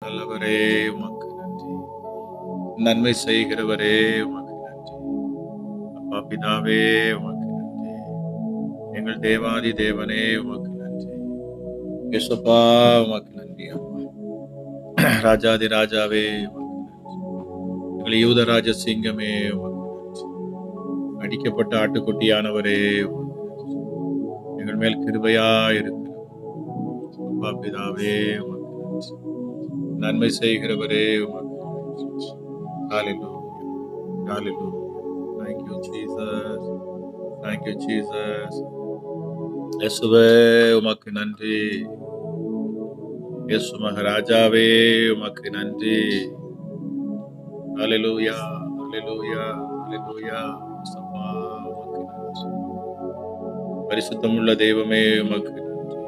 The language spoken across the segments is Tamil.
நல்லவரே உமக்கு நன்றி. நன்மை செய்கிறவரே உமக்கு நன்றி. அப்பா பிதாவே உமக்கு நன்றி. எங்கள் தேவாதி தேவனே உமக்கு நன்றி. இயேசுப்பா உமக்கு நன்றி. அப்பா ராஜாதி ராஜாவே உமக்கு நன்றி. எங்கள் யூதராஜ சிங்கமே உமக்கு நன்றி. அடிக்கப்பட்ட ஆட்டுக்குட்டியானவரே உமக்கு நன்றி. எங்கள் மேல் கிருபையா இருக்கிற அப்பா பிதாவே உமக்கு நன்றி. நன்மை செய்கிறவரே உமக்கு நன்றி. ஹalleluya. Hallelujah. Thank you, Jesus. Thank you, Jesus. இயேசுவே உமக்கு நன்றி. இயேசு மகாராஜாவே உமக்கு நன்றி. ஹalleluya. Hallelujah. Hallelujah. இயேசுப்பா உமக்கு நன்றி. பரிசுத்தமுள்ள தெய்வமே உமக்கு நன்றி.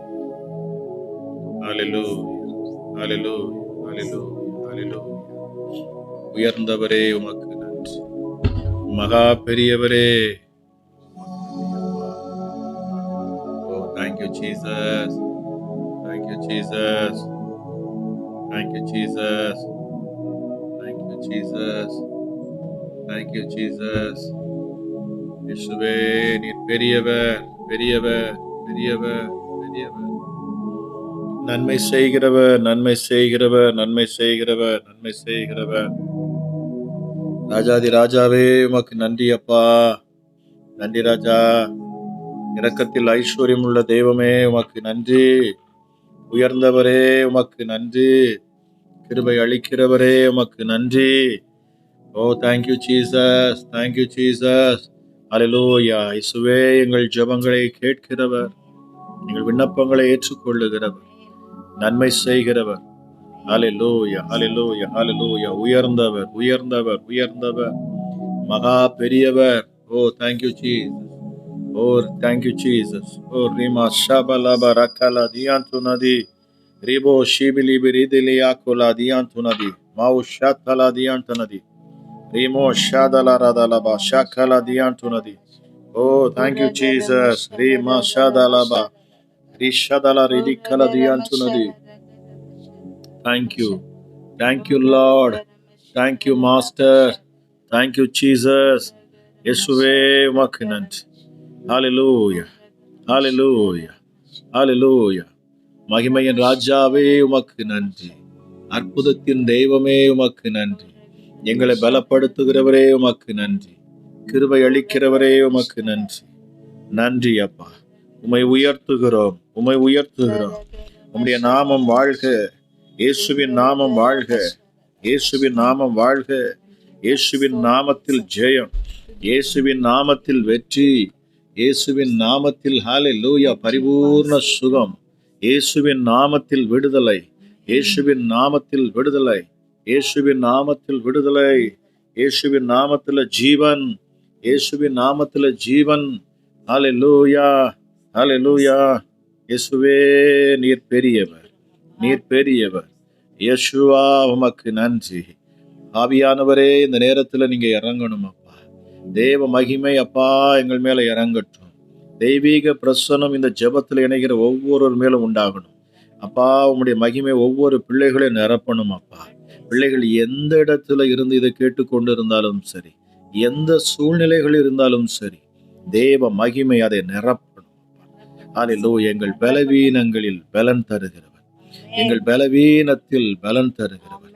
ஹalleluya. Hallelujah. Hallelujah. Hallelujah. உயர்ந்தவரே உமக்கு நன்றி. மகா பெரியவரே oh thank you Jesus. Thank you Jesus. Thank you Jesus. Thank you Jesus. Thank you Jesus. இயேசுவே நீர் பெரியவர் பெரியவர் பெரியவர் பெரியவர். நன்மை செய்கிறவர் நன்மை செய்கிறவர் நன்மை செய்கிறவர் நன்மை செய்கிறவர். ராஜாதி ராஜாவே உமக்கு நன்றி அப்பா. நன்றி ராஜா. இரக்கத்தில் ஐஸ்வர்யம் உள்ள தெய்வமே உமக்கு நன்றி. உயர்ந்தவரே உமக்கு நன்றி. கிருபை அளிக்கிறவரே உமக்கு நன்றி. Oh thank you Jesus. Thank you Jesus. Hallelujah. இயேசுவே எங்கள் ஜெபங்களை கேட்கிறவர், எங்கள் விண்ணப்பங்களை ஏற்றுக்கொள்ளுகிறவர், நன்மை செய்கிறவர். ஹalleluya. Hallelujah. Hallelujah. உயர்ந்தவர் உயர்ந்தவர் உயர்ந்தவர். மகா பெரியவர். Oh thank you Jesus. Oh thank you Jesus. Oh ரிமா ஷபலப ரக்கல தியாந்துனதி ரிபோ ஷிபிலிபி ரிதிலியா கோலா தியாந்துனதி மாவு ஷத்தல தியாந்துனதி ரிமோ ஷதல ரதலப ஷக்கல தியாந்துனதி. ஓ thank you Jesus. ரிமா ஷதலப ரிஷதல ரிதிக்கல தியாந்துனதி. Thank you. Thank you, Lord. Thank you, Master. Thank you, Jesus. இயேசுவே உமக்கு நன்றி. Hallelujah. Hallelujah. Hallelujah. மகிமையின் ராஜாவே உமக்கு நன்றி. அற்புதத்தின் தெய்வமே உமக்கு நன்றி. எங்களை பலப்படுத்துகிறவரே உமக்கு நன்றி. கிருபை அளிக்கிறவரே உமக்கு நன்றி. நன்றி அப்பா. உம்மை உயர்த்துகிறோம். உம்மை உயர்த்துகிறோம். உம்முடைய நாமம் வாழ்க. இயேசுவின் நாமம் வாழ்க. இயேசுவின் நாமம் வாழ்க. இயேசுவின் நாமத்தில் ஜெயம். இயேசுவின் நாமத்தில் வெற்றி. இயேசுவின் நாமத்தில் ஹalleluya பரிபூர்ண சுகம். இயேசுவின் நாமத்தில் விடுதலை. இயேசுவின் நாமத்தில் விடுதலை. இயேசுவின் நாமத்தில் விடுதலை. இயேசுவின் நாமத்தில் ஜீவன். இயேசுவின் நாமத்தில் ஜீவன். ஹalleluya. ஹalleluya. இயேசுவே நீர் பெரியவர். நீர் பெரியவர். யேசுவா உமக்கு நன்றி. ஆவியானவரே இந்த நேரத்தில் நீங்க இறங்கணும் அப்பா. தேவ மகிமை அப்பா எங்கள் மேல இறங்கட்டும். தெய்வீக பிரசன்னம் இந்த ஜெபத்தில் இணைகிற ஒவ்வொரு மேலும் உண்டாகணும் அப்பா. உம்முடைய மகிமை ஒவ்வொரு பிள்ளைகளையும் நிரப்பணும் அப்பா. பிள்ளைகள் எந்த இடத்துல இருந்து இதை கேட்டுக்கொண்டு இருந்தாலும் சரி, எந்த சூழ்நிலைகள் இருந்தாலும் சரி, தேவ மகிமை அதை நிரப்பணும். ஹalleluya. எங்கள் பலவீனங்களில் பலன் தருகிறவர், எங்கள் பலவீனத்தில் பலன் தருகிறவர்.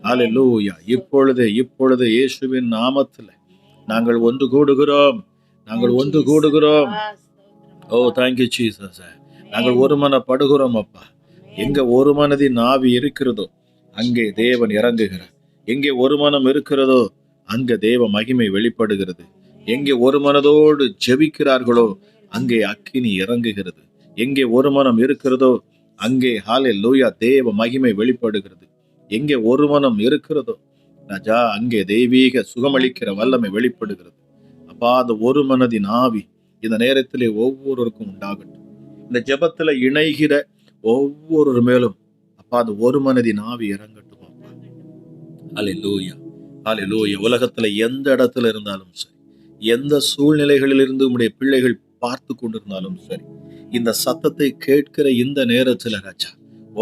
ஹalleluya. இப்பொழுது இப்பொழுது இயேசுவின் நாமத்தில் நாங்கள் ஒன்று கூடுகிறோம். நாங்கள் ஒன்று கூடுகிறோம். ஓ தேங்க்யூ ஜீசஸ். நாங்கள் ஒருமனப்படுகிறோம் அப்பா. எங்க ஒரு மனதின் ஆவி இருக்கிறதோ அங்கே தேவன் இறங்குகிறார். எங்கே ஒரு மனம் இருக்கிறதோ அங்கே தேவ மகிமை வெளிப்படுகிறது. எங்கே ஒரு மனதோடு ஜெபிக்கிறார்களோ அங்கே அக்கினி இறங்குகிறது. எங்கே ஒரு மனம் இருக்கிறதோ அங்கே ஹalleluya தேவ மகிமை வெளிப்படுகிறது. எங்கே ஒரு மனம் இருக்கிறதோ ராஜா அங்கே தெய்வீக சுகமளிக்கிற வல்லமை வெளிப்படுகிறது. அப்பா அந்த ஒரு மனதின் ஆவி இந்த நேரத்திலே ஒவ்வொருவருக்கும் உண்டாகட்டும். இந்த ஜெபத்துல இணைகிற ஒவ்வொரு மேலும் அப்பா அந்த ஒரு மனதின் ஆவி இறங்கட்டும் அப்பா. ஹalleluya. ஹalleluya. உலகத்துல எந்த இடத்துல இருந்தாலும் சரி, எந்த சூழ்நிலைகளில் இருந்து உம்முடைய பிள்ளைகள் பார்த்து கொண்டிருந்தாலும் சரி, இந்த சத்தத்தை கேட்கிற இந்த நேரத்தில் ராஜா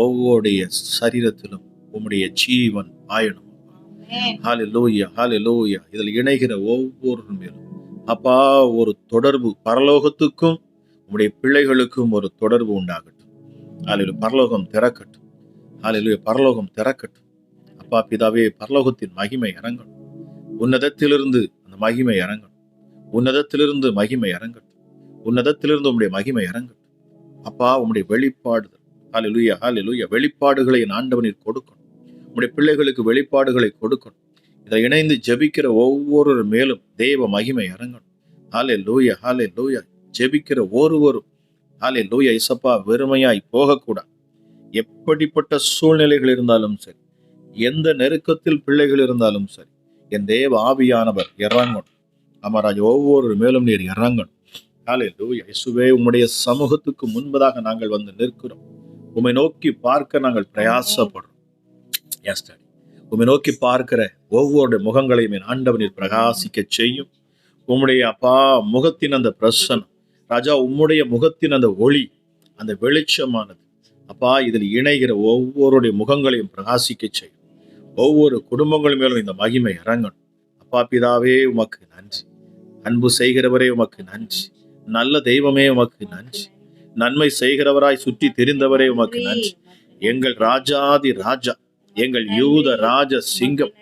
ஒவ்வொருடைய சரீரத்திலும் உம்முடைய ஜீவன் பாயணும். ஹல்லேலூயா, ஹல்லேலூயா. இதில் இணைகிற ஒவ்வொரு மேலும் அப்பா ஒரு தொடர்பு, பரலோகத்துக்கும் உம்முடைய பிள்ளைகளுக்கும் ஒரு தொடர்பு உண்டாகட்டும். ஹல்லேலூயா. பரலோகம் திறக்கட்டும். ஹல்லேலூயா. பரலோகம் திறக்கட்டும். அப்பா பிதாவே, பரலோகத்தின் மகிமை இறங்கணும். உன்னதத்திலிருந்து அந்த மகிமை இறங்கணும். உன்னதத்திலிருந்து மகிமை இறங்கட்டும். உன்னதத்திலிருந்து உம்முடைய மகிமை இறங்கட்டும். அப்பா உம்முடைய வெளிப்பாடுதல், ஹல்லேலூயா, ஹல்லேலூயா, வெளிப்பாடுகளை என் ஆண்டவனில் கொடுக்கணும். உம்முடைய பிள்ளைகளுக்கு வெளிப்பாடுகளை கொடுக்கணும். இதை இணைந்து ஜெபிக்கிற ஒவ்வொரு மேலும் தேவ மகிமை இறங்கணும். ஹல்லேலூயா, ஹல்லேலூயா. ஜெபிக்கிற ஒருவரும் ஹல்லேலூயா இயேசப்பா வெறுமையாய் போகக்கூடாது. எப்படிப்பட்ட சூழ்நிலைகள் இருந்தாலும் சரி, எந்த நெருக்கத்தில் பிள்ளைகள் இருந்தாலும் சரி, என் தேவ ஆவியானவர் இறங்கணும். அமராஜ் ஒவ்வொரு மேலும் நீர் இறங்கணும். ஹல்லேலூயா. இயேசுவே, உம்முடைய சமூகத்துக்கு முன்பதாக நாங்கள் வந்து நிற்கிறோம். உம்மை நோக்கி பார்க்க நாங்கள் பிரயாசப்படுறோம். உம்மை நோக்கி பார்க்கிற ஒவ்வொரு முகங்களையும் என் ஆண்டவனில் பிரகாசிக்க செய்யும். உம்முடைய அப்பா முகத்தின் அந்த பிரசனம் ராஜா, உம்முடைய முகத்தின் அந்த ஒளி, அந்த வெளிச்சமானது அப்பா இதில் இணைகிற ஒவ்வொருடைய முகங்களையும் பிரகாசிக்க செய்யும். ஒவ்வொரு குடும்பங்கள் மேலும் இந்த மகிமை இறங்கணும். அப்பா பிதாவே, உமக்கு நன்றி. அன்பு செய்கிறவரே உமக்கு நன்றி. நல்ல தெய்வமே உமக்கு நன்றி. நன்மை செய்கிறவராய் சுற்றி தெரிந்தவரே உமக்கு நன்றி. எங்கள் ராஜாதி ராஜா, எங்கள் யூத ராஜ சிங்கம்,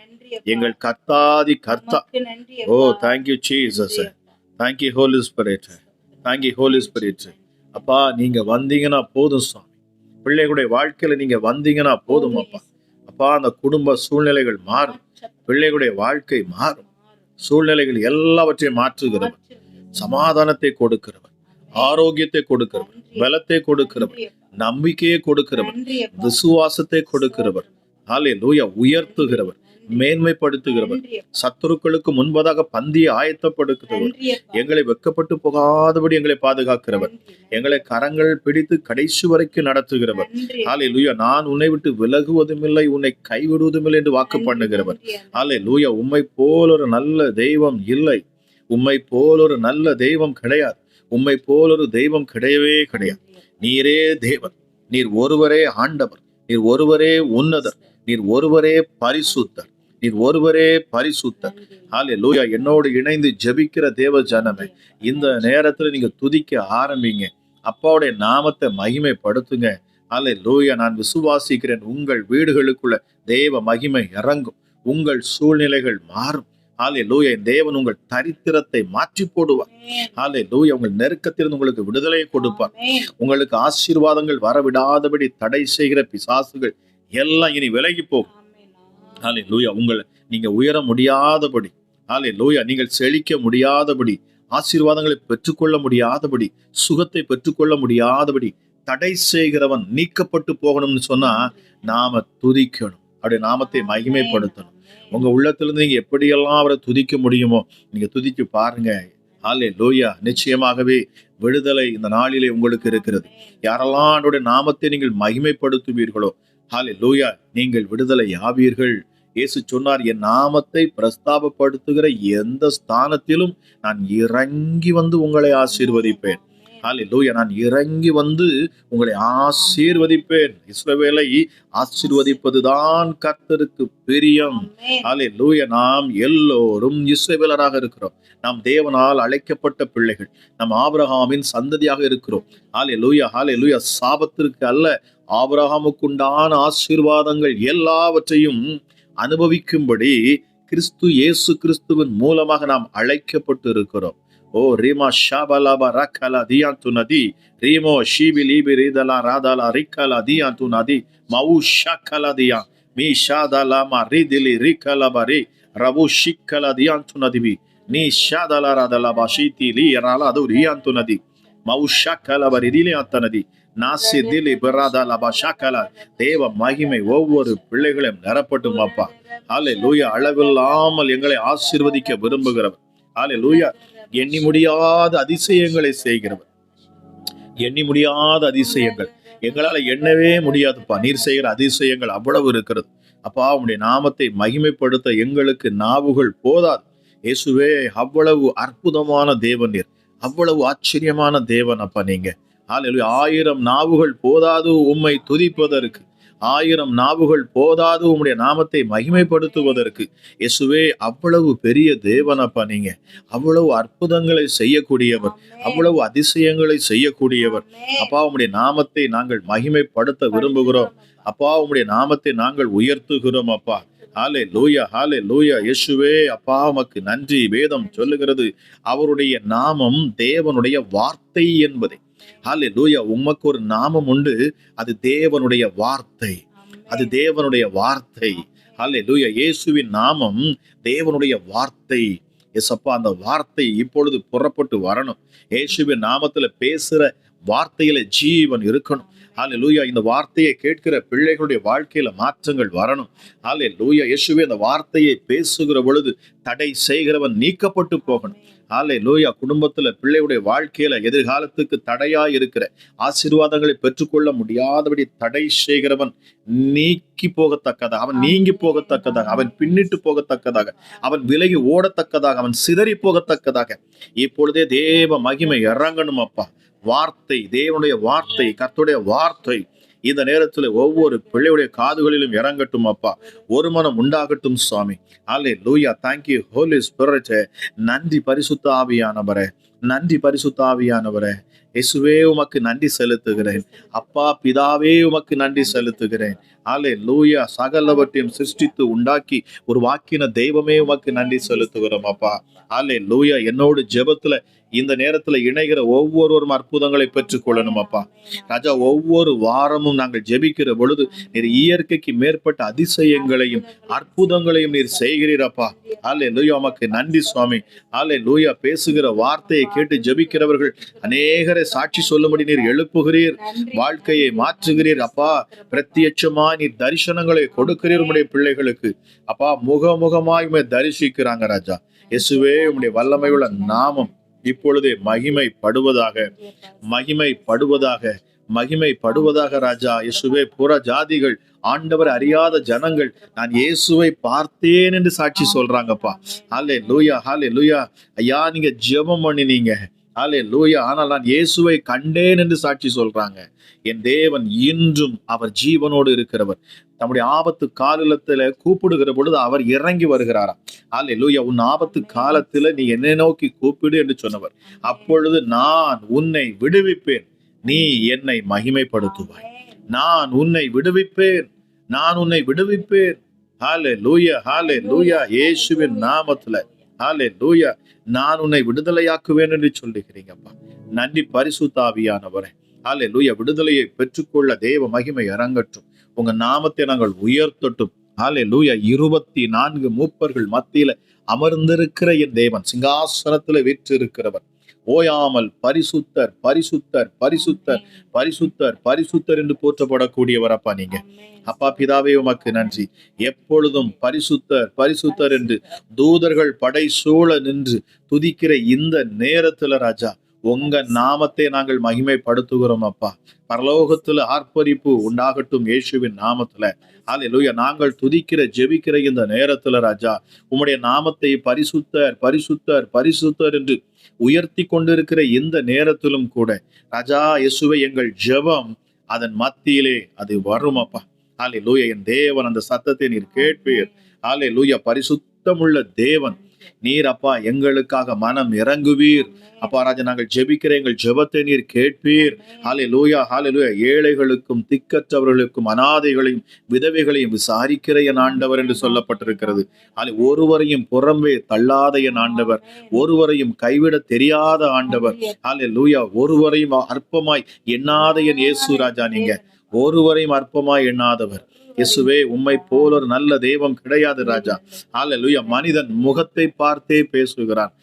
எங்கள் கர்த்தாதி கர்த்தா. Oh thank you Jesus, thank you Holi spirit, thank you Holi spirit. அப்பா நீங்க வந்தீங்கன்னா போதும் சுவாமி. பிள்ளைகளுடைய வாழ்க்கையில நீங்க வந்தீங்கன்னா போதும் அப்பா. அப்பா அந்த குடும்ப சூழ்நிலைகள் மாறும், பிள்ளைகளுடைய வாழ்க்கை மாறும். சூழ்நிலைகள் எல்லாவற்றையும் மாற்றுகிறவர், சமாதானத்தை கொடுக்கிறவர், ஆரோக்கியத்தை கொடுக்கிறவர், பலத்தை கொடுக்கிறவர், நம்பிக்கையை கொடுக்கிறவர், விசுவாசத்தை கொடுக்கிறவர். ஹல்லேலூயா. உயர்த்துகிறவர், மேன்மைப்படுத்துகிறவர், சத்துருக்களுக்கு முன்பதாக பந்தியை ஆயத்தப்படுத்துகிறவர், எங்களை வெட்கப்பட்டு போகாதபடி எங்களை பாதுகாக்கிறவர், எங்களை கரங்கள் பிடித்து கடைசி வரைக்கும் நடத்துகிறவர். ஹல்லேலூயா. நான் உன்னை விட்டு விலகுவதும் இல்லை, உன்னை கைவிடுவதும் இல்லை என்று வாக்கு பண்ணுகிறவர். ஹல்லேலூயா. உம்மை போல் ஒரு நல்ல தெய்வம் இல்லை. உம்மை போல் ஒரு நல்ல தெய்வம் கிடையாது. உம்மை போல் ஒரு தெய்வம் கிடையவே கிடையாது. நீரே தேவன், நீர் ஒருவரே ஆண்டவர், நீர் ஒருவரே உன்னதர், நீர் ஒருவரே பரிசுத்தர், நீர் ஒருவரே பரிசுத்தர். ஹல்லேலூயா. என்னோடு இணைந்து ஜெபிக்கிற தேவ ஜனமே, இந்த நேரத்துல நீங்க துதிக்க ஆரம்பிங்க. அப்பாவுடைய நாமத்தை மகிமைப்படுத்துங்க. ஹல்லேலூயா. நான் விசுவாசிக்கிறேன், உங்கள் வீடுகளுக்குள்ள தேவ மகிமை இறங்கும். உங்கள் சூழ்நிலைகள் மாறும். ஹல்லேலூயா. தேவன் உங்கள் தரித்திரத்தை மாற்றி போடுவார். ஹல்லேலூயா. உங்கள் நெருக்கத்திலிருந்து உங்களுக்கு விடுதலையை கொடுப்பார். உங்களுக்கு ஆசீர்வாதங்கள் வரவிடாதபடி தடை செய்கிற பிசாசுகள் எல்லாம் இனி விலகி போகும். ஹல்லேலூயா. உங்களை நீங்க உயர முடியாதபடி, ஹல்லேலூயா, நீங்கள் செழிக்க முடியாதபடி, ஆசீர்வாதங்களை பெற்றுக்கொள்ள முடியாதபடி, சுகத்தை பெற்றுக்கொள்ள முடியாதபடி தடை செய்கிறவன் நீக்கப்பட்டு போகணும்னு சொன்னா நாம துதிக்கணும். அவருடைய நாமத்தை மகிமைப்படுத்தணும். உங்க உள்ளத்திலிருந்து நீங்க எப்படியெல்லாம் அவரை துதிக்க முடியுமோ நீங்க துதிச்சு பாருங்க. ஹல்லேலூயா. நிச்சயமாகவே விடுதலை இந்த நாளிலே உங்களுக்கு இருக்கிறது. யாரெல்லாம் அவருடைய நாமத்தை நீங்கள் மகிமைப்படுத்துவீர்களோ, ஹல்லேலூயா, நீங்கள் விடுதலை ஆவீர்கள். இயேசு சொன்னார், என் நாமத்தை பிரஸ்தாபப்படுத்துகிற எந்த ஸ்தானத்திலும் நான் இறங்கி வந்து உங்களை ஆசீர்வதிப்பேன். ஹல்லேலூயா. நான் இறங்கி வந்து உங்களை ஆசீர்வதிப்பேன். இஸ்ரவேலை ஆசீர்வதிப்பதுதான் கர்த்தருக்கு பிரியம். ஹல்லேலூயா. நாம் எல்லோரும் இஸ்ரவேலராக இருக்கிறோம். நாம் தேவனால் அழைக்கப்பட்ட பிள்ளைகள். நாம் ஆபிரகாமின் சந்ததியாக இருக்கிறோம். ஹல்லேலூயா, ஹல்லேலூயா. சாபத்திற்கு அல்ல, ஆபிரகாமுக்குண்டான ஆசீர்வாதங்கள் எல்லாவற்றையும் அனுபவிக்கும்படி கிறிஸ்து இயேசு கிறிஸ்துவின் மூலமாக நாம் அழைக்கப்பட்டு இருக்கிறோம். ஓ ரீமா ஷாபலாபா ரக்கலா தியாந்து நதி ரீமோ ஷீபி லீபி ரீதலா ராதலா ரிக்கலா தியாந்து நதி மவு ஷக்கலா தியா மீ ஷாதலாமா ரீதிலி ரிக்கலா ரீ ரவு ஷிக்கலா தியாந்து நதிவி நீ ஷாதலா ராதலா பாஷீதி லீ ராலா அது ரியாந்து நதி மவு ஷக்கலா ரிதிலி ஆத்த நதி நாசி திலி பராதலா பாஷக்கலா. தேவ மகிமை ஒவ்வொரு பிள்ளைகளையும் நிரப்பட்டும் அப்பா. ஹல்லேலூயா. அளவில்லாமல் எங்களை ஆசீர்வதிக்க விரும்புகிறவர். ஹல்லேலூயா. எண்ணி முடியாத அதிசயங்களை செய்கிறவர். எண்ணி முடியாத அதிசயங்கள் எங்களால எண்ணவே முடியாதுப்பா. நீர் செய்கிற அதிசயங்கள் அவ்வளவு இருக்கிறது அப்பா. உம்முடைய நாமத்தை மகிமைப்படுத்த எங்களுக்கு நாவுகள் போதாது. இயேசுவே, அவ்வளவு அற்புதமான தேவன் நீர், அவ்வளவு ஆச்சரியமான தேவன் அப்பா நீங்க. ஹல்லேலூயா. 1000 நாவுகள் போதாது உம்மை துதிப்பதற்கு. 1000 நாவுகள் போதாது உம்முடைய நாமத்தை மகிமைப்படுத்துவதற்கு. இயேசுவே, அவ்வளவு பெரிய தேவனப்பா நீங்க. அவ்வளவு அற்புதங்களை செய்யக்கூடியவர், அவ்வளவு அதிசயங்களை செய்யக்கூடியவர். அப்பா, உம்முடைய நாமத்தை நாங்கள் மகிமைப்படுத்த விரும்புகிறோம். அப்பா, உம்முடைய நாமத்தை நாங்கள் உயர்த்துகிறோம் அப்பா. ஹalleluya, ஹalleluya. இயேசுவே, அப்பா உமக்கு நன்றி. வேதம் சொல்லுகிறது, அவருடைய நாமம் தேவனுடைய வார்த்தை என்பதை. ஹalleluya. உமக்கு ஒரு நாமம் உண்டு, அது தேவனுடைய வார்த்தை. அது தேவனுடைய வார்த்தை. ஹalleluya. இயேசுவின் நாமம் தேவனுடைய வார்த்தை. எசப்பா, அந்த வார்த்தை இப்பொழுது புறப்பட்டு வரணும். இயேசுவின் நாமத்துல பேசுற வார்த்தையில ஜீவன் இருக்கணும். ஹalleluya. இந்த வார்த்தையை கேட்கிற பிள்ளைகளுடைய வாழ்க்கையில மாற்றங்கள் வரணும். ஹalleluya. இயேசுவே, அந்த வார்த்தையை பேசுகிற பொழுது தடை செய்கிறவன் நீக்கப்பட்டு போகணும். ஹalleluya. குடும்பத்துல பிள்ளையுடைய வாழ்க்கையில எதிர்காலத்துக்கு தடையாய் இருக்கிற ஆசீர்வாதங்களை பெற்றுக்கொள்ள முடியாதபடி தடை செய்கிறவன் நீக்கி போகத்தக்கதாக, அவன் நீங்கி போகத்தக்கதாக, அவன் பின்னிட்டு போகத்தக்கதாக, அவன் விலகி ஓடத்தக்கதாக, அவன் சிதறி போகத்தக்கதாக இப்பொழுதே தேவ மகிமை இறங்கணும் அப்பா. வார்த்தை, தேவனுடைய வார்த்தை, கர்த்தருடைய வார்த்தை இந்த நேரத்தில் ஒவ்வொரு பிள்ளையுடைய காதுகளிலும் இறங்கட்டும் அப்பா. ஒரு மனம் உண்டாகட்டும் சுவாமி. ஹalleluya. Thank you Holy Spirit. நன்றி பரிசுத்த ஆவியானவரே, நன்றி பரிசுத்த ஆவியானவரே. இயேசுவே, உமக்கு நன்றி செலுத்துகிறேன். அப்பா பிதாவே, உமக்கு நன்றி செலுத்துகிறேன். ஹalleluya. சகலவற்றையும் சிருஷ்டித்து உண்டாக்கி ஒரு வாக்கின தெய்வமே, உமக்கு நன்றி செலுத்துகிறோம் அப்பா. ஹalleluya. என்னோடு ஜெபத்துல இந்த நேரத்துல இணைகிற ஒவ்வொருவரும் அற்புதங்களை பெற்றுக் கொள்ளணும் அப்பா. ராஜா, ஒவ்வொரு வாரமும் நாங்கள் ஜெபிக்கிற பொழுது நீர் இயற்கைக்கு மேற்பட்ட அதிசயங்களையும் அற்புதங்களையும் நீர் செய்கிறீரப்பா. ஹalleluya. உமக்கு நன்றி சுவாமி. ஹalleluya. பேசுகிற வார்த்தையை கேட்டு ஜெபிக்கிறவர்கள் அநேகரை சாட்சி சொல்லும்படி நீர் எழுப்புகிறீர், வாழ்க்கையை மாற்றுகிறீர் அப்பா. பிரத்யட்சமா நீர் தரிசனங்களை கொடுக்கிறீர் உம்முடைய பிள்ளைகளுக்கு அப்பா. முகமுகமாய் தரிசிக்கிறாங்க ராஜா. இயேசுவே, உம்முடைய வல்லமையுள்ள நாமம் இப்பொழுதே மகிமைப்படுவதாக, மகிமைப்படுவதாக, மகிமைப்படுவதாக ராஜா. இயேசுவே, புற ஜாதிகள், ஆண்டவர் அறியாத ஜனங்கள் நான் இயேசுவை பார்த்தேன் என்று சாட்சி சொல்றாங்கப்பா. ஹalleluya, ஹalleluya. ஐயா, நீங்க ஜெபம் பண்ணினீங்க, ஹalleluya, ஆனால் நான் இயேசுவை கண்டேன் என்று சாட்சி சொல்றாங்க. என் தேவன் இன்றும் அவர் ஜீவனோடு இருக்கிறவர். தம்முடைய ஆபத்து காலத்துல கூப்பிடுகிற பொழுது அவர் இறங்கி வருகிறாராம். ஹalleluya. உன் ஆபத்து காலத்துல நீ என்னை நோக்கி கூப்பிடு என்று சொன்னவர். அப்பொழுது நான் உன்னை விடுவிப்பேன், நீ என்னை மகிமைப்படுத்துவாய். நான் உன்னை விடுவிப்பேன், நான் உன்னை விடுவிப்பேன். ஹalleluya, ஹalleluya. இயேசுவின் நாமத்துல ஹalleluya. நான் உன்னை விடுதலையாக்குவேன் என்று சொல்லுகிறீங்கப்பா. நன்றி பரிசுத்த ஆவியானவரே. ஹalleluya. விடுதலையை பெற்றுக்கொள்ள தேவ மகிமை இறங்கட்டும். உங்க நாமத்தை நாங்கள் உயர்த்தட்டும். ஹalleluya. 24 மூப்பர்கள் மத்தியில அமர்ந்திருக்கிற என் தேவன், சிங்காசனத்துல வீற்றிருக்கிறவர், ஓயாமல் பரிசுத்தர், பரிசுத்தர், பரிசுத்தர், பரிசுத்தர், பரிசுத்தர் என்று போற்றப்படக்கூடியவர் அப்பா நீங்க. அப்பா பிதாவே, உமக்கு நன்றி. எப்பொழுதும் பரிசுத்தர், பரிசுத்தர் என்று தூதர்கள் படை சூழ நின்று துதிக்கிற இந்த நேரத்துல ராஜா, உங்க நாமத்தை நாங்கள் மகிமைப்படுத்துகிறோம் அப்பா. பரலோகத்துல ஆர்ப்பரிப்பு உண்டாகட்டும் இயேசுவின் நாமத்துல. ஹalleluya. நாங்கள் துதிக்கிற ஜெபிக்கிற இந்த நேரத்துல ராஜா, உம்முடைய நாமத்தை பரிசுத்தர், பரிசுத்தர், பரிசுத்தர் என்று உயர்த்தி கொண்டிருக்கிற இந்த நேரத்திலும் கூட ராஜா இயேசுவே, எங்கள் ஜெபம் அதன் மத்தியிலே அது வரும் அப்பா. ஹalleluya. என் தேவன், அந்த சத்தத்தை நீர் கேட்பீர். ஹalleluya. பரிசுத்தமுள்ள தேவன் நீர் அப்பா, எங்களுக்காக மனம் இறங்குவீர் அப்பா. ராஜா, நாங்கள் ஜெபிக்கிற எங்கள் ஜெபத்தை நீர் கேட்பீர். ஹalleluya, ஹalleluya. ஏழைகளுக்கும் திக்கற்றவர்களுக்கும் அனாதைகளையும் விதவைகளையும் விசாரிக்கிற என் ஆண்டவர் என்று சொல்லப்பட்டிருக்கிறது. ஒருவரையும் புறம்பே தள்ளாத என் ஆண்டவர், ஒருவரையும் கைவிட தெரியாத ஆண்டவர். ஹalleluya. ஒருவரையும் அற்பமாய் எண்ணாத என் இயேசு ராஜா, நீங்க ஒருவரையும் அற்பமாய் எண்ணாதவர். இயேசுவே, உம்மை போல் ஒரு நல்ல தெய்வம் கிடையாது ராஜா. ஹalleluya. மனிதன் முகத்தை பார்த்தே பேசுகிறான்,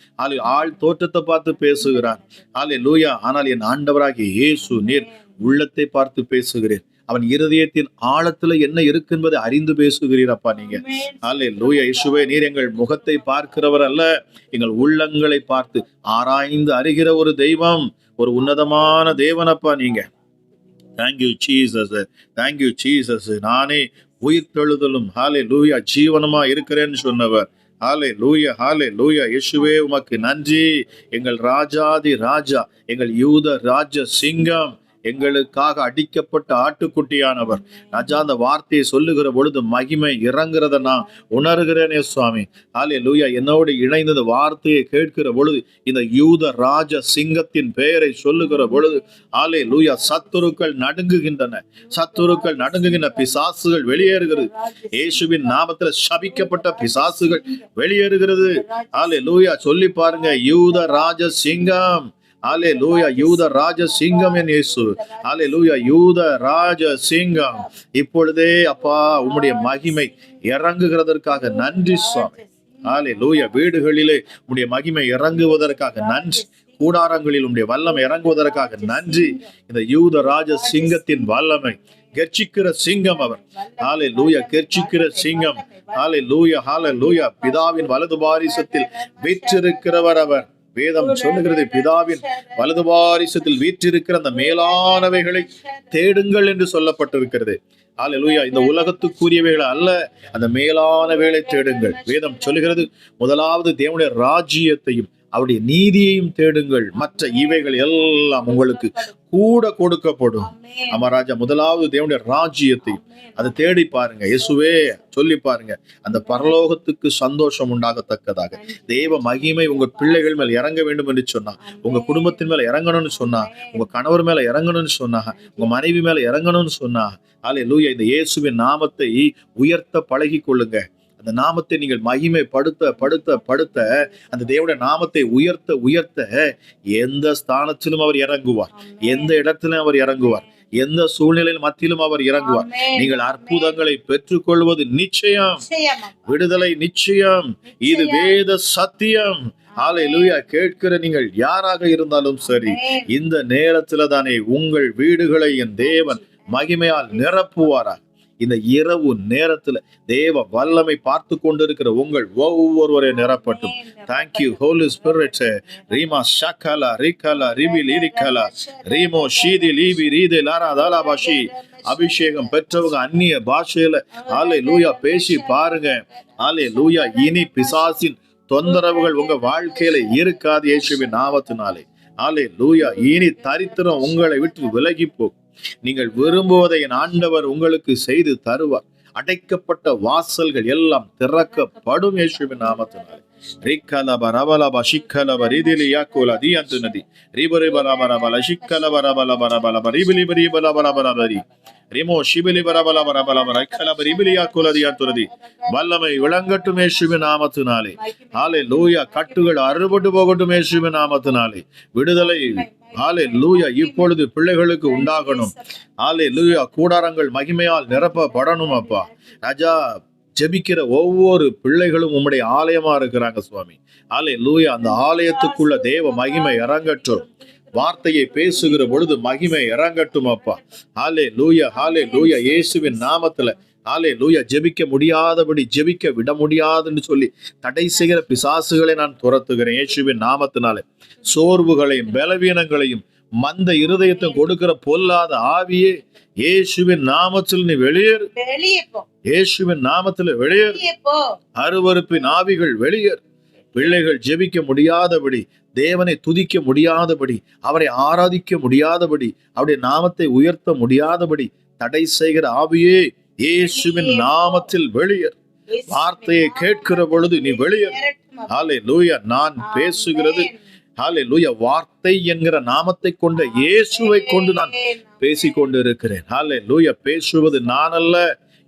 ஆள் தோற்றத்தை பார்த்து பேசுகிறான். ஹalleluya. ஆனால் என் ஆண்டவராகிய இயேசு, நீர் உள்ளத்தை பார்த்து பேசுகிறீர். அவன் இருதயத்தின் ஆழத்துல என்ன இருக்கு என்பதை அறிந்து பேசுகிறீர் அப்பா நீங்க. ஹalleluya. இயேசுவே, நீர் எங்கள் முகத்தை பார்க்கிறவர் அல்ல, எங்கள் உள்ளங்களை பார்த்து ஆராய்ந்து அறிகிற ஒரு தெய்வம், ஒரு உன்னதமான தேவனப்பா நீங்க. Thank you Jesus, thank you Jesus. நானே உயிர்த்தெழுதலும் ஹalleluya ஜீவனமா இருக்கிறேன்னு சொன்னவர். ஹalleluya, ஹalleluya. இயேசுவே, உமக்கு நன்றி. எங்கள் ராஜாதி ராஜா, எங்கள் யூத ராஜ சிங்கம், எங்களுக்காக அடிக்கப்பட்ட ஆட்டுக்குட்டியானவர். ராஜா, அந்த வார்த்தையை சொல்லுகிற பொழுது மகிமை இறங்குறத நான் உணர்கிறேனே சுவாமி. ஹல்லேலூயா. என்னோடு இணைந்த வார்த்தையை கேட்கிற பொழுது, இந்த யூத ராஜ சிங்கத்தின் பெயரை சொல்லுகிற பொழுது, ஹல்லேலூயா, சத்துருக்கள் நடுங்குகின்றன. சத்துருக்கள் நடுங்குகின்ற பிசாசுகள் வெளியேறுகிறது. இயேசுவின் நாமத்தில் சபிக்கப்பட்ட பிசாசுகள் வெளியேறுகிறது. ஹல்லேலூயா. சொல்லி பாருங்க, யூத ராஜ சிங்கம். ஹல்லேலூயா. யூத ராஜ சிங்கம் என் இயேசு. ஹல்லேலூயா. யூத ராஜ சிங்கம். இப்பொழுதே அப்பா உம்முடைய மகிமை இறங்குகிறதற்காக நன்றி சுவாமி. ஹல்லேலூயா. வீடுகளிலே உம்முடைய மகிமை இறங்குவதற்காக நன்றி. கூடாரங்களில் உம்முடைய வல்லமை இறங்குவதற்காக நன்றி. இந்த யூத ராஜ சிங்கத்தின் வல்லமை, கெர்ச்சிக்கிற சிங்கம் அவர். ஹல்லேலூயா. கெர்ச்சிக்கிற சிங்கம். ஹல்லேலூயா. ஹல்லேலூயா. பிதாவின் வலது பாரிசத்தில் வீற்றிருக்கிறவர் அவர். வேதம் சொல்லுகிறது, பிதாவின் வலது பாரிசத்தில் வீற்றிருக்கிற அந்த மேலானவைகளை தேடுங்கள் என்று சொல்லப்பட்டிருக்கிறது. ஹல்லேலூயா. இந்த உலகத்துக்குரியவைகளை அல்ல, அந்த மேலானவைகளை தேடுங்கள். வேதம் சொல்லுகிறது, முதலாவது தேவனுடைய ராஜ்யத்தையும் அவருடைய நீதியையும் தேடுங்கள், மற்ற இவைகள் எல்லாம் உங்களுக்கு கூட கொடுக்கப்படும். அமராஜா, முதலாவது தேவனுடைய ராஜ்யத்தையும் அதை தேடி பாருங்க. இயேசுவே சொல்லி பாருங்க, அந்த பரலோகத்துக்கு சந்தோஷம் உண்டாகத்தக்கதாக தேவ மகிமை உங்க பிள்ளைகள் மேல் இறங்க வேண்டும் என்று சொன்னா, உங்க குடும்பத்தின் மேல இறங்கணும்னு சொன்னா, உங்க கணவர் மேல இறங்கணும்னு சொன்னா, உங்க மனைவி மேல இறங்கணும்னு சொன்னா, ஹல்லேலூயா, இந்த இயேசுவின் நாமத்தை உயர்த்த பழகி கொள்ளுங்க. அந்த நாமத்தை நீங்கள் மகிமைப்படுத்த படுத்த படுத்த அந்த தேவனுடைய நாமத்தை உயர்த்த உயர்த்த எந்த ஸ்தானத்திலும் அவர் இறங்குவார், எந்த இடத்திலும் அவர் இறங்குவார், எந்த சூழ்நிலையில் மத்தியிலும் அவர் இறங்குவார். நீங்கள் அற்புதங்களை பெற்றுக்கொள்வது நிச்சயம், விடுதலை நிச்சயம். இது வேத சத்தியம். ஹல்லேலூயா. கேட்கிற நீங்கள் யாராக இருந்தாலும் சரி, இந்த நேரத்துல தானே உங்கள் வீடுகளை என் தேவன் மகிமையால் நிரப்புவாரா. இந்த இரவு நேரத்துல தேவ வல்லமை பார்த்து கொண்டிருக்கிற உங்கள் ஒவ்வொருவரை நிரப்பட்டும். Thank you Holi spirit. ரீமா ஷக்கலா ரிகலா ரிபில் இரிகலா ரீமோ ஷீதி லீபி ரீதே லாரா தாலாபாஷி. அபிஷேகம் பெற்றவங்க அந்நிய பாஷையில ஹல்லேலூயா பேசி பாருங்க. ஹல்லேலூயா. இனி பிசாசின் தொந்தரவுகள் உங்க வாழ்க்கையில இருக்காது இயேசுவின் நாமத்தினாலே. ஹல்லேலூயா. இனி தரித்திரம் உங்களை விட்டு விலகி போகும். நீங்கள் விரும்புவதை என் ஆண்டவர் உங்களுக்கு செய்து தருவார். அடைக்கப்பட்ட வாசல்கள் எல்லாம் திறக்கப்படும் இயேசுவின் நாமத்தினாலே. ரிக்கலப ரபலப ஷிக்கலப ரிதிலி யாக்குல தியந்துனதி ரிபரிப ரபலப ஷிக்கலப ரபலப ரபலப ரிபிலிப ரிபலப ரபலபரி ரிமோ ஷிபிலிப ரபலப ரபலப ரக்கலப ரிபிலி யாக்குல தியந்துனதி. வல்லமை விளங்கட்டும் இயேசுவின் நாமத்தினாலே. ஹல்லேலூயா. கட்டுகள் அறுபட்டு போகட்டும் இயேசுவின் நாமத்தினாலே. விடுதலை ஹல்லேலூயா இப்பொழுது பிள்ளைகளுக்கு உண்டாகணும். ஹல்லேலூயா. கூடாரங்கள் மகிமையால் நிரப்பப்படணும் அப்பா. ராஜா, ஜெபிக்கிற ஒவ்வொரு பிள்ளைகளும் உம்முடைய ஆலயமா இருக்கிறாங்க சுவாமி. ஹல்லேலூயா. அந்த ஆலயத்துக்குள்ள தேவ மகிமை இறங்கட்டும். வார்த்தையை பேசுகிற பொழுது மகிமை இறங்கட்டும் அப்பா. ஹல்லேலூயா. ஹல்லேலூயா. இயேசுவின் நாமத்துல ஹல்லேலூயா. ஜெபிக்க முடியாதபடி, ஜெபிக்க விட முடியாதுன்னு சொல்லி தடை செய்கிற பிசாசுகளை நான் துரத்துகிறேன் இயேசுவின் நாமத்தினாலே. சோர்வுகளையும் பலவீனங்களையும் மந்த இருதயத்தையும் கொடுக்கிற பொல்லாத ஆவியே, இயேசுவின் நாமத்தில் நீ வெளியேறு. இயேசுவின் நாமத்தில் வெளியேறு. அருவருப்பின் ஆவிகள் வெளியேறு. பிள்ளைகள் ஜெபிக்க முடியாதபடி, தேவனை துதிக்க முடியாதபடி, அவரை ஆராதிக்க முடியாதபடி, அவருடைய நாமத்தை உயர்த்த முடியாதபடி தடை செய்கிற ஆவியே, இயேசுவின் நாமத்தில் வெளியேறு. வார்த்தையை கேட்கிற பொழுது நீ வெளியேறு. ஹல்லேலூயா. நான் பேசுகிறது ஹல்லேலூயா வார்த்தை என்கிற நாமத்தை கொண்ட இயேசுவை கொண்டு நான் பேசிக்கொண்டு இருக்கிறேன். ஹல்லேலூயா. பேசுவது நான் அல்ல,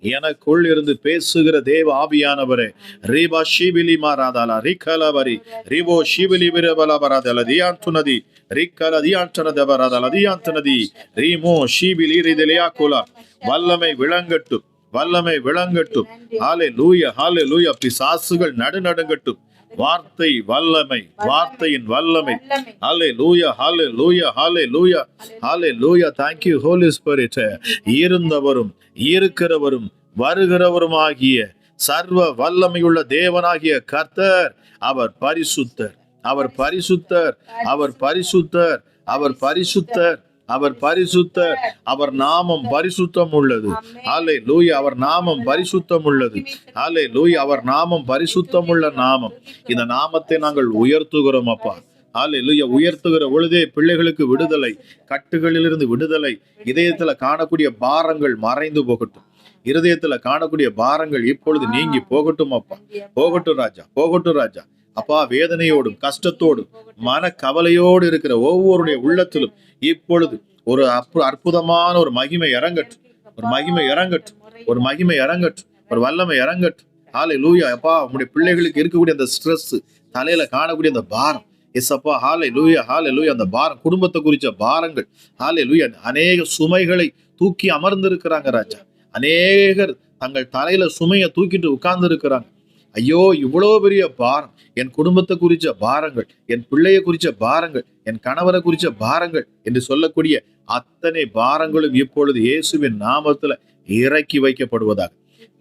எனக்குள் இருந்து பேசுகிற தேவ ஆவியானவரே. ரீபா ஷிபிலி மாராதாலா ரிகலபரி ரிபோ ஷிபிலி விரபலபராதல தியாந்துனதி ரிகல தியாந்தனதபராதல தியாந்தனதி ரீமோ ஷிபிலி ரிதலியாகுலா. வல்லமை விளங்கட்டும், வல்லமை விளங்கட்டும். ஹல்லேலூயா. ஹல்லேலூயா. பிசாசுகள் நடுநடுங்கட்டும். வார்த்தை வல்லமை, வார்த்தையின் வல்லமை. ஹல்லேலூயா. ஹல்லேலூயா. ஹல்லேலூயா. ஹல்லேலூயா. Thank you Holy Spirit. இருந்தவரும் இருக்கிறவரும் வருகிறவருமாகிய சர்வ வல்லமையுள்ள தேவனாகிய கர்த்தர் அவர் பரிசுத்தர், அவர் பரிசுத்தர், அவர் பரிசுத்தர், அவர் பரிசுத்தர், அவர் பரிசுத்தர். அவர் நாமம் பரிசுத்தம் உள்ளது. ஹல்லேலூயா. அவர் நாமம் பரிசுத்தம் உள்ளது. ஹல்லேலூயா. அவர் நாமம் பரிசுத்தம் உள்ள நாமம். இந்த நாமத்தை நாங்கள் உயர்த்துகிறோம் அப்பா. ஹல்லேலூயா. உயர்த்துகிற பொழுதே பிள்ளைகளுக்கு விடுதலை, கட்டுகளிலிருந்து விடுதலை, இதயத்துல காணக்கூடிய பாரங்கள் மறைந்து போகட்டும். இருதயத்துல காணக்கூடிய பாரங்கள் இப்பொழுது நீங்கி போகட்டும் அப்பா. போகட்டும் ராஜா, போகட்டும் ராஜா. அப்பா, வேதனையோடும் கஷ்டத்தோடும் மன கவலையோடு இருக்கிற ஒவ்வொருடைய உள்ளத்திலும் இப்பொழுது ஒரு அற்புதமான ஒரு மகிமை இறங்கட்டும், ஒரு மகிமை இறங்கட்டும், ஒரு மகிமை இறங்கட்டும், ஒரு வல்லமை இறங்கட்டும். ஹல்லேலூயா. அப்பா, உங்களுடைய பிள்ளைகளுக்கு இருக்கக்கூடிய அந்த ஸ்ட்ரெஸ், தலையில காணக்கூடிய அந்த பாரம், எஸ் அப்பா, ஹல்லேலூயா, ஹல்லேலூயா. அந்த பாரம், குடும்பத்தை குறிச்ச பாரங்கள், ஹல்லேலூயா. அநேக சுமைகளை தூக்கி அமர்ந்திருக்கிறாங்க ராஜா. அநேகர் தங்கள் தலையில சுமையை தூக்கிட்டு உட்கார்ந்து இருக்கிறாங்க. ஐயோ, இவ்வளோ பெரிய பாரம், என் குடும்பத்தை குறிச்ச பாரங்கள், என் பிள்ளைய குறிச்ச பாரங்கள், என் கணவரை குறிச்ச பாரங்கள் என்று சொல்லக்கூடிய அத்தனை பாரங்களும் இப்பொழுது இயேசுவின் நாமத்துல இறக்கி வைக்கப்படுவதாக.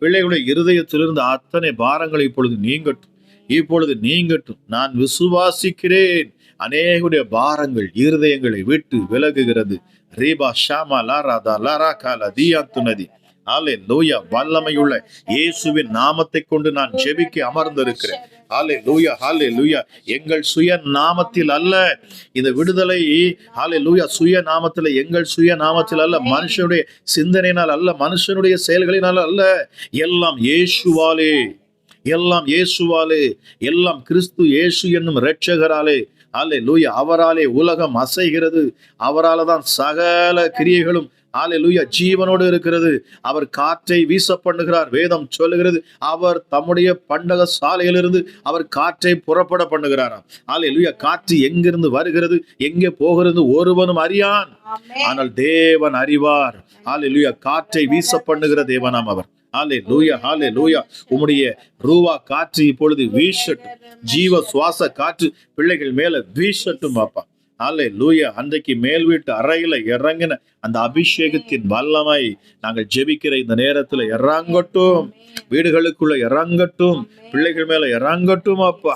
பிள்ளைகளுடைய இருதயத்திலிருந்து அத்தனை பாரங்கள் இப்பொழுது நீங்கட்டும், இப்பொழுது நீங்கட்டும். நான் விசுவாசிக்கிறேன். அநேகுடைய பாரங்கள் இருதயங்களை விட்டு விலகுகிறது. ரீபா ஷாமா லாராதா லாரா காலா தியாத்துனதி. ஹல்லேலூயா. வல்லமையுள்ள இயேசுவின் நாமத்தை கொண்டு நான் ஜெபிக்க அமர்ந்திருக்கிறேன். ஹல்லேலூயா, ஹல்லேலூயா. எங்கள் சுய நாமத்தில் அல்ல இந்த விடுதலை. ஹல்லேலூயா. சுய நாமத்தில், எங்கள் சுய நாமத்தில் அல்ல, மனுஷனுடைய சிந்தனையினால் அல்ல, மனுஷனுடைய செயல்களினால் அல்ல, எல்லாம் இயேசுவாலே, எல்லாம் இயேசுவாலே, எல்லாம் கிறிஸ்து இயேசு என்னும் இரட்சகராலே. ஹல்லேலூயா. அவராலே உலகம் அசைகிறது. அவரால் தான் சகல கிரியைகளும் ஹல்லேலூயா ஜீவனோடு இருக்கிறது. அவர் காற்றை வீச பண்ணுகிறார். வேதம் சொல்லுகிறது, அவர் தம்முடைய பண்டக சாலையிலிருந்து அவர் காற்றை புறப்பட பண்ணுகிறாராம். ஹல்லேலூயா. காற்று எங்கிருந்து வருகிறது, எங்கே போகிறது ஒருவனும் அறியான், ஆனால் தேவன் அறிவார். ஹல்லேலூயா. காற்றை வீச பண்ணுகிற தேவனாம் அவர். ஹல்லேலூயா, ஹல்லேலூயா. உம்முடைய ரூவா காற்று இப்பொழுது வீசட்டும். ஜீவ சுவாச காற்று பிள்ளைகள் மேல வீசட்டும் அப்பா. ஹல்லேலூயா. அன்றைக்கு மேல் வீட்டு அறையில இறங்கின அந்த அபிஷேகத்தின் வல்லமை நாங்கள் ஜெபிக்கிற இந்த நேரத்துல இறங்கட்டும், வீடுகளுக்குள்ள இறங்கட்டும், பிள்ளைகள் மேல இறங்கட்டும் அப்பா.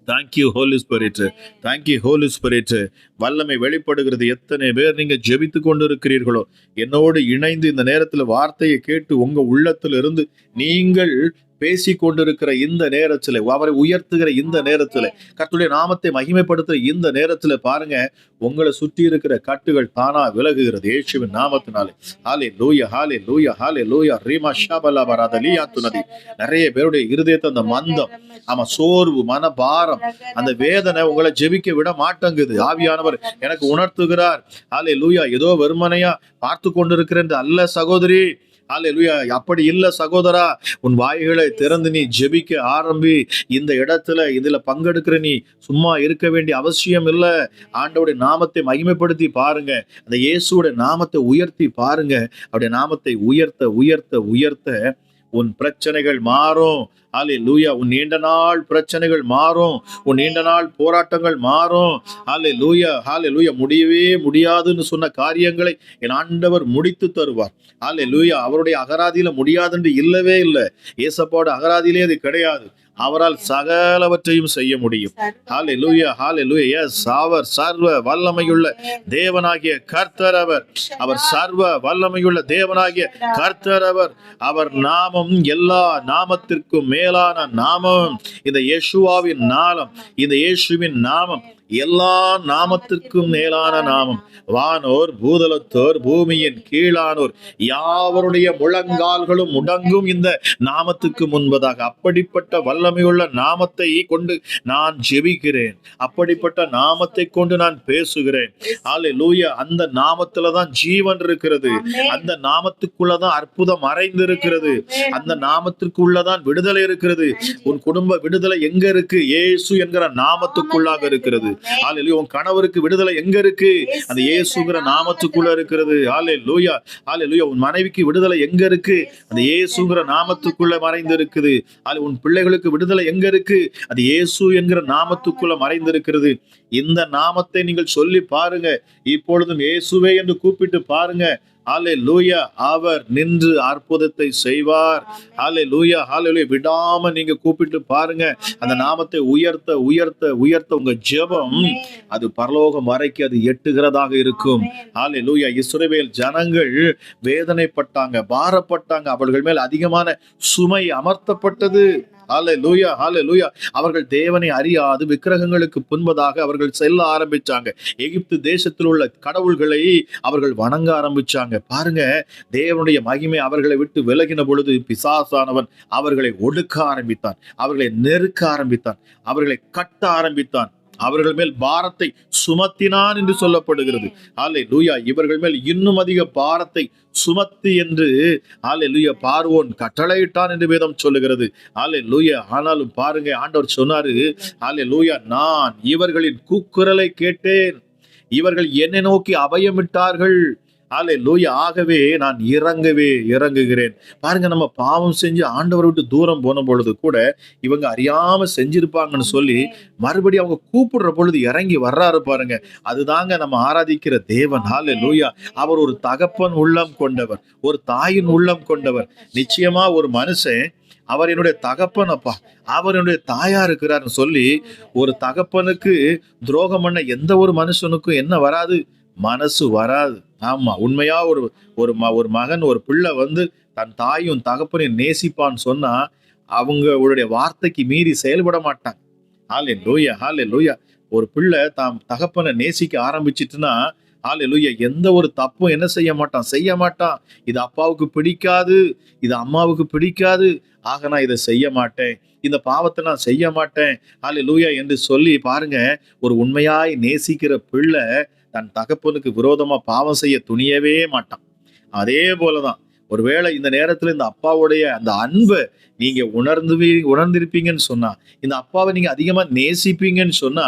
Thank you Holi spirit, thank you Holi Spirit. வல்லமை வெளிப்படுகிறது. எத்தனை பேர் நீங்க ஜெபித்து கொண்டு இருக்கிறீர்களோ, என்னோடு இணைந்து இந்த நேரத்துல வார்த்தையை கேட்டு உங்க உள்ளத்துல இருந்து நீங்கள் பேசி கொண்டிருக்கிற இந்த நேரத்துல, அவரை உயர்த்துகிற இந்த நேரத்துல, கர்த்தருடைய நாமத்தை மகிமைப்படுத்துற இந்த நேரத்துல பாருங்க, உங்களை சுற்றி இருக்கிற கட்டுகள் தானா விலகுகிறது இயேசுவின் நாமத்தினாலே. ஹல்லேலூயா, ஹல்லேலூயா, ஹல்லேலூயா. ரீமா ஷபலா பராதலியா துனதி. நிறைய பேருடைய இருதயத்தை அந்த மந்தம், ஆமா, சோர்வு, மனபாரம், அந்த வேதனை உங்களை ஜெபிக்க விட மாட்டேங்குது. ஆவியானவர் எனக்கு உணர்த்துகிறார். ஹல்லேலூயா. ஏதோ வெறுமனையா பார்த்து கொண்டிருக்கிறேன் அல்ல சகோதரி. ஹல்லேலூயா. அப்படி இல்ல சகோதரா, உன் வாய்களை திறந்து நீ ஜெபிக்க ஆரம்பி. இந்த இடத்துல இதுல பங்கெடுக்கிற நீ சும்மா இருக்க வேண்டிய அவசியம் இல்லை. ஆண்டவருடைய நாமத்தை மகிமைப்படுத்தி பாருங்க, அந்த இயேசுவோட நாமத்தை உயர்த்தி பாருங்க. அவருடைய நாமத்தை உயர்த்த உயர்த்த உயர்த்த உன் பிரச்சனைகள் மாறும். ஹல்லேலூயா. உன் நீண்ட நாள் பிரச்சனைகள் மாறும், உன் நீண்ட நாள் போராட்டங்கள் மாறும். ஹல்லேலூயா, ஹல்லேலூயா. முடியவே முடியாதுன்னு சொன்ன காரியங்களை என் ஆண்டவர் முடித்து தருவார். ஹல்லேலூயா. அவருடைய அகராதியில முடியாதுன்னு இல்லவே இல்லை. ஏசப்பாவோட அகராதியிலே அது கிடையாது. அவரால் சகலவற்றையும் செய்ய முடியும். ஹல்லேலூயா, ஹல்லேலூயா. எஸ், அவர் சர்வ வல்லமையுள்ள தேவனாகிய கர்த்தர். அவர் சர்வ வல்லமையுள்ள தேவனாகிய கர்த்தர். அவர் நாமம் எல்லா நாமத்திற்கும் மேலான நாமம். இந்த இயேசுவின் நாமம், இந்த இயேசுவின் நாமம் எல்லா நாமத்திற்கும் மேலான நாமம். வானோர், பூதலத்தோர், பூமியின் கீழானோர் யாவருடைய முழங்கால்களும் முடங்கும் இந்த நாமத்துக்கு முன்பதாக. அப்படிப்பட்ட வல்லமையுள்ள நாமத்தை கொண்டு நான் ஜெபிக்கிறேன். அப்படிப்பட்ட நாமத்தை கொண்டு நான் பேசுகிறேன். ஹல்லேலூயா. அந்த நாமத்துலதான் ஜீவன் இருக்கிறது. அந்த நாமத்துக்குள்ளதான் அற்புதம் மறைந்திருக்கிறது. அந்த நாமத்திற்குள்ளதான் விடுதலை இருக்கிறது. உன் குடும்ப விடுதலை எங்க இருக்கு? இயேசு என்கிற நாமத்துக்குள்ளாக இருக்கிறது. ஹல்லேலூயா. உன் கணவருக்கு விடுதலை எங்க இருக்கு? அந்த இயேசுங்கிற நாமத்துக்குள்ள இருக்கிறது. ஹல்லேலூயா, ஹல்லேலூயா. உன் மனைவிக்கு விடுதலை எங்க இருக்கு? அந்த இயேசுங்கிற நாமத்துக்குள்ள மறைந்து இருக்குது. உன் பிள்ளைகளுக்கு விடுதலை எங்க இருக்கு? அது இயேசு என்கிற நாமத்துக்குள்ள மறைந்திருக்கிறது. இந்த நாமத்தை நீங்கள் சொல்லி பாருங்க. இப்பொழுதும் இயேசுவே என்று கூப்பிட்டு பாருங்க. ஹல்லேலூயா. அவர் நின்று அற்புதத்தை செய்வார். ஹல்லேலூயா, ஹல்லேலூயா. விடாம நீங்க கூப்பிட்டு பாருங்க. அந்த நாமத்தை உயர்த்த உயர்த்த உயர்த்த உங்க ஜெபம் அது பரலோகம் வரைக்கும் அது எட்டுகிறதாக இருக்கும். ஹல்லேலூயா. இஸ்ரவேல் ஜனங்கள் வேதனைப்பட்டாங்க, பாரப்பட்டாங்க. அவர்கள் மேல் அதிகமான சுமை அமர்த்தப்பட்டது. ஹல்லேலூயா, ஹல்லேலூயா. அவர்கள் தேவனை அறியாது விக்கிரகங்களுக்கு முன்பதாக அவர்கள் செல்ல ஆரம்பிச்சாங்க. எகிப்து தேசத்தில் உள்ள கடவுள்களை அவர்கள் வணங்க ஆரம்பிச்சாங்க. பாருங்க, தேவனுடைய மகிமை அவர்களை விட்டு விலகின பொழுது பிசாசானவன் அவர்களை ஒடுக்க ஆரம்பித்தான், அவர்களை நெருக்க ஆரம்பித்தான், அவர்களை கட்ட ஆரம்பித்தான், அவர்கள் மேல் பாரத்தை சுமத்தினான் என்று சொல்லப்படுகிறது. ஹல்லேலூயா. இவர்கள் மேல் இன்னும் அதிக பாரத்தை சுமத்தி என்று ஹல்லேலூயா பார்வோன் கட்டளையிட்டான் என்று வேதம் சொல்லுகிறது. ஹல்லேலூயா. ஆனாலும் பாருங்க, ஆண்டவர் சொன்னாரு, ஹல்லேலூயா, நான் இவர்களின் கூக்குரலை கேட்டேன், இவர்கள் என்னை நோக்கி அபயமிட்டார்கள். ஹல்லேலூயா. ஆகவே நான் இறங்குகிறேன். பாருங்க, நம்ம பாவம் செஞ்சு ஆண்டவரை விட்டு தூரம் போன பொழுது கூட இவங்க அறியாம செஞ்சிருப்பாங்கன்னு சொல்லி மறுபடியும் அவங்க கூப்பிடுற பொழுது இறங்கி வர்றாரு பாருங்க. அதுதாங்க நம்ம ஆராதிக்கிற தேவன். ஹல்லேலூயா. அவர் ஒரு தகப்பன் உள்ளம் கொண்டவர், ஒரு தாயின் உள்ளம் கொண்டவர். நிச்சயமா ஒரு மனுஷன் அவர் என்னுடைய தகப்பன் அப்பா, அவர் என்னுடைய தாயா இருக்கிறார்னு சொல்லி ஒரு தகப்பனுக்கு துரோகம் பண்ண எந்த ஒரு மனுஷனுக்கும் என்ன வராது? மனசு வராது. ஆமா, உண்மையா ஒரு மகன், ஒரு பிள்ளை வந்து தன் தாயும் தகப்பனையும் நேசிப்பான்னு சொன்னா அவங்களுடைய வார்த்தைக்கு மீறி செயல்பட மாட்டாங்க. ஹல்லேலூயா, ஹல்லேலூயா. ஒரு பிள்ளை தாம் தகப்பனை நேசிக்க ஆரம்பிச்சிட்டுன்னா ஹல்லேலூயா, எந்த ஒரு தப்பும் என்ன செய்ய மாட்டான். இது அப்பாவுக்கு பிடிக்காது, இது அம்மாவுக்கு பிடிக்காது, ஆக நான் இதை செய்ய மாட்டேன், இந்த பாவத்தை நான் செய்ய மாட்டேன், ஹல்லேலூயா என்று சொல்லி பாருங்க, ஒரு உண்மையாய் நேசிக்கிற பிள்ளை தன் தகப்பனுக்கு விரோதமா பாவம் செய்ய துணியவே மாட்டான். அதே போலதான் ஒருவேளை இந்த நேரத்துல இந்த அப்பாவுடைய அந்த அன்பை நீங்க உணர்ந்திருப்பீங்கன்னு சொன்னா, இந்த அப்பாவை நீங்க அதிகமா நேசிப்பீங்கன்னு சொன்னா,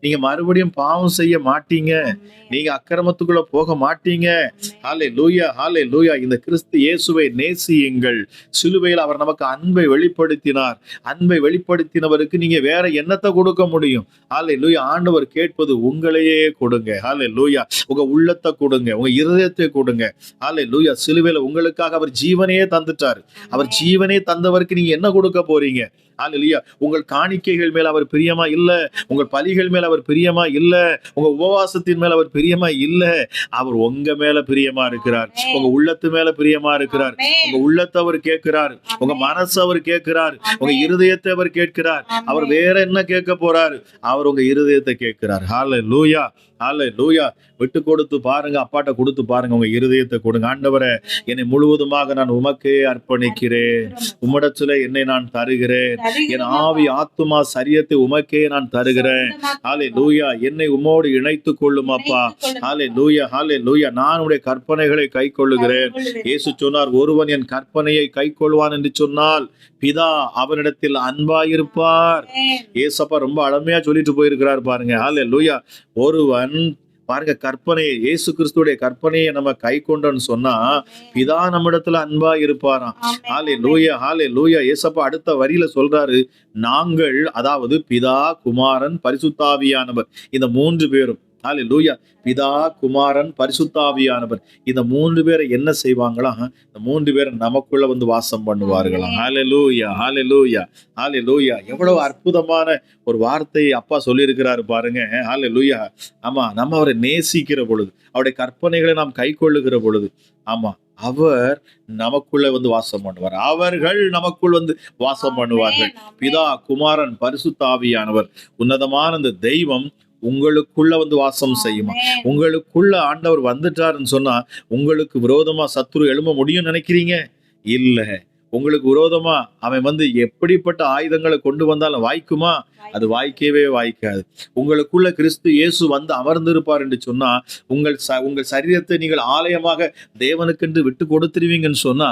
நீங்க மறுபடியும் பாவம் செய்ய மாட்டீங்க, நீங்க அக்கிரமத்துக்குள்ள போக மாட்டீங்க. ஹல்லேலூயா, ஹல்லேலூயா. இந்த கிறிஸ்து இயேசுவை நேசியுங்கள். சிலுவையில் அவர் நமக்கு அன்பை வெளிப்படுத்தினார். அன்பை வெளிப்படுத்தினவருக்கு நீங்க வேற என்னத்தை கொடுக்க முடியும்? ஹல்லேலூயா. ஆண்டவர் கேட்பது உங்களையே கொடுங்க. ஹல்லேலூயா. உங்க உள்ளத்தை கொடுங்க, உங்க இருதயத்தை கொடுங்க. ஹல்லேலூயா. சிலுவையில் உங்களுக்காக அவர் ஜீவனையே தந்துட்டார். அவர் ஜீவனே தந்தவருக்கு நீங்க என்ன கொடுக்க போறீங்க? ஹல்லேலூயா. உங்கள் காணிக்கைகள் மேல அவர் பிரியமா இல்ல, உங்கள் பலிகள் மேல அவர் பிரியமா இல்ல, உங்க உபவாசத்தின் மேல அவர் பிரியமா இல்ல. அவர் உங்க மேல பிரியமா இருக்கிறார், உங்க உள்ளத்து மேல பிரியமா இருக்கிறார். உங்க உள்ளத்தை அவர் கேட்கிறார், உங்க மனசு அவர் கேட்கிறார், உங்க இருதயத்தை அவர் கேட்கிறார். அவர் வேற என்ன கேட்க போறாரு? அவர் உங்க இருதயத்தை கேட்கிறார். ஹல்லேலூயா, ஹல்லேலூயா. விட்டு கொடுத்து பாருங்க, அப்பாட்ட கொடுத்து பாருங்க, உங்க இருதயத்தை கொடுங்க. ஆண்டவரே, என்னை முழுவதுமாக நான் உமக்கே அர்ப்பணிக்கிறேன், உம்மிடத்துல என்னை நான் தருகிறேன், என் ஆவி ஆத்துமா சரீரத்தை உமக்கே நான் தருகிறேன். ஹல்லேலூயா. என்னை உம்மோடு இணைத்துக் கொள்ளும் அப்பா. ஹல்லேலூயா, ஹல்லேலூயா. நான் உடைய கற்பனைகளை கை கொள்ளுகிறேன். இயேசு சொன்னார், ஒருவன் என் கற்பனையை கை கொள்வான் என்று சொன்னால் பிதா அவனிடத்தில் அன்பாயிருப்பார். ஏசப்பா ரொம்ப அழமையா சொல்லிட்டு போயிருக்கிறார் பாருங்க. ஹல்லேலூயா. ஒருவன் பாருங்க, கற்பனையை, இயேசு கிறிஸ்துடைய கற்பனையை நம்ம கை கொண்டோன்னு சொன்னா பிதா நம்மிடத்துல அன்பா இருப்பாராம். ஹல்லேலூயா, ஹல்லேலூயா. ஏசப்பா அடுத்த வரியில சொல்றாரு, நாங்கள், அதாவது பிதா, குமாரன், பரிசுத்தாவியானவர், இந்த மூன்று பேரும், ஹல்லேலூயா, பிதா, குமாரன், பரிசுத்தாவியானவர், இந்த மூன்று பேரை என்ன செய்வாங்களாம்? இந்த மூன்று பேரும் நமக்குள்ள வந்து வாசம் பண்ணுவார்களாம். ஹல்லேலூயா, ஹல்லேலூயா, ஹல்லேலூயா. எவ்வளவு அற்புதமான ஒரு வார்த்தையை அப்பா சொல்லியிருக்கிறாரு பாருங்க. ஹல்லேலூயா. ஆமா, நம்ம அவரை நேசிக்கிற பொழுது, அவருடைய கற்பனைகளை நாம் கை கொள்ளுகிற பொழுது, ஆமா, அவர் நமக்குள்ள வந்து வாசம் பண்ணுவார், அவர்கள் நமக்குள் வந்து வாசம் பண்ணுவார்கள். பிதா, குமாரன், பரிசுத்தாவியானவர், உன்னதமான அந்த தெய்வம் உங்களுக்குள்ள வந்து வாசம் செய்யுமா? உங்களுக்குள்ள ஆண்டவர் வந்துட்டாருன்னு சொன்னா உங்களுக்கு விரோதமா சத்துரு எழும்ப முடியும் நினைக்கிறீங்க? இல்ல. உங்களுக்கு விரோதமா அவன் வந்து எப்படிப்பட்ட ஆயுதங்களை கொண்டு வந்தாலும் வாய்க்குமா? அது வாய்க்கவே வாய்க்காது. உங்களுக்குள்ள கிறிஸ்து இயேசு வந்து அமர்ந்திருப்பார் என்று சொன்னா, உங்கள் சரீரத்தை நீங்கள் ஆலயமாக தேவனுக்கென்று விட்டு கொடுத்துருவீங்கன்னு சொன்னா,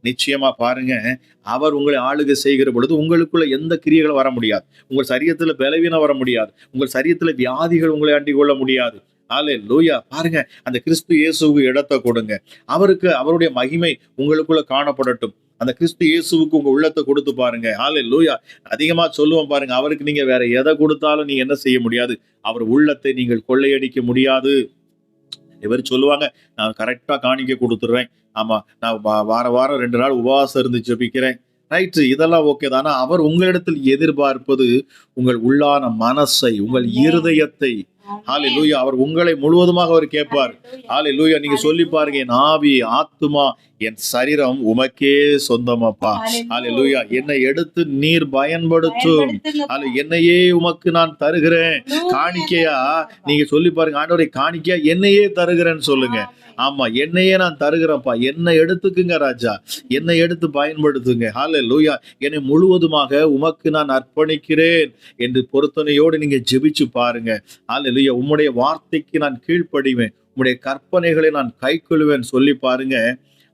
நிச்சயமா பாருங்க, அவர் உங்களை ஆளுகை செய்கிற பொழுது உங்களுக்குள்ள எந்த கிரியைகளும் வர முடியாது. உங்கள் சரீரத்துல பலவீனம் வர முடியாது. உங்கள் சரீரத்துல வியாதிகள் உங்களை அண்டிக் கொள்ள முடியாது. ஹல்லேலூயா. பாருங்க, அந்த கிறிஸ்து இயேசுவுக்கு இடத்தை கொடுங்க. அவருடைய மகிமை உங்களுக்குள்ள காணப்படட்டும். அந்த கிறிஸ்து இயேசுவுக்கு உங்க உள்ளத்தை கொடுத்து பாருங்க. ஹல்லேலூயா. அதிகமா சொல்லுவோம் பாருங்க, அவருக்கு நீங்க வேற எதை கொடுத்தாலும் நீங்க என்ன செய்ய முடியாது? அவர் உள்ளத்தை நீங்கள் கொள்ளையடிக்க முடியாது. இவர் சொல்லுவாங்க, நான் கரெக்டா காணிக்க கொடுத்துடுறேன், ஆமா, நான் வாரம் 2 நாள் உபவாசம் இருந்து ஜெபிக்கிறேன், ரைட்டு, இதெல்லாம் ஓகே தானா? அவர் உங்களிடத்தில் எதிர்பார்ப்பது உங்கள் உள்ளான மனசை, உங்கள் இருதயத்தை. ஹalleluya. அவர் உங்களை முழுவதுமாக அவர் கேட்பார். ஹalleluya. நீங்க சொல்லி பாருங்க, என் ஆவி, ஆத்துமா, என் சரீரம் உமக்கே சொந்தமப்பா. ஹalleluya. என்னை எடுத்து நீர் பயன்படுத்தும். என்னையே உமக்கு நான் தருகிறேன் காணிக்கையா. நீங்க சொல்லி பாருங்க, ஆண்டவரே காணிக்கையா என்னையே தருகிறேன்னு சொல்லுங்க. ஆமா, என்னையே நான் தருகிறேன்ப்பா, என்னை எடுத்துக்குங்க ராஜா, என்னை எடுத்து பயன்படுத்துங்க. ஹalleluya. என்னை முழுவதுமாக உமக்கு நான் அர்ப்பணிக்கிறேன் என்று பொருத்தனையோடு நீங்க ஜெபிச்சு பாருங்க. ஹalleluya. உம்முடைய வார்த்தைக்கு நான் கீழ்ப்படிவேன், உம்முடைய கற்பனைகளை நான் கைக்கொள்வேன் சொல்லி பாருங்க.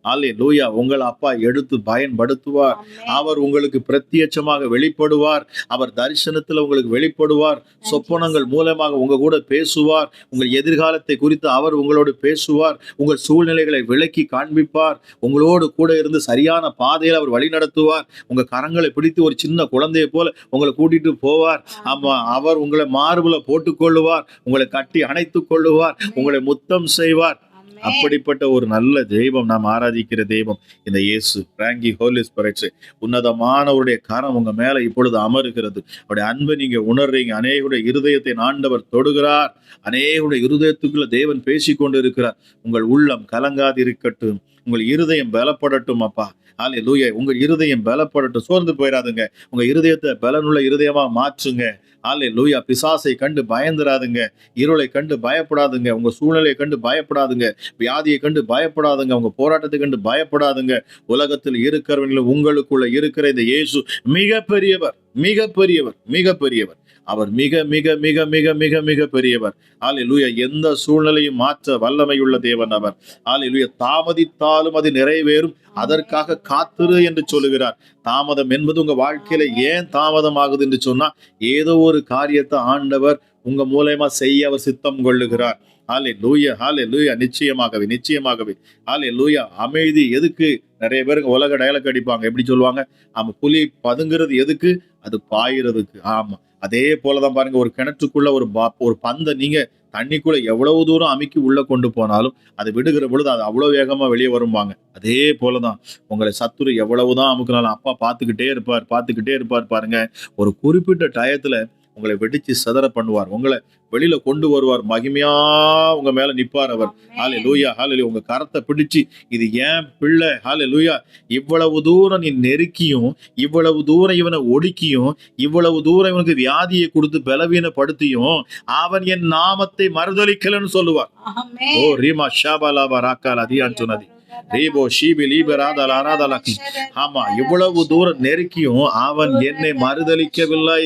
ஹalleluya. உங்கள் அப்பா எடுத்து பயன்படுத்துவார். அவர் உங்களுக்கு பிரத்யட்சமாக வெளிப்படுவார். அவர் தரிசனத்துல உங்களுக்கு வெளிப்படுவார். சொப்பனங்கள் மூலமாக உங்க கூட பேசுவார். உங்கள் எதிர்காலத்தை குறித்து அவர் உங்களோடு பேசுவார். உங்கள் சூழ்நிலைகளை விளக்கி காண்பிப்பார். உங்களோடு கூட இருந்து சரியான பாதையில் அவர் வழி நடத்துவார். உங்க கரங்களை பிடித்து ஒரு சின்ன குழந்தையை போல உங்களை கூட்டிட்டு போவார். ஆமா, அவர் உங்களை மார்புல போட்டுக் கொள்ளுவார். உங்களை கட்டி அணைத்துக் கொள்ளுவார். உங்களை முத்தம் செய்வார். அப்படிப்பட்ட ஒரு நல்ல தெய்வம் நாம் ஆராதிக்கிற தெய்வம் இந்த இயேசு. பிராங்கி ஹோலி ஸ்பிரிட், உன்னதமானவருடைய கரம் உங்க மேல இப்பொழுது அமருகிறது. அவருடைய அன்பை நீங்க உணர்றீங்க. அநேகருடைய இருதயத்தை ஆண்டவர் தொடுகிறார். அநேகருடைய இருதயத்துக்குள்ள தேவன் பேசிக்கொண்டு இருக்கிறார். உங்கள் உள்ளம் கலங்காது இருக்கட்டும், உங்கள் இருதயம் பலப்படட்டும் அப்பா. ஹalleluya. உங்க இருதயம் பலப்படட்டும், சோர்ந்து போயிடாதுங்க. உங்க இருதயத்தை பலனுள்ள இருதயமா மாற்றுங்க. ஹalleluya. பிசாசை கண்டு பயந்துராதுங்க, இருளை கண்டு பயப்படாதுங்க, உங்க சூழ்நிலையை கண்டு பயப்படாதுங்க, வியாதியை கண்டு பயப்படாதுங்க, உங்க போராட்டத்தை கண்டு பயப்படாதுங்க. உலகத்தில் இருக்கிறவங்களும் உங்களுக்குள்ள இருக்கிற இந்த இயேசு மிக பெரியவர், மிக பெரியவர், மிக பெரியவர். அவர் மிக மிக மிக மிக மிக மிக பெரியவர். ஹalleluya. எந்த சூழ்நிலையும் மாற்ற வல்லமையுள்ள தேவன் அவர். ஹalleluya. தாமதித்தாலும் அது நிறைவேறும், அதற்காக காத்திரு என்று சொல்லுகிறார். தாமதம் என்பது உங்க வாழ்க்கையில ஏன் தாமதம் ஆகுது என்று சொன்னா, ஏதோ ஒரு காரியத்தை ஆண்டவர் உங்க மூலமா செய்ய அவர் சித்தம் கொள்ளுகிறார். ஹalleluya, ஹalleluya. நிச்சயமாகவே, நிச்சயமாகவே. ஹalleluya. அமைதி எதுக்கு? நிறைய பேருக்கு உலக டயலாக் அடிப்பாங்க. எப்படி சொல்லுவாங்க? ஆமா, புலி பதுங்குறது எதுக்கு? அது பாயிறதுக்கு. ஆமா, அதே போலதான் பாருங்க, ஒரு கிணற்றுக்குள்ள ஒரு பந்தை நீங்க தண்ணிக்குள்ள எவ்வளவு தூரம் அமுக்கி உள்ள கொண்டு போனாலும் அது விடுகிற பொழுது அது அவ்வளவு வேகமா வெளியே வருவாங்க. அதே போலதான் உங்களை சத்துரு எவ்வளவுதான் அமுக்கினாலும் அப்பா பார்த்துக்கிட்டே இருப்பார் பாருங்க. ஒரு குறிப்பிட்ட டயத்துல உங்களை வெடிச்சு சிதற பண்ணுவார். உங்களை வெளியில கொண்டு வருவார். மகிமையா உங்க மேல நிப்பார் அவர். ஹalleluya, ஹalleluya. உங்க கரத்தை பிடிச்சு, இது ஏன் பிள்ளை, ஹalleluya, இவ்வளவு தூரம் நீ நெருக்கியும், இவ்வளவு தூரம் இவனை ஒடுக்கியும், இவ்வளவு தூரம் இவனுக்கு வியாதியை கொடுத்து பலவீனப்படுத்தியும் அவன் என் நாமத்தை மறுதலிக்கலன்னு சொல்லுவார். ஓ ரீமா ஷாபாலாபா ராக்கால் அதியான் சொன்னது. ஆமா, இவ்வளவு தூரம் நெருக்கியும் அவன் என்னை மறுதலிக்கவில்லை.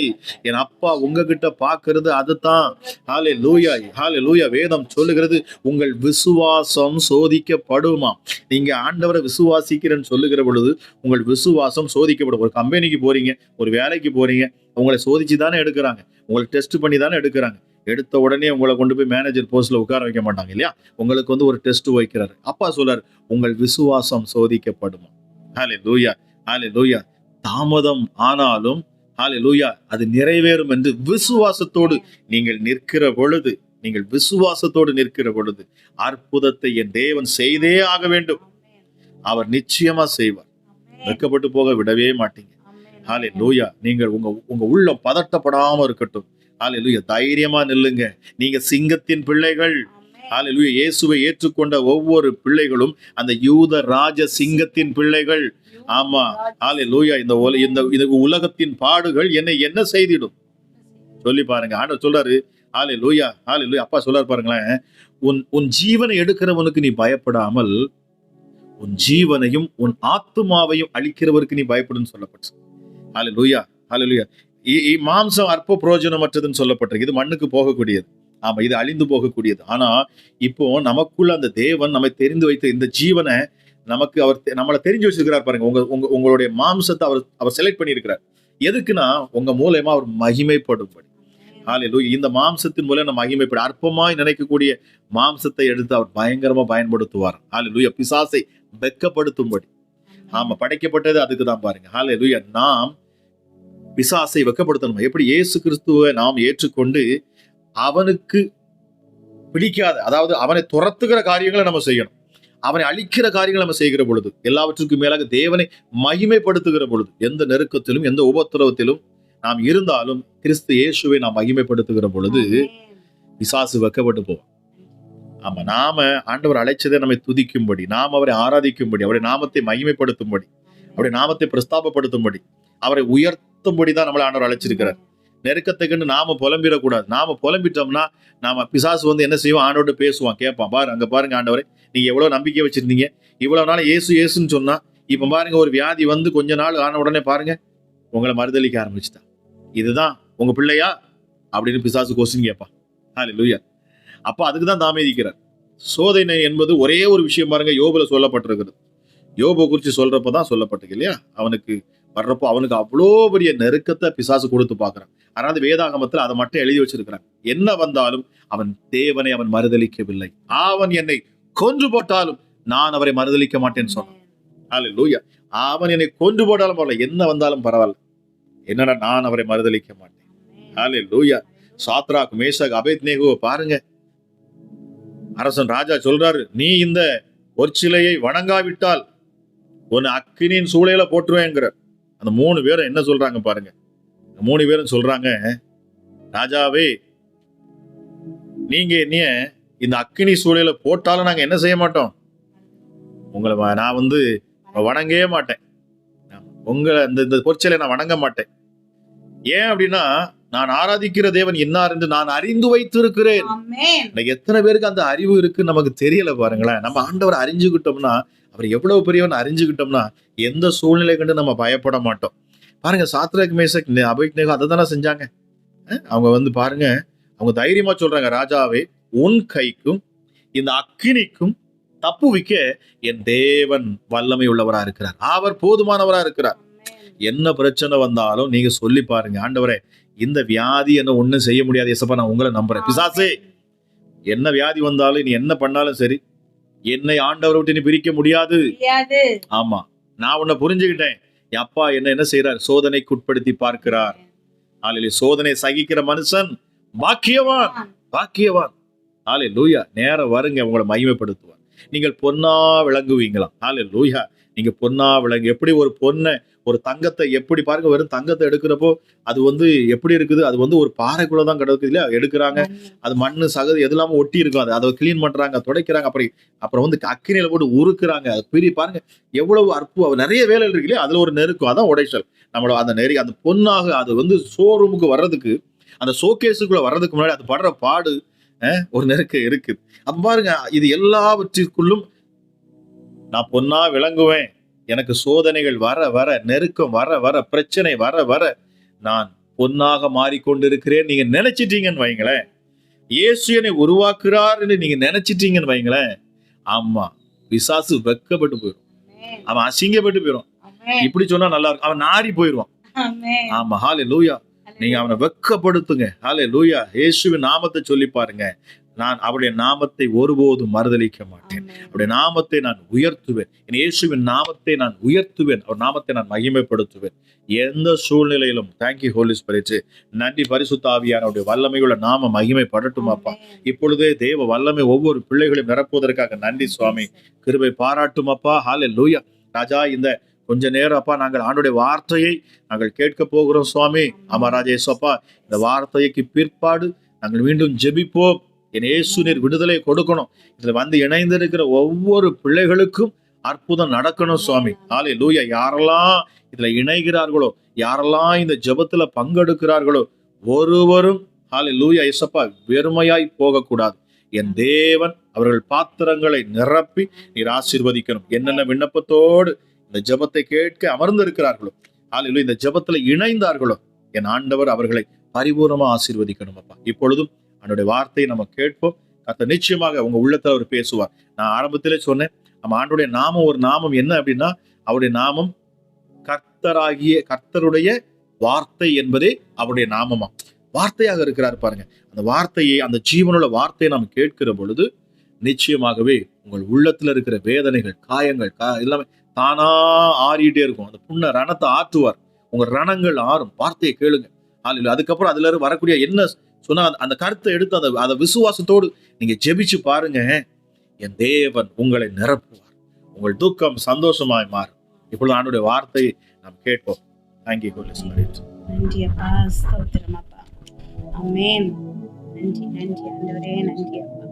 என் அப்பா உங்ககிட்ட பாக்குறது அதுதான். ஹalleluya, ஹalleluya. வேதம் சொல்லுகிறது, உங்கள் விசுவாசம் சோதிக்கப்படுமா. நீங்க ஆண்டவரை விசுவாசிக்கிறேன்னு சொல்லுகிற பொழுது உங்கள் விசுவாசம் சோதிக்கப்படும். ஒரு கம்பெனிக்கு போறீங்க, ஒரு வேலைக்கு போறீங்க, உங்களை சோதிச்சு தானே எடுக்கிறாங்க, உங்களை டெஸ்ட் பண்ணி தானே எடுக்கிறாங்க. எடுத்த உடனே உங்களை கொண்டு போய் மேனேஜர் போஸ்ட்ல உட்கார வைக்க மாட்டாங்க இல்லையா? உங்களுக்கு ஒரு டெஸ்ட் வைக்கிறாரு. அப்பா சொல்றாரு, உங்கள் விசுவாசம் சோதிக்கப்படுமா. ஹalleluya, ஹalleluya. தாமதம் ஆனாலும் ஹalleluya அது நிறைவேறும் என்று விசுவாசத்தோடு நீங்கள் நிற்கிற பொழுது, அற்புதத்தை என் தேவன் செய்தே ஆக வேண்டும். அவர் நிச்சயமா செய்வார். வெட்கப்பட்டு போக விடவே மாட்டீங்க. ஹalleluya. நீங்கள் உங்க உள்ளம் பதட்டப்படாம இருக்கட்டும். ஹalleluya. தைரியமா நில்லுங்க. நீங்க சிங்கத்தின் பிள்ளைகள். ஹalleluya. இயேசுவை ஏற்றுக்கொண்ட ஒவ்வொரு பிள்ளைகளும் அந்த யூத ராஜ சிங்கத்தின் பிள்ளைகள். ஆமா, ஹalleluya. இந்த உலகத்தின் பாடுகள் என்னை என்ன செய்திடும் சொல்லி பாருங்க. ஆண்டவர் சொல்றாரு, ஹalleluya, ஹalleluya. அப்பா சொல்றாரு பாருங்களேன், உன் ஜீவனை எடுக்கிறவனுக்கு நீ பயப்படாமல் உன் ஜீவனையும் உன் ஆத்துமாவையும் அழிக்கிறவருக்கு நீ பயப்படுன்னு சொல்லப்பட்டு. ஹalleluya, ஹalleluya. மாம்சம் அற்ப பிரயோஜனமற்றதுன்னு சொல்லப்பட்டிருக்கு. இது மண்ணுக்கு போகக்கூடியது. ஆமா, இது அழிந்து போகக்கூடியது. ஆனா இப்போ நமக்குள்ள அந்த தேவன் நம்மை தெரிந்து வைத்த இந்த ஜீவனை நமக்கு அவர் நம்மளை தெரிஞ்சு வச்சிருக்கிறார் பாருங்க. உங்களுடைய மாம்சத்தை அவர் செலக்ட் பண்ணி இருக்கிறார். எதுக்குன்னா உங்க மூலமா அவர் மகிமைப்படும்படி. ஹalleluya. இந்த மாம்சத்தின் மூலம் நம்ம மகிமைப்படும். அற்பமாய் நினைக்கக்கூடிய மாம்சத்தை எடுத்து அவர் பயங்கரமா பயன்படுத்துவார். ஹalleluya. பிசாசை வெட்கப்படுத்தும்படி. ஆமா, படைக்கப்பட்டது அதுக்கு தான் பாருங்க. ஹalleluya. நாம் பிசாசை வெட்கப்படுத்தணும். எப்படி? இயேசு கிறிஸ்துவை நாம் ஏற்றுக்கொண்டு அவனுக்கு பிடிக்காத, அதாவது அவனை துரத்துகிற காரியங்களை நம்ம செய்யணும். அவனை அழிக்கிற காரியங்களை நம்ம செய்கிற பொழுது, எல்லாவற்றுக்கும் மேலாக தேவனை மகிமைப்படுத்துகிற பொழுது, எந்த நெருக்கத்திலும் எந்த உபத்திரவத்திலும் நாம் இருந்தாலும் கிறிஸ்து இயேசுவை நாம் மகிமைப்படுத்துகிற பொழுது பிசாசு வெக்கப்பட்டு போவான். ஆமா, நாம ஆண்டவர் அழைச்சதை நம்மை துதிக்கும்படி, நாம் அவரை ஆராதிக்கும்படி, அவருடைய நாமத்தை மகிமைப்படுத்தும்படி, அவருடைய நாமத்தை பிரஸ்தாபப்படுத்தும்படி, அவரை உயர்த்தும்படி தான் நம்மளை ஆண்டவர் அழைச்சிருக்கிறார். நெருக்கத்தை கண்டு நாம புலம்பிடக்கூடாது. நாம புலம்பிட்டோம்னா நாம பிசாசு வந்து என்ன செய்வோம், ஆண்டவர்கிட்ட பேசுவான், கேட்பான். பாரு, அங்க பாருங்க ஆண்டவரே, நீங்க எவ்வளவு நம்பிக்கை வச்சிருந்தீங்க, இவ்வளவு நாள் இயேசு இயேசுன்னு சொன்னா, இப்ப பாருங்க ஒரு வியாதி வந்து கொஞ்ச நாள் ஆன உடனே பாருங்க உங்களை மறுதலிக்க ஆரம்பிச்சுட்டான். இதுதான் உங்க பிள்ளையா அப்படின்னு பிசாசு கொஸ்டின் கேட்பான். ஹல்லேலூயா. அப்ப அதுக்கு தான் தாமதிக்கிறார். சோதனை என்பது ஒரே ஒரு விஷயம் பாருங்க யோபுல சொல்லப்பட்டிருக்கிறது. யோபு குறித்து சொல்றப்பதான் சொல்லப்பட்டிருக்கு இல்லையா, அவனுக்கு வர்றப்போ அவனுக்கு அவ்வளோ பெரிய நெருக்கத்தை பிசாசு கொடுத்து பார்க்கிறான். ஆனால் வேதாகமத்தில் அதை மட்டும் எழுதி வச்சிருக்கிறான். என்ன வந்தாலும் அவன் தேவனை அவன் மறுதலிக்கவில்லை. அவன் என்னை கொன்று போட்டாலும் நான் அவரை மறுதலிக்க மாட்டேன்னு சொன்னான். ஹல்லேலூயா. அவன் என்னை கொன்று போட்டாலும் பரவாயில்ல, என்ன வந்தாலும் பரவாயில்ல, என்னடா நான் அவரை மறுதலிக்க மாட்டேன். ஹல்லேலூயா. சாத்ராக், மேஷாக், அபேத்நேகோவை பாருங்க, அரசன் ராஜா சொல்றாரு, நீ இந்த பொற்சிலையை வணங்காவிட்டால் உன்னை அக்கினியின் சூளையில போட்டுருவேங்கிற. அந்த 3 பேரும் என்ன சொல்றாங்க பாருங்க. 3 பேரும் சொல்றாங்க, ராஜாவே, நீங்க என்னைய இந்த அக்கினி சூளையில போட்டாலும் நாங்க என்ன செய்ய மாட்டோம், உங்களை நான் வந்து வணங்கவே மாட்டேன், உங்களை இந்த பொற்சிலை நான் வணங்க மாட்டேன். ஏன் அப்படின்னா, நான் ஆராதிக்கிற தேவன் இன்னார் என்று நான் அறிந்து வைத்திருக்கிறேன். எத்தனை பேருக்கு அந்த அறிவு இருக்கு நமக்கு தெரியல பாருங்களேன். நம்ம ஆண்டவரை அறிஞ்சுக்கிட்டோம்னா, அவர் எவ்வளவு பெரியவன் அறிஞ்சுக்கிட்டோம்னா, எந்த சூழ்நிலை கண்டு நம்ம பயப்பட மாட்டோம். பாருங்க, சாத்ராக், மேஷாக், அபேத்நேகோ அதை தானே செஞ்சாங்க. அவங்க வந்து பாருங்க, அவங்க தைரியமா சொல்றாங்க, ராஜாவே, உன் கைக்கும் இந்த அக்கினிக்கும் தப்புவிக்க என் தேவன் வல்லமை உள்ளவரா இருக்கிறார், அவர் போதுமானவரா இருக்கிறார். என்ன பிரச்சனை வந்தாலும் நீங்க சொல்லி பாருங்க, ஆண்டவரே, இந்த வியாதி என்ன ஒண்ணும் செய்ய முடியாது ஏசப்பா, நான் உங்களை நம்புறேன். பிசாசே, என்ன வியாதி வந்தாலும் நீ என்ன பண்ணாலும் சரி, என்னை ஆண்டவரை விட்டு நீ பிரிக்க முடியாது. ஆமா, நான் உன்னை புரிஞ்சுக்கிட்டேன். அப்பா என்ன செய்யறார், சோதனைக்கு உட்படுத்தி பார்க்கிறார். ஹல்லேலூயா. சோதனை சகிக்கிற மனுஷன் பாக்கியவான், பாக்கியவான். ஹல்லேலூயா. நேரம் வருங்க, உங்களை மகிமைப்படுத்துவார். நீங்கள் பொன்னா விளங்குவீங்களா? ஹல்லேலூயா. நீங்க பொன்னா விளங்கு. எப்படி ஒரு பொண்ணை, ஒரு தங்கத்தை எப்படி பாருங்க, வெறும் தங்கத்தை எடுக்கிறப்போ அது வந்து எப்படி இருக்குது, அது வந்து ஒரு பாறைக்குள்ளதான் கிடக்குது இல்லையா, எடுக்கிறாங்க, அது மண்ணு சகதி எதுலாம ஒட்டி இருக்கும், அதை கிளீன் பண்றாங்க, துடைக்கிறாங்க, அப்புறம் வந்து அக்கினியில போட்டு உருக்குறாங்க. அது பெரிய பாருங்க எவ்வளவு அற்புதம், நிறைய வேலைகள் இருக்கு இல்லையா, அதுல ஒரு நெருக்கம், அதான் உடைச்சல். நம்மளோட அந்த அந்த பொண்ணாக அது வந்து ஷோரூமுக்கு வர்றதுக்கு, அந்த ஷோகேஸுக்குள்ள வர்றதுக்கு முன்னாடி அது படுற பாடு ஒரு நெருக்கம் இருக்குது. அப்ப பாருங்க, இது எல்லாவற்றிற்குள்ளும் நான் பொன்னா விளங்குவேன். எனக்கு சோதனைகள் வர வர, நெருக்கம் வர வர, பிரச்சனை வர வர நான் பொன்னாக மாறிக்கொண்டிருக்கிறேன் நீங்க நினைச்சிட்டீங்கன்னு வைங்களேன், இயேசு என்னை உருவாக்குறார் நீங்க நினைச்சிட்டீங்கன்னு வைங்களேன், ஆமா, பிசாசு வெக்கப்பட்டு போயிடும், அவன் அசிங்கப்பட்டு போயிடும். இப்படி சொன்னா நல்லா இருக்கும், அவன் நாரி போயிடுவான். ஆமா, ஹல்லேலூயா. நீங்க அவனை வெக்கப்படுத்துங்க. ஹல்லேலூயா. இயேசுவின் நாமத்தை சொல்லி பாருங்க, நான் அவருடைய நாமத்தை ஒருபோதும் மறுதலிக்க மாட்டேன். அவருடைய நாமத்தை நான் உயர்த்துவேன். என் இயேசுவின் நாமத்தை நான் உயர்த்துவேன். அவர் நாமத்தை நான் மகிமைப்படுத்துவேன் எந்த சூழ்நிலையிலும். Thank you Holi Spirit. நன்றி பரிசுத்த ஆவியானவருடைய வல்லமையுள்ள நாம மகிமைப்படட்டுமாப்பா. இப்பொழுதே தேவ வல்லமை ஒவ்வொரு பிள்ளைகளையும் நிரப்புவதற்காக நன்றி சுவாமி. கிருபை பாராட்டுமாப்பா. ஹல்லேலூயா. ராஜா, இந்த கொஞ்ச நேரம் அப்பா நாங்கள் ஆண்டவருடைய வார்த்தையை நாங்கள் கேட்க போகிறோம் சுவாமி. ஆமா ராஜேஸ்வப்பா, இந்த வார்த்தைக்கு பிற்பாடு நாங்கள் மீண்டும் ஜெபிப்போம். என் இயேசு நீர் விடுதலை கொடுக்கணும். இதுல வந்து இணைந்திருக்கிற ஒவ்வொரு பிள்ளைகளுக்கும் அற்புதம் நடக்கணும் சுவாமி. ஹல்லேலூயா. யாரெல்லாம் இதுல இணைகிறார்களோ, யாரெல்லாம் இந்த ஜெபத்துல பங்கெடுக்கிறார்களோ, ஒருவரும் ஹல்லேலூயா இயேசப்பா வெறுமையாய் போகக்கூடாது. என் தேவன் அவர்கள் பாத்திரங்களை நிரப்பி நீர் ஆசீர்வதிக்கணும். என்னென்ன விண்ணப்பத்தோடு இந்த ஜெபத்தை கேட்க அமர்ந்திருக்கிறார்களோ, ஹல்லேலூயா, இந்த ஜெபத்துல இணைந்தார்களோ, என் ஆண்டவர் அவர்களை பரிபூர்ணமா ஆசீர்வதிக்கணும் அப்பா. இப்பொழுதும் அவனுடைய வார்த்தையை நம்ம கேட்போம். கர்த்தர் நிச்சயமாக உங்க உள்ளத்துல அவர் பேசுவார். நான் ஆரம்பத்திலே சொன்னேன், நம்ம ஆண்டவருடைய நாமம் ஒரு நாமம் என்ன அப்படின்னா, அவருடைய நாமம் கர்த்தருடைய வார்த்தை என்பதே அவருடைய நாமமா, வார்த்தையாக இருக்கிறார் பாருங்க. அந்த வார்த்தையை, அந்த ஜீவனுள்ள வார்த்தையை நாம் கேட்கிற பொழுது நிச்சயமாகவே உங்கள் உள்ளத்துல இருக்கிற வேதனைகள், காயங்கள் எல்லாமே தானா ஆறிட்டே இருக்கும். அந்த புண்ண ரணத்தை ஆற்றுவார். உங்க ரணங்கள் ஆறும். வார்த்தையை கேளுங்க. அதுக்கப்புறம் அதுல வரக்கூடிய என்ன சொன்னா அந்த கருத்தை எடுத்து அந்த விசுவாசத்தோடு நீங்க ஜெபிச்சு பாருங்க. என் தேவன் உங்களை நிரப்புவார். உங்கள் துக்கம் சந்தோஷமாய் மாறும். இப்பொழுது ஆண்டவருடைய வார்த்தையை நாம் கேட்போம். Thank you Holi Spirit. நன்றி அப்பா, ஸ்தோத்திரம் அப்பா. ஆமென். நன்றி நன்றி ஆண்டவரே, நன்றி அப்பா.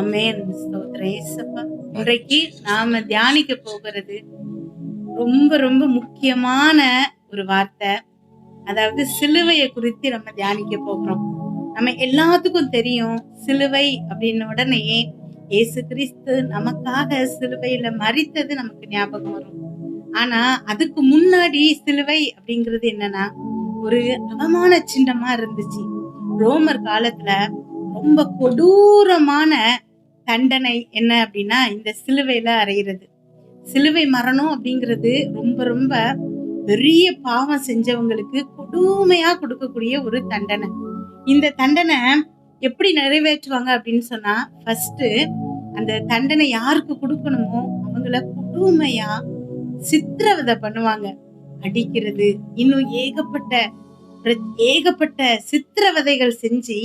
ஆமென். ஸ்தோத்திரம் இயேசப்பா. இன்றைக்கு நாம தியானிக்க போகிறது ரொம்ப ரொம்ப முக்கியமான ஒரு வார்த்தை. அதாவது சிலுவையை குறித்து நம்ம தியானிக்க போகிறோம். நம்ம எல்லாத்துக்கும் தெரியும், சிலுவை அப்படின்ன உடனே இயேசு கிறிஸ்து நமக்காக சிலுவையில மரித்தது நமக்கு ஞாபகம் வரும். ஆனா அதுக்கு முன்னாடி சிலுவை அப்படிங்கிறது என்னன்னா ஒரு அவமான சின்னமா இருந்துச்சு. ரோமர் காலத்துல ரொம்ப கொடூரமான தண்டனை என்ன அப்படின்னா இந்த சிலுவையில அறையிறது. சிலுவை மரணம் அப்படிங்கிறது ரொம்ப ரொம்ப பெரிய பாவம் செஞ்சவங்களுக்கு கொடுமையா கொடுக்கக்கூடிய ஒரு தண்டனை. இந்த தண்டனை எப்படி நிறைவேற்றுவாங்க அப்படின்னு சொன்னா, ஃபர்ஸ்ட் அந்த தண்டனை யாருக்கு கொடுக்கணுமோ அவங்கள கொடுமையா சித்திரவதை பண்ணுவாங்க. அடிக்கிறது, இன்னும் ஏகப்பட்ட சித்திரவதைகள் செஞ்சு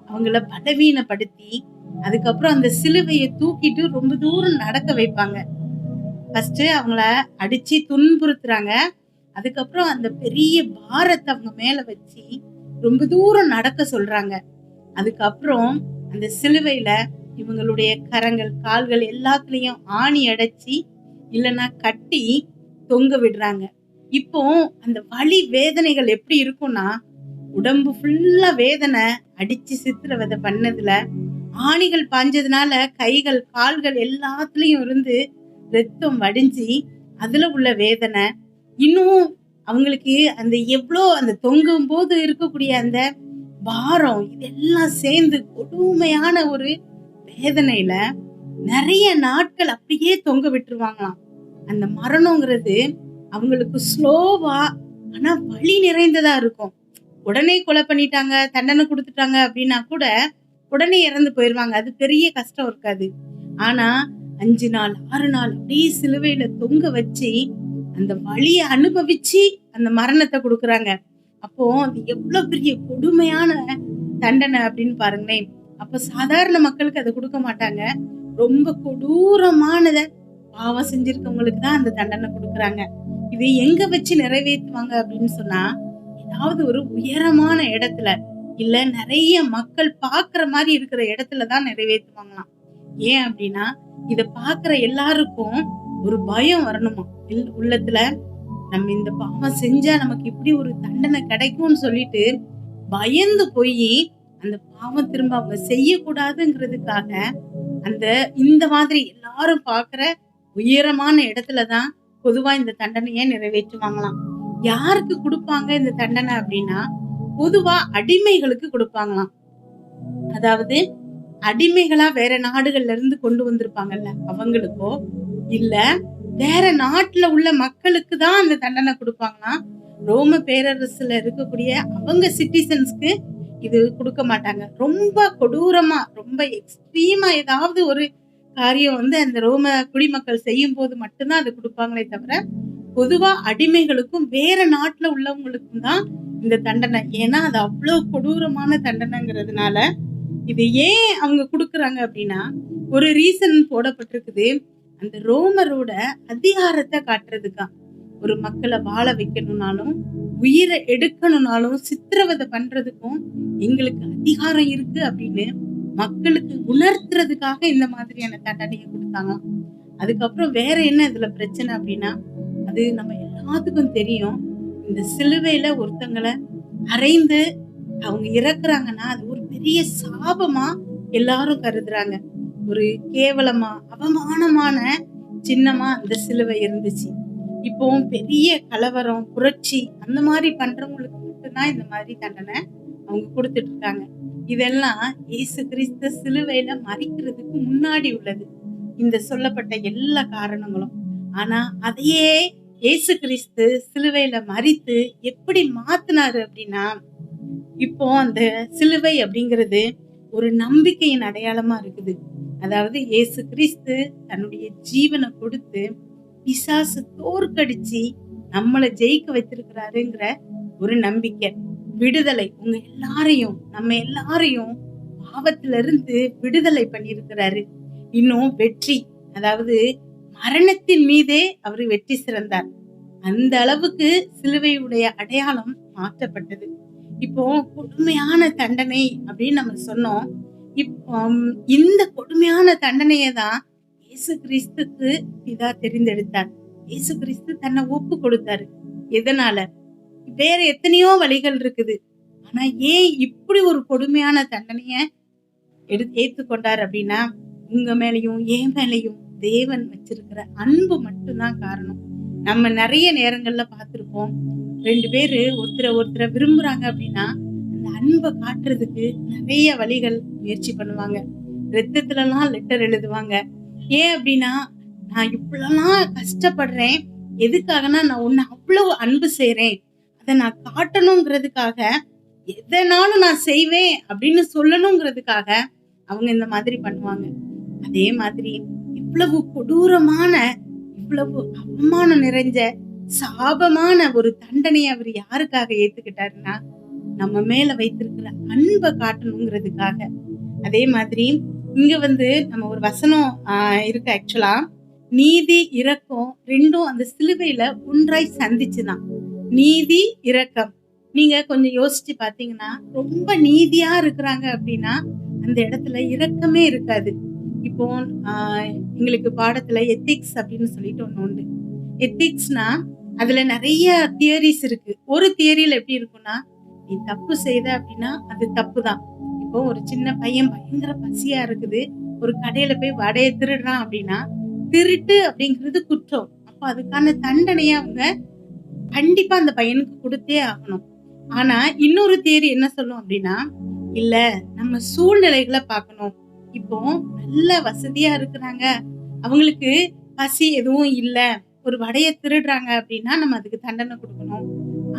அவங்கள பலவீனப்படுத்தி, அதுக்கப்புறம் அந்த சிலுவையை தூக்கிட்டு ரொம்ப தூரம் நடக்க வைப்பாங்க. ஃபர்ஸ்ட் அவங்கள அடிச்சு துன்புறுத்துறாங்க. அதுக்கப்புறம் அந்த பெரிய பாரத்தை அவங்க மேல வச்சு ரொம்ப தூரம் நடக்க சொல்றாங்க. அதுக்கப்புறம் அந்த சிலுவையில இவங்களுடைய கரங்கள், கால்கள் எல்லாத்துலயும் ஆணி அடைச்சி இல்லைன்னா கட்டி தொங்க விடுறாங்க. இப்போ அந்த வலி வேதனைகள் எப்படி இருக்கும்னா, உடம்பு ஃபுல்லா வேதனை, அடிச்சு சித்திரவதை பண்ணதுல ஆணிகள் பாஞ்சதுனால கைகள், கால்கள் எல்லாத்துலயும் இருந்து ரத்தம் வடிஞ்சு அதுல உள்ள வேதனை. இன்னும் அவங்களுக்கு அந்த எவ்வளோ அந்த தொங்கும் போது இருக்கக்கூடிய அந்த பாரம், இதெல்லாம் சேர்ந்து கொடுமையான ஒரு வேதனையில நிறைய நாட்கள் அப்படியே தொங்க விட்டுருவாங்களாம். அந்த மரணங்கிறது அவங்களுக்கு ஸ்லோவா ஆனா வலி நிறைந்ததா இருக்கும். உடனே கொலை பண்ணிட்டாங்க, தண்டனை கொடுத்துட்டாங்க அப்படின்னா கூட உடனே இறந்து போயிருவாங்க. அது பெரிய கஷ்டம் இருக்காது. ஆனா 5 நாள் 6 நாள் அப்படியே சிலுவையில தொங்க வச்சு அந்த வலிய அனுபவிச்சு அந்த மரணத்தை கொடுக்குறாங்க. அப்போ அது எவ்வளவு பெரிய கொடுமையான தண்டனை அப்படின்னு பாருங்களேன். அப்ப சாதாரண மக்களுக்கு அதை கொடுக்க மாட்டாங்க. ரொம்ப கொடூரமானத பாவம் செஞ்சிருக்கவங்களுக்கு தான் அந்த தண்டனை கொடுக்குறாங்க. இது எங்க வச்சு நிறைவேற்றுவாங்க அப்படின்னு சொன்னா, ஏதாவது ஒரு உயரமான இடத்துல, இல்ல நிறைய மக்கள் பாக்குற மாதிரி இருக்கிற இடத்துலதான் நிறைவேற்றுவாங்களாம். ஏன் அப்படின்னா, இத பாக்குற எல்லாருக்கும் ஒரு பயம் வரணுமா உள்ளத்துல. நம்ம இந்த பாவம் செஞ்சா நமக்கு இப்படி ஒரு தண்டனை கிடைக்கும்னு சொல்லிட்டு பயந்து போய் அந்த பாவம் திரும்ப அவங்க செய்யக்கூடாதுங்கிறதுக்காக அந்த இந்த மாதிரி எல்லாரும் பாக்குற உயரமான இடத்துலதான் பொதுவா இந்த தண்டனையை நிறைவேற்றுவாங்களாம். யாருக்கு கொடுப்பாங்க இந்த தண்டனை அப்படின்னா, பொதுவா அடிமைகளுக்கு கொடுப்பாங்களாம். அதாவது அடிமைகளா வேற நாடுகள்ல இருந்து கொண்டு வந்திருப்பாங்கல்ல அவங்களுக்கோ, இல்ல வேற நாட்டுல உள்ள மக்களுக்கு தான் அந்த தண்டனை கொடுப்பாங்களாம். ரோம பேரரசுல இருக்கக்கூடிய அவங்க சிட்டிசன்ஸ்க்கு இது கொடுக்க மாட்டாங்க. ரொம்ப கொடூரமா, ரொம்ப எக்ஸ்ட்ரீமா ஏதாவது ஒரு காரியம் அந்த ரோம குடிமக்கள் செய்யும் போது மட்டும்தான் அது கொடுப்பாங்களே தவிர, பொதுவா அடிமைகளுக்கும் வேற நாட்டுல உள்ளவங்களுக்கும் தான் இந்த தண்டனை. ஏன்னா அது அவ்வளவு கொடூரமான தண்டனைங்கிறதுனால இது ஏன் அவங்க கொடுக்குறாங்க அப்படின்னா, ஒரு ரீசன் போடப்பட்டிருக்குது. அந்த ரோமரோட அதிகாரத்தை காட்டுறதுக்கா. ஒரு மக்களை வாழ வைக்கணும்னாலும், உயிரை எடுக்கணும்னாலும், சித்திரவதை பண்றதுக்கும் எங்களுக்கு அதிகாரம் இருக்கு அப்படின்னு மக்களுக்கு உணர்த்துறதுக்காக இந்த மாதிரியான தண்டனையை கொடுத்தாங்க. அதுக்கப்புறம் வேற என்ன இதுல பிரச்சனை அப்படின்னா, அது நம்ம எல்லாத்துக்கும் தெரியும். இந்த சிலுவையில ஒருத்தங்களை அறைந்து அவங்க இறக்குறாங்கன்னா அது ஒரு பெரிய சாபமா எல்லாரும் கருதுறாங்க. ஒரு கேவலமா, அவமானமான சின்னமா அந்த சிலுவை இருந்துச்சு. இப்போ பெரிய கலவரம், புரட்சி அந்த மாதிரி பண்றவங்களுக்கு மட்டும்தான் இந்த மாதிரி தண்டனை அவங்க கொடுத்துட்டு இருக்காங்க. இதெல்லாம் இயேசு கிறிஸ்து சிலுவையில மரிக்கிறதுக்கு முன்னாடி உள்ளது, இந்த சொல்லப்பட்ட எல்லா காரணங்களும். ஆனா அதையே இயேசு கிறிஸ்து சிலுவையில மரித்து எப்படி மாத்தினாரு அப்படின்னா, இப்போ அந்த சிலுவை அப்படிங்கிறது ஒரு நம்பிக்கையின் அடையாளமா இருக்குது. அதாவது இயேசு கிறிஸ்து தன்னுடைய ஜீவனை கொடுத்து பிசாசு தோற்கடிச்சு நம்மளை ஜெயிக்க வச்சிருக்கிறாருங்கிற ஒரு நம்பிக்கை, விடுதலை. நம்ம எல்லாரையும் பாவத்திலிருந்து விடுதலை பண்ணியிருக்கிறாரு. இன்னும் வெற்றி, அதாவது மரணத்தின் மீதே அவர் வெற்றி சிறந்தார். அந்த அளவுக்கு சிலுவையுடைய அடையாளம் மாற்றப்பட்டது. இப்போ கொடுமையான தண்டனை அப்படின்னு நம்ம சொன்னோம். இப் இந்த கொடுமையான தண்டனைய தான் இயேசு கிறிஸ்துக்கு பிதா தெரிந்தெடுத்தார். இயேசு கிறிஸ்து தன்னை ஒப்பு கொடுத்தாரு. எதனால? வேற எத்தனையோ வழிகள் இருக்குது. ஆனா ஏன் இப்படி ஒரு கொடுமையான தண்டனைய ஏத்துக்கொண்டார் அப்படின்னா, உங்க மேலயும் என் மேலயும் தேவன் வச்சிருக்கிற அன்பு மட்டும்தான் காரணம். நம்ம நிறைய நேரங்கள்ல பார்த்திருப்போம். 2 பேரு ஒருத்தர விரும்புறாங்க அப்படின்னா, அந்த அன்ப காட்டுறதுக்கு நிறைய வழிகள் முயற்சி பண்ணுவாங்க. ரத்தத்துலலாம் லெட்டர் எழுதுவாங்க. ஏன் அப்படின்னா, நான் இப்படிலாம் கஷ்டப்படுறேன். எதுக்காகன்னா, நான் உன்னை அவ்வளவு அன்பு செய்றேன். அத நான் காட்டணுங்கிறதுக்காக, எதனாலும் நான் செய்வேன் அப்படின்னு சொல்லணுங்கிறதுக்காக, அவங்க இந்த மாதிரி பண்ணுவாங்க. அதே மாதிரி இவ்வளவு கொடூரமான, இவ்வளவு அவமானம் நிறைஞ்ச, சாபமான ஒரு தண்டனைய அவர் யாருக்காக ஏத்துக்கிட்டாருன்னா, நம்ம மேல வைத்திருக்கிற அன்ப காட்டணுங்கிறதுக்காக. அதே மாதிரி இங்க நம்ம ஒரு வசனம் இருக்கு ஆக்சுவலா. நீதி, இரக்கம் 2ம் அந்த சிலுவையில ஒன்றாய் சந்திச்சுதான். நீதி, இரக்கம். நீங்க கொஞ்சம் யோசிச்சு பார்த்தீங்கன்னா, ரொம்ப நீதியா இருக்கிறாங்க அப்படின்னா, அந்த இடத்துல இரக்கமே இருக்காது. இப்போ எங்களுக்கு பாடத்துல எத்திக்ஸ் அப்படின்னு சொல்லிட்டு ஒண்ணு உண்டு. எத்திக்ஸ்னா அதுல நிறைய தியரிஸ் இருக்கு. ஒரு தியரியில எப்படி இருக்கும்னா, நீ தப்பு செய்த அப்படின்னா அது தப்பு தான். இப்போ ஒரு சின்ன பையன் பயங்கர பசியா இருக்குது. ஒரு கடையில போய் வடைய திருடுறான் அப்படின்னா, திருட்டு அப்படிங்கிறது குற்றம். அப்ப அதுக்கான தண்டனைய அவங்க கண்டிப்பா அந்த பையனுக்கு கொடுத்தே ஆகணும். ஆனா இன்னொரு தியரி என்ன சொல்லும் அப்படின்னா, இல்ல நம்ம சூழ்நிலைகளை பார்க்கணும். இப்போ நல்ல வசதியா இருக்கிறாங்க, அவங்களுக்கு பசி எதுவும் இல்ல, ஒரு வடைய திருடுறாங்க அப்படின்னா நம்ம அதுக்கு தண்டனை கொடுக்கணும்.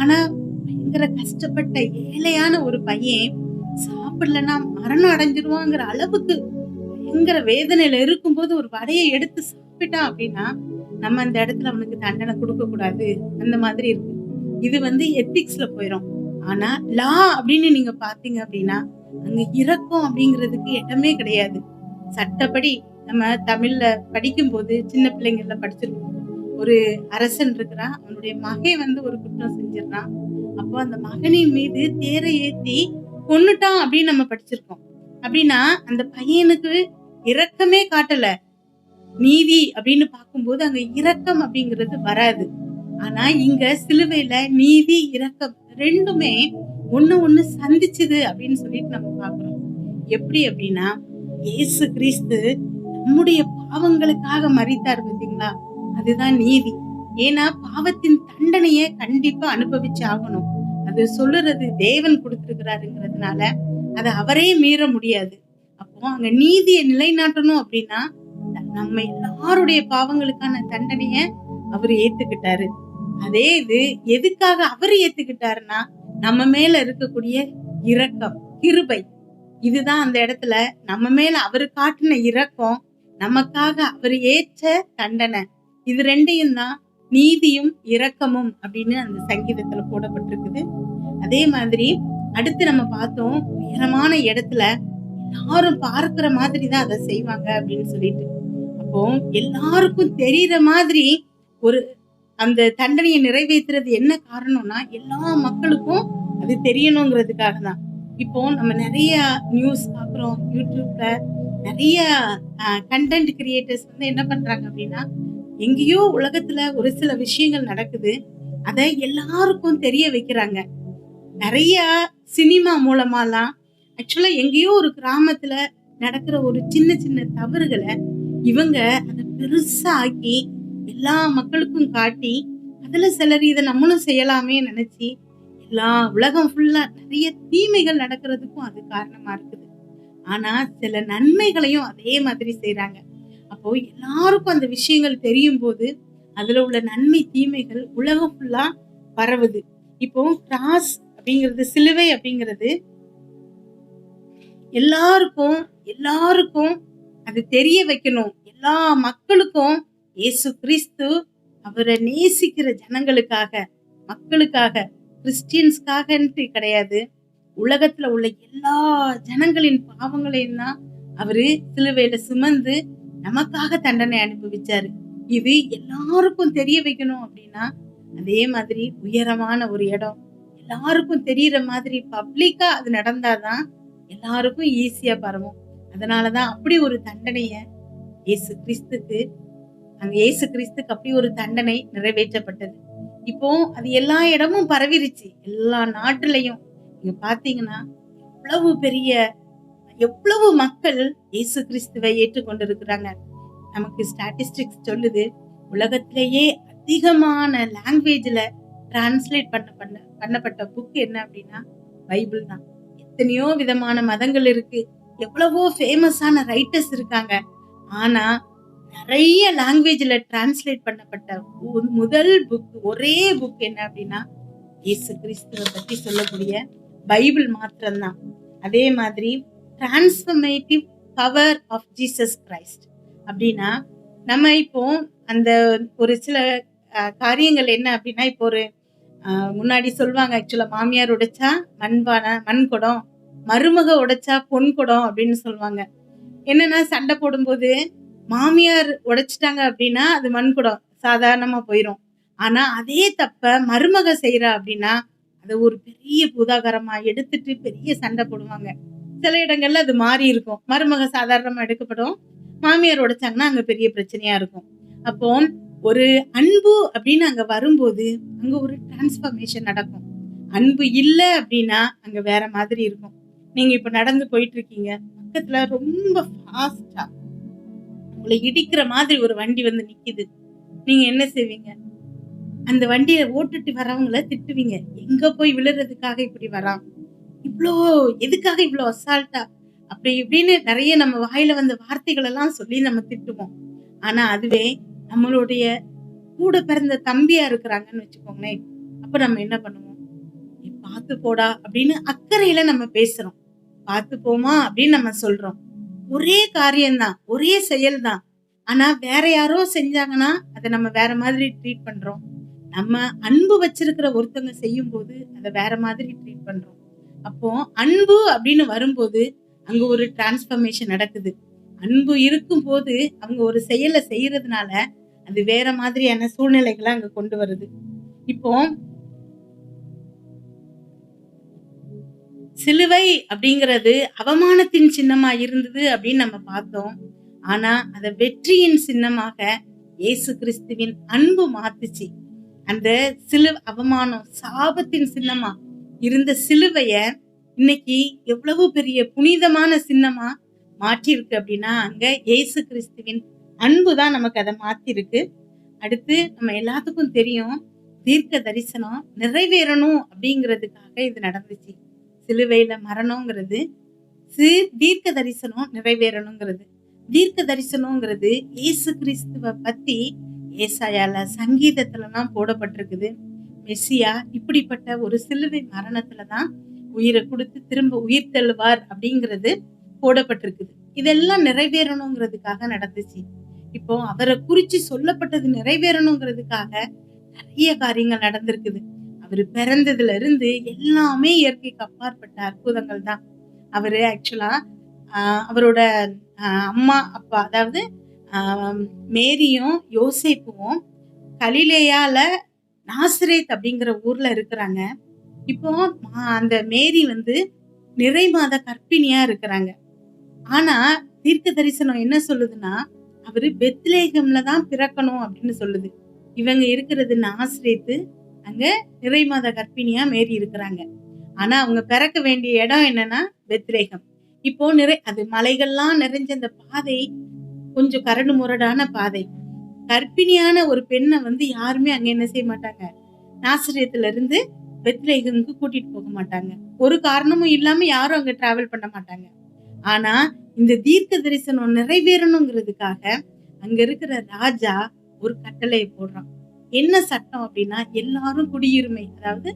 ஆனா பயங்கர கஷ்டப்பட்ட ஏழையான ஒரு பையன் சாப்பிடலன்னா மரணம் அடைஞ்சிருவாங்கிற அளவுக்கு பயங்கர வேதனையில இருக்கும்போது ஒரு வடையை எடுத்து சாப்பிட்டான் அப்படின்னா, நம்ம அந்த இடத்துல அவனுக்கு தண்டனை கொடுக்க கூடாது. அந்த மாதிரி இருக்கு. இது எத்திக்ஸ்ல போயிரும். ஆனா லா அப்படின்னு நீங்க பாத்தீங்க அப்படின்னா, அங்க இரக்கம் அப்படிங்கிறதுக்கு இடமே கிடையாது. சட்டப்படி நம்ம தமிழ்ல படிக்கும்போது சின்ன பிள்ளைங்கள்ல படிச்சிருக்கோம். ஒரு அரசன் இருக்கிறான், அவனுடைய மகன் ஒரு குற்றம் செஞ்சிடறான். அப்போ அந்த மகனின் மீது தேரை ஏத்தி கொன்னுட்டான் அப்படின்னு நம்ம படிச்சிருக்கோம். அப்படின்னா அந்த பையனுக்கு இரக்கமே காட்டல. நீதி அப்படின்னு பார்க்கும்போது அங்க இரக்கம் அப்படிங்கிறது வராது. ஆனா இங்க சிலுவையில நீதி, இரக்கம் 2மே ஒண்ணு சந்திச்சுது அப்படின்னு சொல்லிட்டு நம்ம பார்க்கிறோம். எப்படி அப்படின்னா, இயேசு கிறிஸ்து நம்முடைய பாவங்களுக்காக மரித்தார் பார்த்தீங்களா? அதுதான் நீதி. ஏன்னா பாவத்தின் தண்டனைய கண்டிப்பா அனுபவிச்சு ஆகணும். அது சொல்லுறது தேவன் கொடுத்திருக்கிறாருங்கிறதுனால அதை அவரே மீற முடியாது. அப்போ அங்க நீதியை நிலைநாட்டணும் அப்படின்னா, நம்ம எல்லாருடைய பாவங்களுக்கான தண்டனைய அவர் ஏத்துக்கிட்டாரு. அதே இது எதுக்காக அவர் ஏத்துக்கிட்டாருன்னா, நம்ம மேல இருக்கக்கூடிய இரக்கம், கிருபை. இதுதான் அந்த இடத்துல நம்ம மேல அவரு காட்டின இரக்கம், நமக்காக அவர் ஏற்ற தண்டனை. இது 2யும் தான் நீதியும் இரக்கமும் அப்படின்னு அந்த சங்கீதத்துல போடப்பட்டிருக்குது. அதே மாதிரி அடுத்து நம்ம பார்த்தோம், உயரமான இடத்துல எல்லாரும் பார்க்கிற மாதிரி தான் அதை செய்வாங்க அப்படின்னு சொல்லிட்டு. அப்போ எல்லாருக்கும் தெரியற மாதிரி ஒரு அந்த தண்டனையை நிறைவேற்றுறது என்ன காரணம்னா, எல்லா மக்களுக்கும் அது தெரியணுங்கிறதுக்காக தான். இப்போ நம்ம நிறைய நியூஸ் பார்க்குறோம். யூடியூப்ல நிறைய கண்டென்ட் கிரியேட்டர்ஸ் என்ன பண்றாங்க அப்படின்னா, எங்கேயோ உலகத்துல ஒரு சில விஷயங்கள் நடக்குது, அதை எல்லாருக்கும் தெரிய வைக்கிறாங்க. நிறைய சினிமா மூலமாலாம் ஆக்சுவலா எங்கேயோ ஒரு கிராமத்துல நடக்கிற ஒரு சின்ன சின்ன தவறுகளை இவங்க அதை பெருசா ஆக்கி எல்லா மக்களுக்கும் காட்டி, அதுல சிலர் இதை நம்மளும் செய்யலாமே நினைச்சு எல்லா உலகம் ஃபுல்லா நிறைய தீமைகள் நடக்கிறதுக்கும் அது காரணமா இருக்குது. ஆனா சில நன்மைகளையும் அதே மாதிரி செய்யறாங்க. அப்போ எல்லாருக்கும் அந்த விஷயங்கள் தெரியும் போது அதுல உள்ள நன்மை தீமைகள் உலகம் ஃபுல்லா பரவுது. இப்போ கிராஸ் அப்படிங்கிறது, சிலுவை அப்படிங்கிறது எல்லாருக்கும் எல்லாருக்கும் அது தெரிய வைக்கணும். எல்லா மக்களுக்கும் இயேசு கிறிஸ்து அவரை நேசிக்கிற ஜனங்களுக்காக, மக்களுக்காக, கிறிஸ்டியன்ஸ்க்காகன்ட்டு கிடையாது, உலகத்துல உள்ள எல்லா ஜனங்களின் பாவங்களையும் தான் அவரு சிலுவையில சுமந்து நமக்காக தண்டனை அனுபவிச்சாரு. இது எல்லாருக்கும் தெரிய வைக்கணும் அப்படின்னா, அதே மாதிரி உயரமான ஒரு இடம், எல்லாருக்கும் தெரியிற மாதிரி பப்ளிக்கா அது நடந்தாதான் எல்லாருக்கும் ஈஸியா பரவும். அதனாலதான் அப்படி ஒரு தண்டனைய இயேசு கிறிஸ்துக்கு இயேசு கிறிஸ்துக்கு அப்படி ஒரு தண்டனை நிறைவேற்றப்பட்டது. இப்போ அது எல்லா இடமும் பரவிருச்சு. எல்லா நாட்டுலயும் நீங்க பாத்தீங்கன்னா எவ்வளவு மக்கள் இயேசு கிறிஸ்துவை ஏற்றுக்கொண்டிருக்கிறாங்க. நமக்கு ஸ்டாட்டிஸ்டிக்ஸ் சொல்லுது, உலகத்திலேயே அதிகமான லாங்குவேஜ்ல டிரான்ஸ்லேட் பண்ணப்பட்ட புக் என்ன அப்படின்னா பைபிள் தான். எத்தனையோ விதமான மதங்கள் இருக்கு, எவ்வளவோ ஃபேமஸான ரைட்டர்ஸ் இருக்காங்க. ஆனா நிறைய லாங்குவேஜ்ல டிரான்ஸ்லேட் பண்ணப்பட்ட முதல் புக், ஒரே புக் என்ன அப்படின்னா இயேசு கிறிஸ்துவை பத்தி சொல்லக்கூடிய பைபிள் மாத்திரம்தான். அதே மாதிரி transformative power of Jesus Christ அப்படின்னா, நம்ம இப்போ அந்த ஒரு சில காரியங்கள் என்ன அப்படின்னா, இப்போ ஒரு முன்னாடி சொல்லுவாங்க, ஆக்சுவலா மாமியார் உடைச்சா மண் குடம், மருமக உடைச்சா பொன் குடம் அப்படின்னு சொல்லுவாங்க. என்னன்னா, சண்டை போடும்போது மாமியார் உடைச்சிட்டாங்க அப்படின்னா அது மண் குடம் சாதாரணமா போயிரும். ஆனா அதே தப்ப மருமக செய்யறா அப்படின்னா அதை ஒரு பெரிய பூதாகரமா எடுத்துட்டு பெரிய சண்டை போடுவாங்க. சில இடங்கள்ல அது மாறி இருக்கும். மருமக சாதாரணமா எடுக்கப்படும், மாமியார் உடைச்சாங்கன்னா அங்க பெரிய பிரச்சனையா இருக்கும். அப்போ ஒரு அன்பு அப்படின்னு அங்க வரும்போது அங்க ஒரு டிரான்ஸ்பர்மேஷன் நடக்கும். அன்பு இல்ல அப்படின்னா அங்க வேற மாதிரி இருக்கும். நீங்க இப்ப நடந்து போயிட்டு இருக்கீங்க, பக்கத்துல ரொம்ப ஃபாஸ்டா உங்களை இடிக்கிற மாதிரி ஒரு வண்டி வந்து நிக்குது. நீங்க என்ன செய்வீங்க? அந்த வண்டியை ஓட்டுட்டு வரவங்கள திட்டுவீங்க, எங்க போய் விழுறதுக்காக இப்படி வரான், எதுக்காக இவ்வளோ அசால்ட்டா, அப்படி இப்படின்னு நிறைய நம்ம வாயில வந்த வார்த்தைகள் எல்லாம் சொல்லி நம்ம திட்டுவோம். ஆனா அதுவே நம்மளுடைய கூட பிறந்த தம்பியா இருக்கிறாங்கன்னு வச்சுக்கோங்களேன், அப்ப நம்ம என்ன பண்ணுவோம்? நீ பார்த்து போடா அப்படின்னு அக்கறையில நம்ம பேசுறோம். பார்த்து போமா அப்படின்னு நம்ம சொல்றோம். ஒரே காரியம்தான், ஒரே செயல் தான். ஆனா வேற யாரோ செஞ்சாங்கன்னா அதை நம்ம வேற மாதிரி ட்ரீட் பண்றோம். நம்ம அன்பு வச்சிருக்கிற ஒருத்தவங்க செய்யும் போது அதை வேற மாதிரி ட்ரீட் பண்றோம். அப்போ அன்பு அப்படின்னு வரும்போது அங்க ஒரு டிரான்ஸ்பர்மேஷன் நடக்குது. அன்பு இருக்கும் போது அவங்க ஒரு செயலை செய்யறதுனால அது வேற மாதிரியான சூழ்நிலைகளை அங்க கொண்டு வருது. இப்போ சிலுவை அப்படிங்கிறது அவமானத்தின் சின்னமா இருந்தது அப்படின்னு நம்ம பார்த்தோம். ஆனா அத வெற்றியின் சின்னமாக இயேசு கிறிஸ்துவின் அன்பு மாத்துச்சு. அந்த அவமானம் சாபத்தின் சின்னமா இருந்த சிலுவைய இன்னைக்கு எவ்வளவு பெரிய புனிதமான சின்னமா மாற்றிருக்கு அப்படின்னா அங்க இயேசு கிறிஸ்துவின் அன்புதான் நமக்கு அதை மாத்திருக்கு. அடுத்து நம்ம எல்லாத்துக்கும் தெரியும், தீர்க்க தரிசனம் நிறைவேறணும் அப்படிங்கிறதுக்காக இது நடந்துச்சு. சிலுவையில மரணம்ங்கிறது தீர்க்க தரிசனம் நிறைவேறணுங்கிறது. தீர்க்க தரிசனம்ங்கிறது இயேசு கிறிஸ்துவ பத்தி ஏசாயால சங்கீதத்துலலாம் போடப்பட்டிருக்குது. மெஸ்ஸியா இப்படிப்பட்ட ஒரு சிலுவை மரணத்துலதான் உயிரை கொடுத்து திரும்ப உயிர் தெழுவார் அப்படிங்கிறது போடப்பட்டிருக்குது. இதெல்லாம் நிறைவேறணுங்கிறதுக்காக நடந்துச்சு. இப்போ அவரை குறிச்சு சொல்லப்பட்டது நிறைவேறணுங்கிறதுக்காக நிறைய காரியங்கள் நடந்திருக்குது. அவரு பிறந்ததுல இருந்து எல்லாமே இயற்கைக்கு அப்பாற்பட்ட அற்புதங்கள் தான். அவரு ஆக்சுவலா அவரோட அம்மா அப்பா, அதாவது மேரியும் யோசேப்பும் கலிலேயால நாசரேத் அப்படிங்கிற ஊர்ல இருக்கிறாங்க. இப்போ அந்த மேரி வந்து நிறை மாத கர்ப்பிணியா இருக்கிறாங்க. ஆனா தீர்க்க தரிசனம் என்ன சொல்லுதுன்னா, அவரு பெத்லேகம்ல தான் பிறக்கணும் அப்படின்னு சொல்லுது. இவங்க இருக்கிறது நாசரேத்து, அங்க நிறை மாத கர்ப்பிணியா மேரி இருக்கிறாங்க. ஆனா அவங்க பிறக்க வேண்டிய இடம் என்னன்னா பெத்லேகம். இப்போ அது மலைகள்லாம் நிறைஞ்ச அந்த பாதை கொஞ்சம் கரடு முரடான பாதை. கர்ப்பிணியான ஒரு பெண்ணை வந்து யாருமே அங்க என்ன செய்ய மாட்டாங்க, நாசரேத்துல இருந்து பெத்லேகமுக்கு கூட்டிட்டு போக மாட்டாங்க. ஒரு காரணமும் இல்லாம யாரும் அங்க டிராவல் பண்ண மாட்டாங்க. ஆனா இந்த தீர்க்க தரிசனம் நிறைவேறணுங்கிறதுக்காக அங்க இருக்கிற ராஜா ஒரு கட்டளையை போடுறான். என்ன சட்டம் அப்படின்னா, எல்லாரும் குடியுரிமை, அதாவது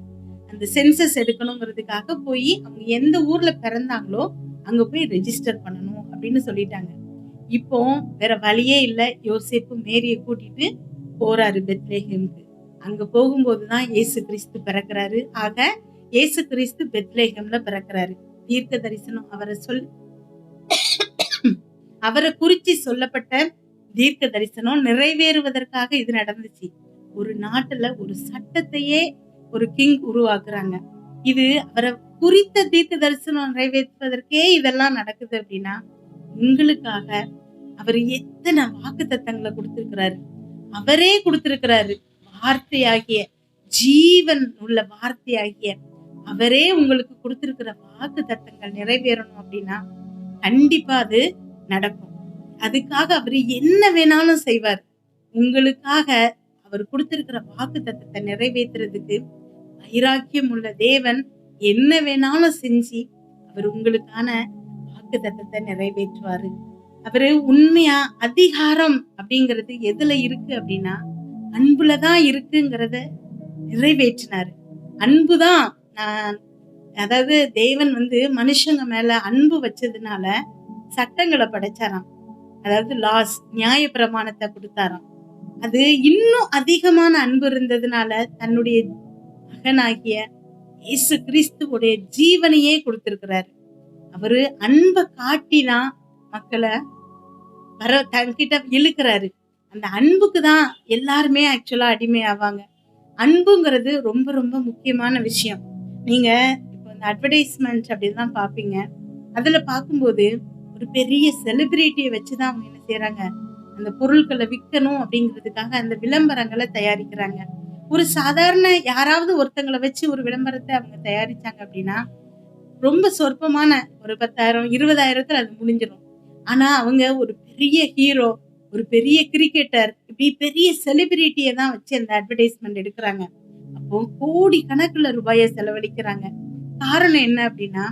அந்த சென்சஸ் எடுக்கணுங்கிறதுக்காக போய் அவங்க எந்த ஊர்ல பிறந்தாங்களோ அங்க போய் ரெஜிஸ்டர் பண்ணணும் அப்படின்னு சொல்லிட்டாங்க. இப்போ வேற வழியே இல்ல, யோசேப்பு மேரிய கூட்டிட்டு போறாரு பெத்லேகமுக்கு. அங்க போகும்போதுதான் இயேசு கிறிஸ்து பிறக்கிறாரு. ஆக இயேசு கிறிஸ்து பெத்லேகம்ல பிறக்கிறாரு. தீர்க்க தரிசனம் அவரை குறிச்சு சொல்லப்பட்ட தீர்க்க தரிசனம் நிறைவேறுவதற்காக இது நடந்துச்சு. ஒரு நாட்டுல ஒரு சட்டத்தையே ஒரு கிங் உருவாக்குறாங்க. இது அவரை குறித்த தீர்க்க தரிசனம் நிறைவேற்றுவதற்கே இதெல்லாம் நடக்குது அப்படின்னா, உங்களுக்காக அவர் எத்தனை வாக்குத்தத்தங்களை கொடுத்திருக்கிறாரு. அவரே கொடுத்திருக்கிறாரு. வார்த்தையாகிய, ஜீவன் உள்ள வார்த்தையாகிய அவரே உங்களுக்கு கொடுத்திருக்கிற வாக்குத்தத்தங்கள் நிறைவேறணும் அப்படின்னா, கண்டிப்பா அது நடக்கும். அதுக்காக அவரு என்ன வேணாலும் செய்வார். உங்களுக்காக அவர் கொடுத்திருக்கிற வாக்குத்தத்தத்தை நிறைவேத்துறதுக்கு வைராக்கியம் உள்ள தேவன் என்ன வேணாலும் செஞ்சு அவர் உங்களுக்கான வாக்குத்தத்தத்தை நிறைவேற்றுவாரு. அவரு உண்மையா அதிகாரம் அப்படிங்கிறது எதுல இருக்கு அப்படின்னா, அன்புலதான் இருக்குங்கிறத நிறைவேற்றினாரு. அன்புதான் அதாவது தேவன் மனுஷங்க மேல அன்பு வச்சதுனால சட்டங்களை படைச்சாராம். அதாவது லாஸ், நியாய பிரமாணத்தை கொடுத்தாராம். அது இன்னும் அதிகமான அன்பு இருந்ததுனால தன்னுடைய மகனாகிய இயேசு கிறிஸ்துவோடைய ஜீவனையே கொடுத்திருக்கிறாரு. அவரு அன்பை காட்டிதான் மக்களை தன்கிட்ட இழுக்கிறாரு. அந்த அன்புக்கு தான் எல்லாருமே ஆக்சுவலா அடிமை ஆவாங்க. அன்புங்கிறது ரொம்ப ரொம்ப முக்கியமான விஷயம். நீங்க இப்போ இந்த அட்வர்டைஸ்மெண்ட் அப்படிதான் பாப்பீங்க. அதுல பார்க்கும்போது ஒரு பெரிய செலிபிரிட்டியை வச்சுதான் அவங்க என்ன செய்யறாங்க, அந்த பொருட்களை விற்கணும் அப்படிங்கிறதுக்காக அந்த விளம்பரங்களை தயாரிக்கிறாங்க. ஒரு சாதாரண யாராவது ஒருத்தங்களை வச்சு ஒரு விளம்பரத்தை அவங்க தயாரிச்சாங்க அப்படின்னா ரொம்ப சொற்பமான ஒரு 10,000 20,000 அது முடிஞ்சிடும். ஆனா அவங்க ஒரு பெரிய ஹீரோ, ஒரு பெரிய கிரிக்கெட்டர், இப்படி பெரிய செலிபிரிட்டியை தான் வச்சு அந்த அட்வர்டைஸ்மெண்ட் எடுக்கிறாங்க. அப்போ கோடி கணக்குல ரூபாயை செலவழிக்கிறாங்க. காரணம் என்ன அப்படின்னா,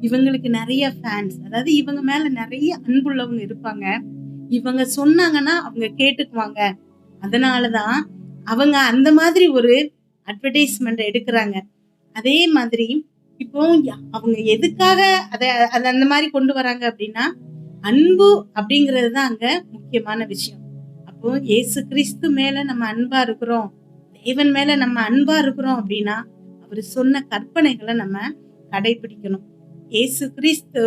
இவங்களுக்கு நிறைய ஃபேன்ஸ், அதாவது இவங்க மேல நிறைய அன்புள்ளவங்க இருப்பாங்க. இவங்க சொன்னாங்கன்னா அவங்க கேட்டுக்குவாங்க. அதனாலதான் அவங்க அந்த மாதிரி ஒரு அட்வர்டைஸ்மெண்ட் எடுக்கிறாங்க. அதே மாதிரி இப்போ அவங்க எதுக்காக அதை அந்த மாதிரி கொண்டு வராங்க அப்படின்னா, அன்பு அப்படிங்கிறது தான் அங்க முக்கியமான விஷயம். அப்போ இயேசு கிறிஸ்து மேல நம்ம அன்பா இருக்கிறோம், தேவன் மேல நம்ம அன்பா இருக்கிறோம் அப்படின்னா அவர் சொன்ன கற்பனைகளை நம்ம கடைபிடிக்கணும். இயேசு கிறிஸ்து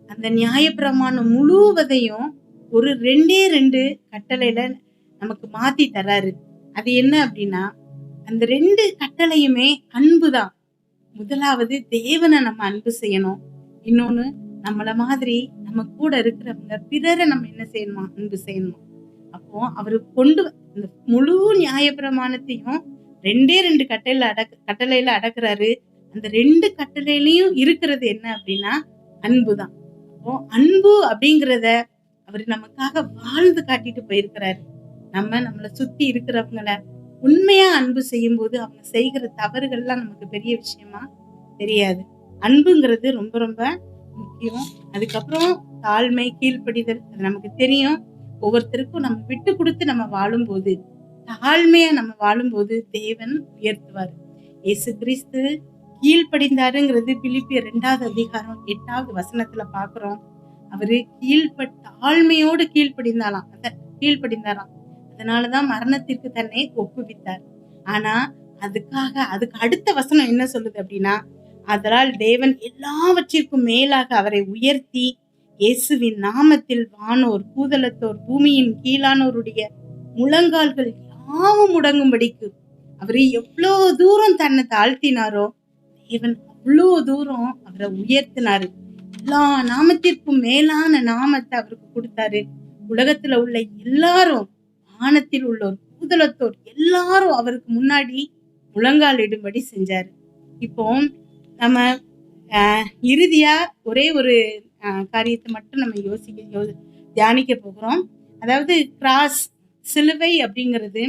அந்த நியாயப்பிரமாணம் முழுவதையும் ஒரு 2 கட்டளையில நமக்கு மாத்தி தர்றாரு. அது என்ன அப்படின்னா, அந்த 2 கட்டளையுமே அன்புதான். முதலாவது தேவனை நம்ம அன்பு செய்யணும். இன்னொன்னு நம்மள மாதிரி நம்ம கூட இருக்கிறவங்க பிறரை நம்ம என்ன செய்யணுமா, அன்பு செய்யணுமா. அப்போ அவரு கொண்டு இந்த முழு நியாயப்பிரமாணத்தையும் 2 கட்டளையில அடக்குறாரு. அந்த 2 கட்டளையிலையும் இருக்கிறது என்ன அப்படின்னா அன்புதான். அப்போ அன்பு அப்படிங்கிறத அவரு நமக்காக வாழ்ந்து காட்டிட்டு போயிருக்கிறாரு. நம்மளை சுத்தி இருக்கிறவங்கள உண்மையா அன்பு செய்யும் போது அவங்க செய்கிற தவறுகள்லாம் நமக்கு பெரிய விஷயமா தெரியாது. அன்புங்கிறது ரொம்ப ரொம்ப முக்கியம். அதுக்கப்புறம் தாழ்மை, கீழ்ப்படிதல், அது நமக்கு தெரியும். ஒவ்வொருத்தருக்கும் நம்ம விட்டு கொடுத்து நம்ம வாழும்போது, தாழ்மையா நம்ம வாழும்போது தேவன் உயர்த்துவார். இயேசு கிறிஸ்து கீழ்ப்படிந்தாருங்கிறது பிலிப்பியர் 2வது அதிகாரம் 8வது வசனத்துல பாக்குறோம். அவரு தாழ்மையோடு கீழ்ப்படிந்தாராம். அதனாலதான் மரணத்திற்கு தன்னை ஒப்புவித்தார். ஆனா அதுக்கு அடுத்த வசனம் என்ன சொல்லுது அப்படின்னா, அதனால் தேவன் எல்லாவற்றிற்கும் மேலாக அவரை உயர்த்தி இயேசுவின் நாமத்தில் வானோர், பூதலத்தோர், பூமியின் கீழானோருடைய முழங்கால்கள் யாவும் முடங்கும்படிக்கு அவரு எவ்வளவு தூரம் தன்னை தாழ்த்தினாரோ தேவன் அவ்வளோ தூரம் அவரை உயர்த்தினாரு. எல்லா நாமத்திற்கும் மேலான நாமத்தை அவருக்கு கொடுத்தாரு. உலகத்துல உள்ள எல்லாரும், வானத்தில் உள்ளோர், பூதலத்தோர் எல்லாரும் அவருக்கு முன்னாடி முழங்கால் இடும்படி செஞ்சாரு. இப்போ நம்ம இறுதியா ஒரே ஒரு காரியத்தை மட்டும் நம்ம தியானிக்க போகிறோம். அதாவது கிராஸ், சிலுவை அப்படிங்கிறது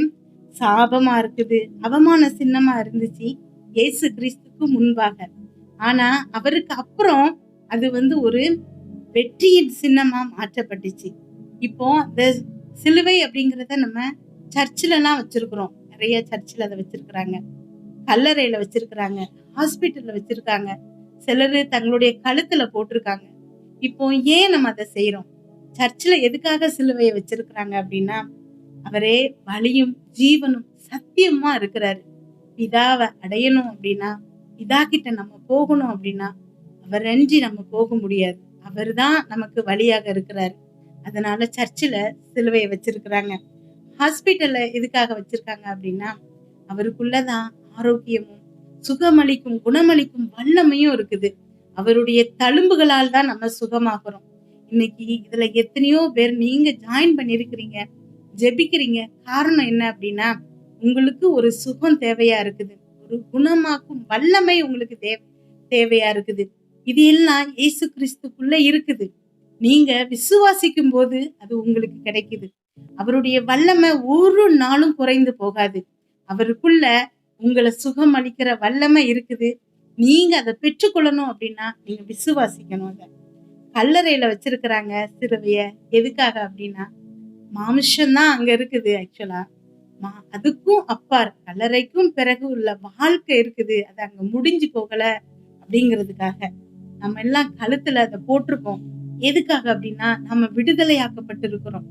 சாபமா இருக்குது, அவமான சின்னமா இருந்துச்சு இயேசு கிறிஸ்துக்கு முன்பாக. ஆனா அவருக்கு அப்புறம் அது ஒரு வெற்றியின் சின்னமா மாற்றப்பட்டுச்சு. இப்போ இந்த சிலுவை அப்படிங்கிறத நம்ம சர்ச்சில் எல்லாம் வச்சிருக்கிறோம். நிறைய சர்ச்சில் அதை வச்சிருக்கிறாங்க, கல்லறையில வச்சிருக்கிறாங்க, ஹாஸ்பிட்டல்ல வச்சிருக்காங்க, சிலர் தங்களுடைய கழுத்துல போட்டிருக்காங்க. இப்போ ஏன் நம்ம அதை செய்யறோம்? சர்ச்சில் எதுக்காக சிலுவையை வச்சிருக்கிறாங்க அப்படின்னா, அவரே வழியும் ஜீவனும் சத்தியமா இருக்கிறாரு. பிதாவை அடையணும் அப்படின்னா, பிதா கிட்ட நம்ம போகணும் அப்படின்னா அவரன்றி நம்ம போக முடியாது. அவர் தான் நமக்கு வழியாக இருக்கிறாரு. அதனால சர்ச்சில் சிலுவையை வச்சிருக்கிறாங்க. ஹாஸ்பிட்டல்ல எதுக்காக வச்சிருக்காங்க அப்படின்னா, அவருக்குள்ளதான் ஆரோக்கியமும் சுகமளிக்கும், குணமளிக்கும் வல்லமையும் இருக்குது. அவருடைய தழும்புகளால் தான் நம்ம சுகமாகுறோம். இன்னைக்கு இதுல எத்தனையோ பேர் நீங்க ஜாயின் பண்ணியிருக்கிறீங்க, ஜெபிக்கிறீங்க. காரணம் என்ன அப்படின்னா, உங்களுக்கு ஒரு சுகம் தேவையா இருக்குது. ஒரு குணமாக்கும் வல்லமை உங்களுக்கு தேவையா இருக்குது. இது எல்லாம் இயேசு கிறிஸ்துக்குள்ள இருக்குது. நீங்க விசுவாசிக்கும் போது அது உங்களுக்கு கிடைக்குது. அவருடைய வல்லமை ஒரு நாளும் குறைந்து போகாது. அவருக்குள்ள உங்களை சுகம் அளிக்கிற வல்லமை இருக்குது. நீங்க அதை பெற்றுக்கொள்ளணும் அப்படின்னா நீங்க விசுவாசிக்கணும். அத கல்லறையில வச்சிருக்கிறாங்க சிலுவைய. எதுக்காக அப்படின்னா, மாமிசம் தான் அங்க இருக்குது ஆக்சுவலா. அதுக்கும் அப்பார் கல்லறைக்கும் பிறகு உள்ள வாழ்க்கை இருக்குது. அது அங்க முடிஞ்சு போகல அப்படிங்கிறதுக்காக நம்ம எல்லாம் கழுத்துல அதை போட்டிருக்கோம். எதுக்காக அப்படின்னா, நம்ம விடுதலையாக்கப்பட்டிருக்கிறோம்.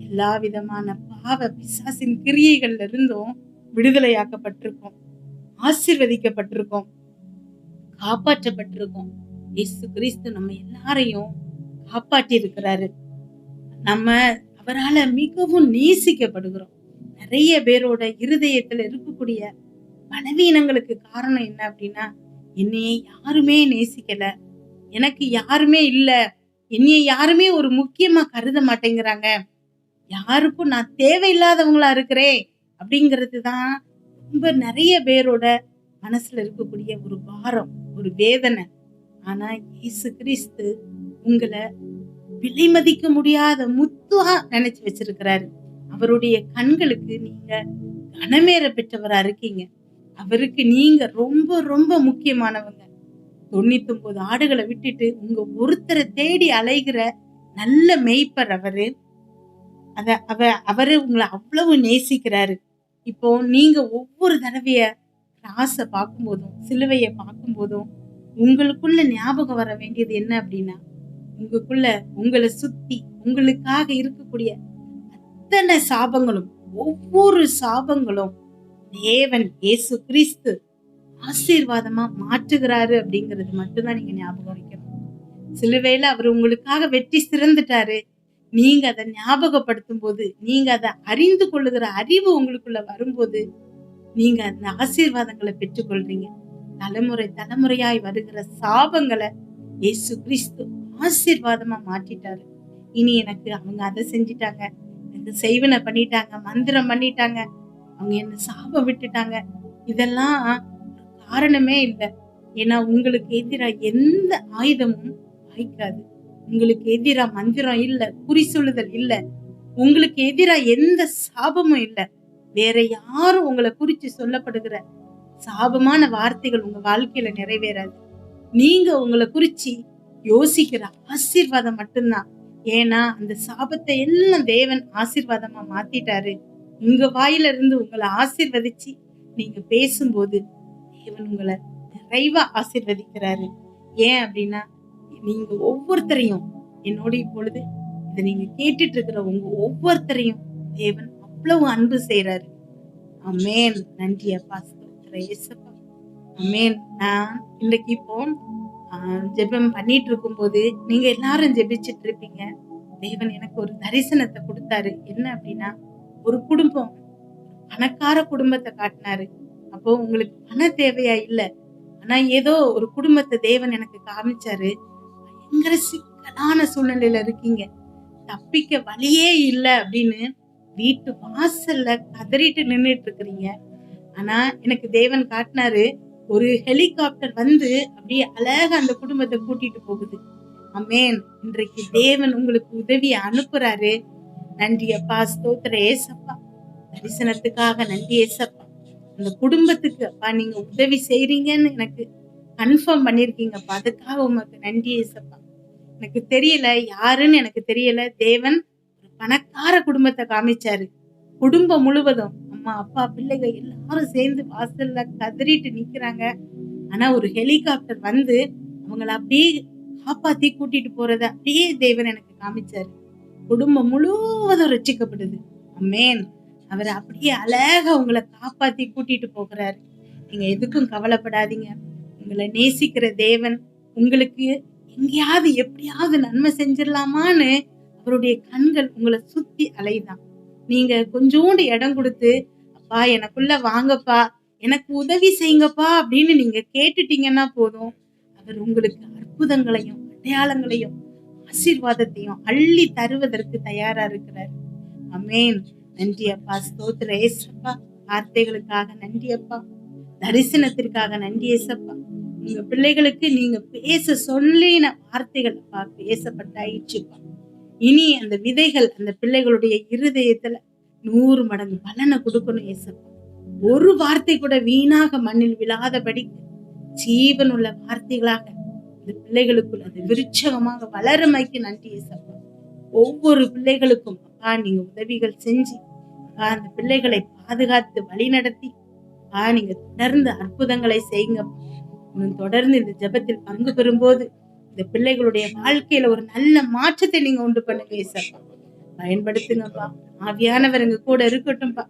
எல்லா விதமான பாவ பிசாசின் கிரியைகள்ல இருந்தும் விடுதலையாக்கப்பட்டிருக்கோம், ஆசீர்வதிக்கப்பட்டிருக்கோம், காப்பாற்றப்பட்டிருக்கோம். இயேசு கிறிஸ்து நம்ம எல்லாரையும் காப்பாற்றி இருக்கிறாரு. நம்ம அவரால மிகவும் நேசிக்கப்படுகிறோம். நிறைய பேரோட இருதயத்துல இருக்கக்கூடிய பலவீனங்களுக்கு காரணம் என்ன அப்படின்னா, என்னைய யாருமே நேசிக்கல, எனக்கு யாருமே இல்ல, என்னைய யாருமே ஒரு முக்கியமா கருத மாட்டேங்கிறாங்க, யாருக்கும் நான் தேவையில்லாதவங்களா இருக்கிறேன் அப்படிங்கிறது தான் ரொம்ப நிறைய பேரோட மனசுல இருக்கக்கூடிய ஒரு பாரம், ஒரு வேதனை. ஆனா இயேசு கிறிஸ்து உங்களை விலை மதிக்க முடியாத முத்துவா நினைச்சு வச்சிருக்கிறாரு. அவருடைய கண்களுக்கு நீங்க கனமேற பெற்றவரா இருக்கீங்க. அவருக்கு நீங்க ரொம்ப ரொம்ப முக்கியமானவங்க. 99 ஆடுகளை விட்டுட்டு உங்க ஒருத்தரை தேடி அலைகிற நல்ல மேய்ப்பர் அவரு. அவரு உங்களை அவ்வளவு நேசிக்கிறாரு. இப்போ நீங்க ஒவ்வொரு தடவைய கிராஸ பார்க்கும்போதும், சிலுவைய பார்க்கும்போதும் உங்களுக்குள்ள ஞாபகம் வர வேண்டியது என்ன அப்படின்னா, உங்களுக்குள்ள உங்களை சுத்தி உங்களுக்காக இருக்கக்கூடிய அத்தனை சாபங்களும், ஒவ்வொரு சாபங்களும் தேவன் இயேசு கிறிஸ்து ஆசீர்வாதமா மாற்றுகிறாரு அப்படிங்கிறது மட்டும்தான் நீங்க ஞாபகம் வைக்கணும். சிலுவையில அவர் உங்களுக்காக வெற்றி சிறந்துட்டாரு. நீங்க அதை ஞாபகப்படுத்தும் போது, நீங்க அதை அறிந்து கொள்ளுகிற அறிவு உங்களுக்குள்ள வரும்போது, நீங்க அந்த ஆசீர்வாதங்களை பெற்றுக்கொள்றீங்க. தலைமுறை தலைமுறையாய் வருகிற சாபங்களை இயேசு கிறிஸ்து ஆசீர்வாதமா மாற்றிட்டாரு. இனி எனக்கு அவங்க அதை செஞ்சிட்டாங்க, எனக்கு செய்வனை பண்ணிட்டாங்க, மந்திரம் பண்ணிட்டாங்க, அவங்க என்ன சாபம் விட்டுட்டாங்க, இதெல்லாம் காரணமே இல்லை. ஏன்னா உங்களுக்கு எதிரா எந்த ஆயுதமும் வாய்க்காது. உங்களுக்கு எதிரா மந்திரம் இல்ல, குறி சொல்லுதல் இல்ல, உங்களுக்கு எதிரா எந்த சாபமும் இல்ல. வேற யாரும் உங்களை குறிச்சு சொல்லப்படுகிற சாபமான வார்த்தைகள் உங்க வாழ்க்கையில நிறைவேறாது. நீங்க உங்களை குறிச்சு யோசிக்கிற ஆசீர்வாதம் மட்டும்தான். ஏன்னா அந்த சாபத்தை எல்லாம் தேவன் ஆசீர்வாதமா மாத்திட்டாரு. உங்க வாயில இருந்து உங்களை ஆசீர்வதிச்சு நீங்க பேசும்போது தேவன் உங்களை நிறைவா ஆசீர்வதிக்கிறாரு. ஏன் அப்படின்னா, நீங்க ஒவ்வொருத்தரையும் என்னோட இப்பொழுது இதை நீங்க கேட்டுட்டு இருக்கிற உங்க ஒவ்வொருத்தரையும் தேவன் அவ்வளவு அன்பு செய்யறாரு. ஆமென். நன்றி அப்பா, ஸ்தோத்திரம் இயேசுப்பா. ஆமென். நான் இன்னைக்கு இப்போ ஜெபம் பண்ணிட்டு இருக்கும்போது நீங்க எல்லாரும் ஜெபிச்சிட்டு இருப்பீங்க. தேவன் எனக்கு ஒரு தரிசனத்தை கொடுத்தாரு. என்ன அப்படின்னா, ஒரு குடும்பம், பணக்கார குடும்பத்தை காட்டினாரு. அப்போ உங்களுக்கு பண தேவையா இல்ல, ஆனா ஏதோ ஒரு குடும்பத்தை தேவன் எனக்கு காமிச்சாரு. பயங்கர சிக்கலான சூழ்நிலையில இருக்கீங்க, தப்பிக்க வழியே இல்ல அப்படின்னு வீட்டு வாசல்ல கதறிட்டு நின்றுட்டு இருக்கிறீங்க. ஆனா எனக்கு தேவன் காட்டினாரு, ஒரு ஹெலிகாப்டர் வந்து அப்படியே அழகா அந்த குடும்பத்தை கூட்டிட்டு போகுது. ஆமென். இன்றைக்கு தேவன் உங்களுக்கு உதவிய அனுப்புறாரு. நன்றி அப்பா, ஸ்தோத்திரம் ஏசப்பா. தரிசனத்துக்காக நன்றி ஏசப்பா. அந்த குடும்பத்துக்கு அப்பா நீங்க உதவி செய்றீங்கன்னு எனக்கு கன்ஃபார்ம் பண்ணிருக்கீங்கப்பா. அதுக்காக உமக்கு நன்றி ஏசப்பா. எனக்கு தெரியல, யாருன்னு எனக்கு தெரியல. தேவன் ஒரு பணக்கார குடும்பத்தை காமிச்சாரு. குடும்பம் முழுவதும் அம்மா, அப்பா, பிள்ளைகள் எல்லாரும் சேர்ந்து வாசல்ல கதறிட்டு நிக்கிறாங்க. ஆனா ஒரு ஹெலிகாப்டர் வந்து அவங்கள அப்படியே காப்பாத்தி கூட்டிட்டு போறத அப்படியே தேவன் எனக்கு காமிச்சாரு. குடும்பம் முழுவதும் ரட்சிக்கப்படுது. ஆமென். அவர் அப்படியே அழகா உங்களை காப்பாத்தி கூட்டிட்டு போகிறாரு. நீங்க எதுக்கும் கவலைப்படாதீங்க. உங்களை நேசிக்கிற தேவன் உங்களுக்கு எங்கேயாவது எப்படியாவது நன்மை செஞ்சிடலாமான்னு அவருடைய கண்கள் உங்களை சுத்தி அலைதான். நீங்க கொஞ்சோண்டு இடம் கொடுத்து, அப்பா எனக்குள்ள வாங்கப்பா, எனக்கு உதவி செய்யுங்கப்பா அப்படின்னு நீங்க கேட்டுட்டீங்கன்னா போதும், அவர் உங்களுக்கு அற்புதங்களையும் அடையாளங்களையும் ஆசீர்வாதத்தையும் அள்ளி தருவதற்கு தயாரா இருக்கிறார். ஆமென். நன்றி அப்பா, ஸ்தோத்திர ஏசப்பா. வார்த்தைகளுக்காக நன்றி அப்பா, தரிசனத்திற்காக நன்றி ஏசப்பா. உங்க பிள்ளைகளுக்கு நீங்க பேச சொல்லின வார்த்தைகள் அப்பா பேசப்பட்டாயிடுச்சுப்பா. இனி அந்த விதைகள் அந்த பிள்ளைகளுடைய இருதயத்துல 100 மடங்கு பலனை கொடுக்கணும் ஏசப்பா. ஒரு வார்த்தை கூட வீணாக மண்ணில் விழாதபடிக்கு ஜீவனுள்ள வார்த்தைகளாக இந்த பிள்ளைகளுக்குள் அது விருட்சகமாக வளருமைக்கு நன்றி ஏசப்பா. ஒவ்வொரு பிள்ளைகளுக்கும் அப்பா நீங்க உதவிகள் செஞ்சு அப்பா அந்த பிள்ளைகளை பாதுகாத்து வழி நடத்தி அப்பா நீங்க தொடர்ந்து அற்புதங்களை செய்யுங்கப்பா. இன்னும் தொடர்ந்து இந்த ஜெபத்தில் பங்கு பெறும்போது இந்த பிள்ளைகளுடைய வாழ்க்கையில ஒரு நல்ல மாற்றத்தை நீங்க உண்டு பண்ணுங்க ஏசப்பா. பயன்படுத்துங்கப்பா. ஆவியானவர் எங்க கூட இருக்கட்டும்பா.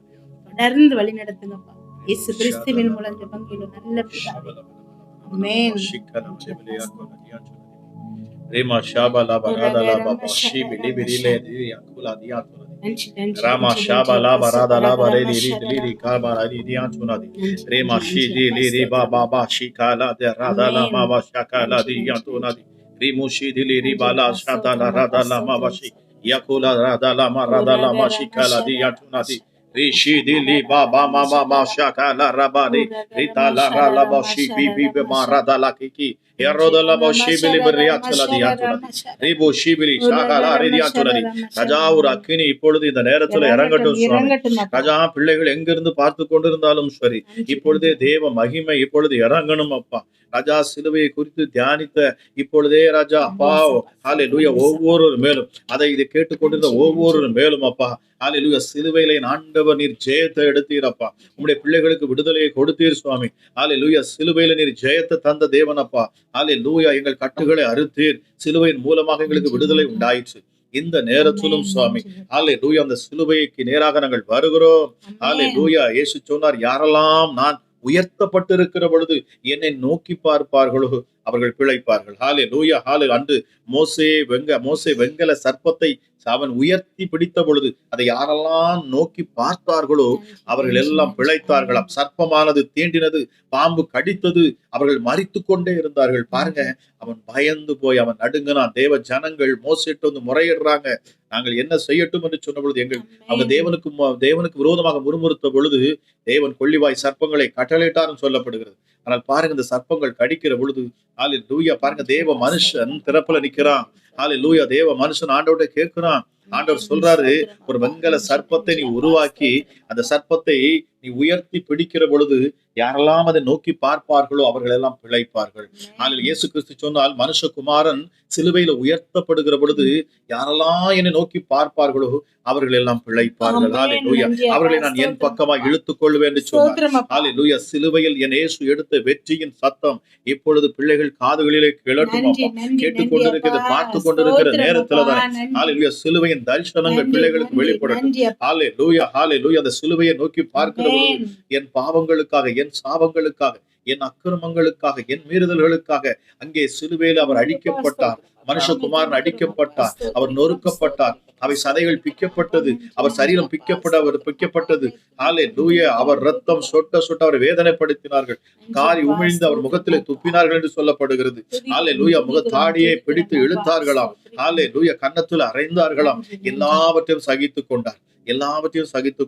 தொடர்ந்து வழி நடத்துங்கப்பா. இயேசு கிறிஸ்துவின் மூலம் ஜெபங்களும் நல்ல பிதாவே. ஆமென். Rema shaba laba rada laba bashi bili bili le di yakula di atuna di Rama shaba laba rada laba re li li kaba di di atuna di Rema shi di li ba ba ba shi kala de rada lama ba shakala di atuna di Rimu shi di li ba la shata la rada lama ba shi yakula rada lama shi kala di atuna di Rishi di li ba ba ma ma ma shakala rabadi rita la la ba shi bi ma rada la kiki Yarodala Boshibili Beriatuladi Ribo Shibili Shakala Ridiatuladi Raja ஒரு அக்கினி இப்பொழுது இந்த நேரத்துல இறங்கட்டும் சுவாமி. ராஜா பிள்ளைகள் எங்கிருந்து பார்த்து கொண்டிருந்தாலும் சரி, இப்பொழுதே தேவ மகிமை இப்பொழுது இறங்கணும் அப்பா. ராஜா சிலுவையை குறித்து தியானித்த இப்பொழுதே ராஜா அப்பா ஹalleluya ஒவ்வொரு மேலும் அதை இதை கேட்டுக்கொண்டிருந்த ஒவ்வொரு மேலும் அப்பா ஹalleluya சிலுவையிலே ஆண்டவர் நீர் ஜெயத்தை எடுத்தீரப்பா. உம்முடைய பிள்ளைகளுக்கு விடுதலையை கொடுத்தீர் சுவாமி. ஹalleluya சிலுவையில நீர் ஜெயத்தை தந்த தேவன் அப்பா. ஹalleluya எங்கள் கட்டுகளை அறுத்தீர். சிலுவையின் மூலமாக எங்களுக்கு விடுதலை உண்டாயிற்று. இந்த நேரத்திலும் சுவாமி ஹalleluya அந்த சிலுவைக்கு நேராக நாங்கள் வருகிறோம். ஹalleluya இயேசு சொன்னார், யாரெல்லாம் நான் உயர்த்தப்பட்டிருக்கிற பொழுது என்னை நோக்கி பார்ப்பார்களோ அவர்கள் பிழைப்பார்கள். ஹalleluya ஹalleluya அன்று மோசே வெங்கல சர்ப்பத்தை அவன் உயர்த்தி பிடித்த பொழுது அதை யாரெல்லாம் நோக்கி பார்த்தார்களோ அவர்கள் எல்லாம் பிழைத்தார்களாம். சர்ப்பமானது தீண்டினது, பாம்பு கடித்தது, அவர்கள் மரித்து கொண்டே இருந்தார்கள். பாருங்க, அவன் பயந்து போய் அவன் நடுங்கினான். தேவ ஜனங்கள் மோசேட்டு வந்து முறையிடுறாங்க, நாங்கள் என்ன செய்யட்டும் என்று சொன்ன பொழுது அவங்க தேவனுக்கு விரோதமாக முறுமுறுத்த பொழுது தேவன் கொள்ளிவாய் சர்ப்பங்களை கட்டளையிட்டார்னு சொல்லப்படுகிறது. ஆனால் பாருங்க, இந்த சர்ப்பங்கள் கடிக்கிற பொழுது ஹalleluya பாருங்க, தேவ மனுஷன் திறப்புல நிக்கிறான். ஹalleluya தேவ மனுஷன் ஆண்டவர்கிட்ட கேட்கிறான். ஆண்டவர் சொல்றாரு, ஒரு வெங்கல சர்ப்பத்தை நீ உருவாக்கி அந்த சர்ப்பத்தை நீ உயர்த்தி பிடிக்கிற பொழுது யாரெல்லாம் அதை நோக்கி பார்ப்பார்களோ அவர்கள் எல்லாம் பிழைப்பார்கள். ஆனால் இயேசு கிறிஸ்து சொன்னால், மனுஷகுமாரன் சிலுவையில உயர்த்தப்படுகிற பொழுது யாரெல்லாம் என்னை நோக்கி பார்ப்பார்களோ அவர்கள் எல்லாம் பிழைப்பார்கள். ஹalleluya அவர்களை நான் என் பக்கமாக இழுத்துக் கொள்வேன் என்று சொன்னார். ஹalleluya சிலுவையில் என் இயேசு எடுத்த வெற்றியின் சத்தம் இப்பொழுது பிள்ளைகள் காதுகளிலே கிளட்டும் அப்பா. கேட்டுக்கொண்டிருக்கிறது, பார்த்து கொண்டிருக்கிற நேரத்துல தான் ஹalleluya சிலுவையின் தரிசனங்கள் பிள்ளைகளுக்கு வெளிப்படட்டும். ஹalleluya ஹalleluya அந்த சிலுவையை நோக்கி பார்க்கிற பொழுது என் பாவங்களுக்காக, என் சாபங்களுக்காக, என் அக்கிரமங்களுக்காக, என் மீறுதல்களுக்காக அங்கே சிலுவையில் அவர் அடிக்கப்பட்டார். மனுஷகுமாரன் அடிக்கப்பட்டார், அவர் நொறுக்கப்பட்டார், அவை சதைகள் பிக்கப்பட்டது, அவர் சரீரம் பிக்கப்பட்டது. ஹalleluya அவர் ரத்தம் சொட்ட அவரை வேதனைப்படுத்தினார்கள், காரி உமிழ்ந்து அவர் முகத்திலே துப்பினார்கள் என்று சொல்லப்படுகிறது. ஹalleluya முகத்தாடியை பிடித்து இழுத்தார்களாம். ஹalleluya கன்னத்தில் அறைந்தார்களாம். எல்லாவற்றையும் சகித்துக்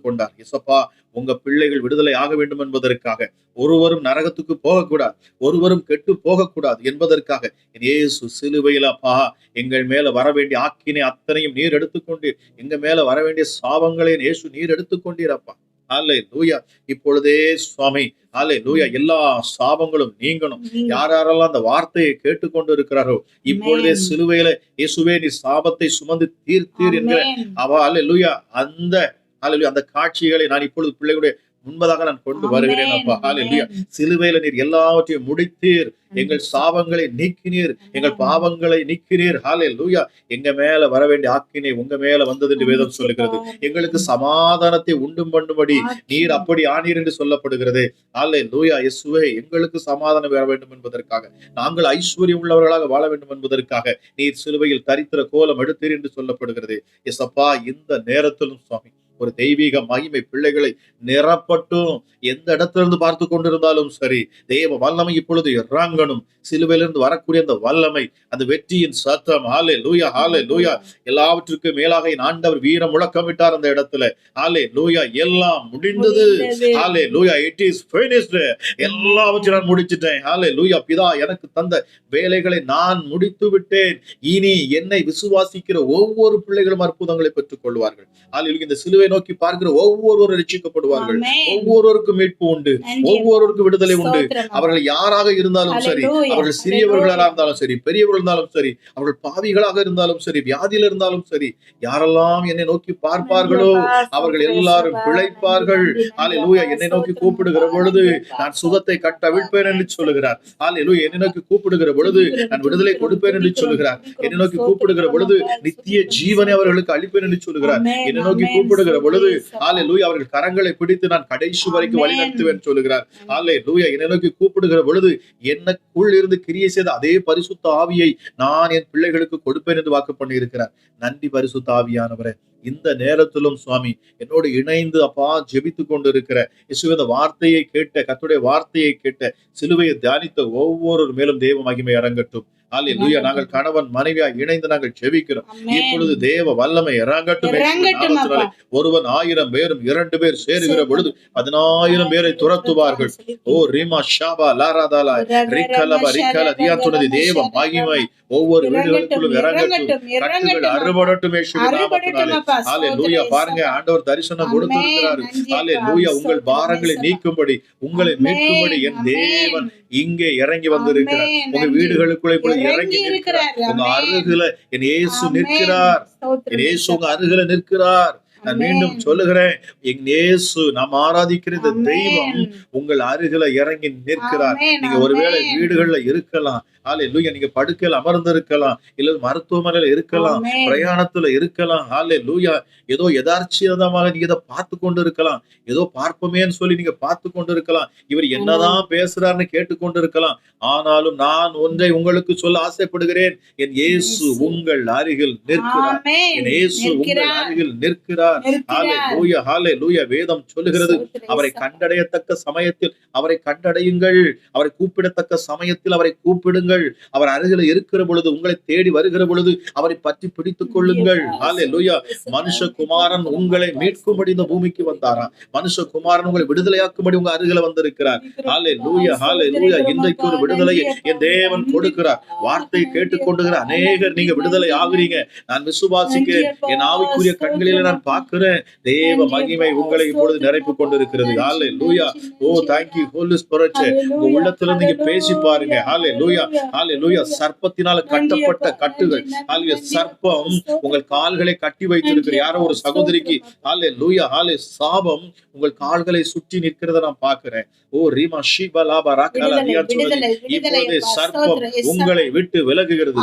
கொண்டார். இயேசப்பா, உங்க பிள்ளைகள் விடுதலை ஆக வேண்டும் என்பதற்காக, ஒருவரும் நரகத்துக்கு போகக்கூடாது, ஒருவரும் கெட்டு போகக்கூடாது என்பதற்காக இயேசு சிலுவையில் அப்பா எங்கள் மேல வர வேண்டிய ஆக்கினை அத்தனையும் நீர் எடுத்துக்கொண்டீர். எங்க மேல வர வேண்டிய சாபங்களை இயேசு நீர் எடுத்துக்கொண்டீர் அப்பா. ஹalleluya இப்பொழுதே சுவாமி ஹalleluya எல்லா சாபங்களும் நீங்கணும். யாரெல்லாம் அந்த வார்த்தையை கேட்டுக்கொண்டு இருக்கிறாரோ இப்பொழுதே சிலுவையில இயேசுவே நீ சாபத்தை சுமந்து தீர்த்தீர் என்கிற ஹalleluya அந்த காட்சிகளை நான் இப்பொழுது பிள்ளைகளுடைய முன்பதாக நான் கொண்டு வருகிறேன் அப்பா. ஹalleluya சிலுவையில நீர் எல்லாவற்றையும் முடித்தீர், எங்கள் சாபங்களை நீக்கினீர், எங்கள் பாவங்களை நீக்கினீர். ஹalleluya எங்க மேல வர வேண்டிய ஆக்கினை உங்க மேல வந்தது என்று வேதம் சொல்லுகிறது. எங்களுக்கு சமாதானத்தை உண்டும் பண்ணும்படி நீர் அப்படி ஆனீர் என்று சொல்லப்படுகிறது. ஹalleluya இயேசுவே எங்களுக்கு சமாதானம் வர வேண்டும் என்பதற்காக, நாங்கள் ஐஸ்வர்யம் உள்ளவர்களாக வாழ வேண்டும் என்பதற்காக நீர் சிலுவையில் தரித்திர கோலம் எடுத்தீர் என்று சொல்லப்படுகிறது. இயேசப்பா இந்த நேரத்திலும் சுவாமி ஒரு தெய்வீக மகிமை பிள்ளைகளை நிரப்பட்டும். எந்த இடத்துல இருந்து பார்த்து கொண்டிருந்தாலும் சரி, தேவ வல்லமை இப்பொழுது இறங்கணும். சிலுவையிலிருந்து வரக்கூடிய அந்த வல்லமை, அந்த வெற்றியின் சத்தம், ஹalleluya ஹalleluya. எல்லாவற்றுக்கும் மேலாக என் ஆண்டவர் வீர முழக்கமிட்டார் அந்த இடத்துல. ஹalleluya, எல்லாம் முடிந்தது. ஹalleluya, it is finished. எல்லாவற்றையும் நான் முடிச்சிட்டேன். ஹalleluya, பிதா எனக்கு தந்த வேலைகளை நான் முடித்து விட்டேன். இனி என்னை விசுவாசிக்கிற ஒவ்வொரு பிள்ளைகளும் அற்புதங்களை பெற்றுக் கொள்வார்கள். ஹalleluya, இந்த சிலுவை நோக்கி பார்க்கிற ஒவ்வொருவரும் ரட்சிக்கப்படுவார்கள். ஒவ்வொருவருக்கும் மீட்பு உண்டு, ஒவ்வொருவருக்கும் விடுதலை உண்டு. அவர்கள் யாராக இருந்தாலும் சரி, அவர்கள் சிறியவர்களாக இருந்தாலும் சரி, பெரியவர்கள் இருந்தாலும் சரி, அவர்கள் பாவிகளாக இருந்தாலும் சரி, வியாதியில் இருந்தாலும் சரி, யாரெல்லாம் என்னை நோக்கி பார்ப்பார்களோ அவர்கள் எல்லாரும் பிழைப்பார்கள். ஹalleluya, என்னை நோக்கி கூப்பிடுகிற பொழுது நான் சுகத்தை கட்டவிழ்ப்பேன் என்று சொல்லுகிறார். ஹalleluya, என்னை நோக்கி கூப்பிடுகிற பொழுது நான் விடுதலை கொடுப்பேன் என்று சொல்லுகிறார். என்னை நோக்கி கூப்பிடுகிற பொழுது நித்திய ஜீவனை அவர்களுக்கு அளிப்பேன் என்று சொல்லுகிறார். என்னை நோக்கி கூப்பிடுகிற பொழுது ஹalleluya, அவர்கள் கரங்களை பிடித்து நான் கடைசி வரைக்கும் வழிநடத்துவேன் சொல்லுகிறார். ஹalleluya, என்னை நோக்கி கூப்பிடுகிற பொழுது எனக்குள் இருந்து கிரியை செய்த அதே பரிசுத்த ஆவியை நான் என் பிள்ளைகளுக்கு கொடுப்பேன் என்று வாக்கு பண்ணி இருக்கிறார். நன்றி பரிசுத்த ஆவியானவரே. இந்த நேரத்திலும் சுவாமி என்னோடு இணைந்து அப்பா ஜெபித்துக் கொண்டிருக்கிற இயேசுவே, இந்த வார்த்தையை கேட்ட, கர்த்தருடைய வார்த்தையை கேட்ட, சிலுவையை தியானித்த ஒவ்வொரு மேலும் தேவ மகிமை இறங்கட்டும். ஹalleluya, நாங்கள் கணவன் மனைவியா இணைந்து நாங்கள் ஜெபிக்கிறோம். இப்பொழுது தேவ வல்லமை இறங்கட்டும். ஒருவன் 1000 பேரும் 2 பேர் சேருகிற பொழுது 10,000 பேரை துரத்துவார்கள். ஓ ரிமா ஷாபா லாராதாலா ரிக்கலபா ரிக்கல தியாத்துனதி தேவ மகிமை ஒவ்வொரு வீடுகளுக்குள்ளும் இறங்கட்டும். கட்டுகள் அறுபடட்டும் இயேசுவின் நாமத்தினாலே. ஹalleluya, பாருங்க, ஆண்டவர் தரிசனம் கொடுத்திருக்கிறார். ஹalleluya, உங்கள் பாரங்களை நீக்கும்படி, உங்களை மீட்கும்படி என் தேவன் இங்கே இறங்கி வந்திருக்கிறார். உங்க வீடுகளுக்குள்ளே இறங்கி நிற்கிறார். உங்க அருகில என் இயேசு நிற்கிறார். என் இயேசு உங்க அருகில நிற்கிறார். நான் மீண்டும் சொல்லுகிறேன், என் இயேசு, நாம் ஆராதிக்கிற இந்த தெய்வம் உங்கள் அருகில இறங்கி நிற்கிறார். நீங்க ஒருவேளை வீடுகள்ல இருக்கலாம், ஹalleluya, நீங்க படுக்கையில் அமர்ந்திருக்கலாம், இல்ல மருத்துவமனையில இருக்கலாம், பிரயாணத்துல இருக்கலாம், ஹalleluya, ஏதோ யதார்ச்சியமாக நீங்க இதை பார்த்து கொண்டு இருக்கலாம், ஏதோ பார்ப்போமேன்னு சொல்லி நீங்க பார்த்து கொண்டு இருக்கலாம், இவர் என்னதான் பேசுறாருன்னு கேட்டுக்கொண்டு இருக்கலாம். ஆனாலும் நான் ஒன்றை உங்களுக்கு சொல்ல ஆசைப்படுகிறேன், என் இயேசு உங்கள் அருகில் நிற்கிறார். என் இயேசு உங்கள் அருகில் நிற்கிறார். ஹalleluya ஹalleluya, வேதம் சொல்லுகிறது, அவரை கண்டடையத்தக்க சமயத்தில் அவரை கண்டடையுங்கள், அவரை கூப்பிடத்தக்க சமயத்தில் அவரை கூப்பிடுங்கள். அவர் அருகில் இருக்கிற பொழுது, உங்களை தேடி வருகிற பொழுது அவரை பற்றி பிடித்துக் கொள்ளுங்கள். ஹalleluya, மனுஷகுமாரன் உங்களை மீட்கும்படி இந்த பூமிக்கு வந்தாராம். மனுஷகுமாரன் உங்களை விடுதலையாக்கும்படி உங்க அருகில வந்திருக்கிறார். ஹalleluya ஹalleluya, இன்றைக்கு ஒரு விடுதலையை என் தேவன் கொடுக்கிறார். வார்த்தை கேட்டுக்கொண்டுகிற அநேகர் நீங்க விடுதலை ஆகுறீங்க. நான் விசுவாசிக்கிறேன். என் ஆவிக்குரிய கண்களில நான் பார்க்கிறேன். தேவ மகிமை உங்களை இப்பொழுது நிரப்பிக் கொண்டிருக்கிறது. ஹalleluya, ஓ thank you holy spirit. உங்க உள்ளத்துல நீங்க பேசி பாருங்க. ஹalleluya ஹalleluya, சர்ப்பத்தினால கட்டப்பட்ட கட்டுகள், ஹalleluya, சர்ப்பம் உங்கள் கால்களை கட்டி வைத்திருக்கிற யாரோ ஒரு சகோதரிக்கு, ஹalleluya ஹalleluya, சாபம் உங்கள் கால்களை சுற்றி நிற்கிறத நான் பார்க்கிறேன். ஓ ரீமா ஷீபா லாபா ராகலா தியாச்சுனதி, இப்பொழுது சர்ப்பம் உங்களை விட்டு விலகுகிறது.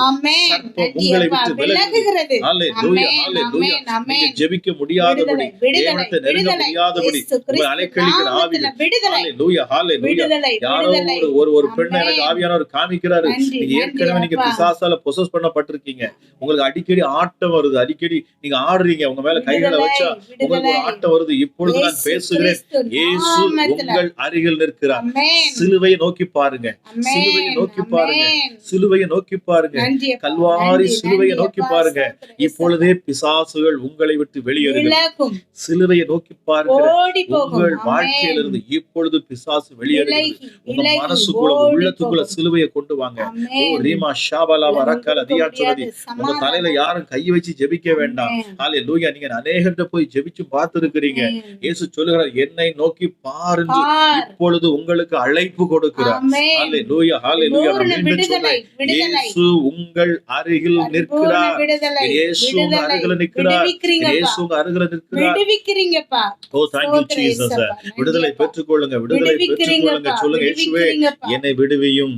சர்ப்பம் உங்களை விட்டு விலகுகிறது. ஹalleluya ஹalleluya, நீங்க ஜெபிக்க முடியாதபடி, தேவனை நெருங்க முடியாதபடி உங்களை அலைக்கழிக்கிற ஆவிகள், ஹalleluya ஹalleluya, யாரோ ஒரு பெண்ணை எனக்கு ஆவியானவர் காமிக்கிறாரு. நீங்க ஏற்கனவே நீங்க பிசாசால பொசஸ் பண்ணப்பட்டிருக்கீங்க. உங்களுக்கு அடிக்கடி ஆட்டம் வருது, அடிக்கடி நீங்க ஆடுறீங்க, உங்க மேல கைகளை வச்சா உங்களுக்கு ஒரு ஆட்டம் வருது. இப்பொழுது நான் பேசுகிறேன், இயேசு உங்கள் அருகில் நிற்கிறார். சிலுவையை நோக்கி பாருங்க, சிலுவையை நோக்கி பாருங்க, சிலுவையை நோக்கி பாருங்க, கல்வாரி சிலுவையை நோக்கி பாருங்க. இப்பொழுதே பிசாசுகள் உங்களை விட்டு வெளியேறுகிறது. சிலுவையை நோக்கி பாருங்க, உங்கள் வாழ்க்கையிலிருந்து இப்பொழுது பிசாசு வெளியேறுகிறது. உங்க மனசுக்குள்ள, உள்ளத்துக்குள்ள சிலுவையை கொண்டு வாங்க. ஓ ரீமா ஷாபலாவா ரக்கல தியாச்சுனதி, உங்க தலையில யாரும் கை வச்சு ஜெபிக்க வேண்டாம். ஹalleluya, நீங்க அநேகர்கிட்ட போய் ஜெபிச்சு பார்த்திருக்கிறீங்க. இயேசு சொல்லுகிறார், என்னை நோக்கி பாருங்க, இப்பொழுது உங்களுக்கு அழைப்பு கொடுக்கிறார். ஹalleluya ஹalleluya, நான் மீண்டும் சொல்றேன், இயேசு உங்கள் அருகில் நிற்கிறார். இயேசு உங்க அருகில் நிற்கிறார். இயேசு உங்க அருகில் நிற்கிறார். ஓ thank you Jesus. விடுதலை பெற்றுக்கொள்ளுங்க, விடுதலை பெற்றுக்கொள்ளுங்க. சொல்லுங்க, இயேசுவே என்னை விடுவியும்,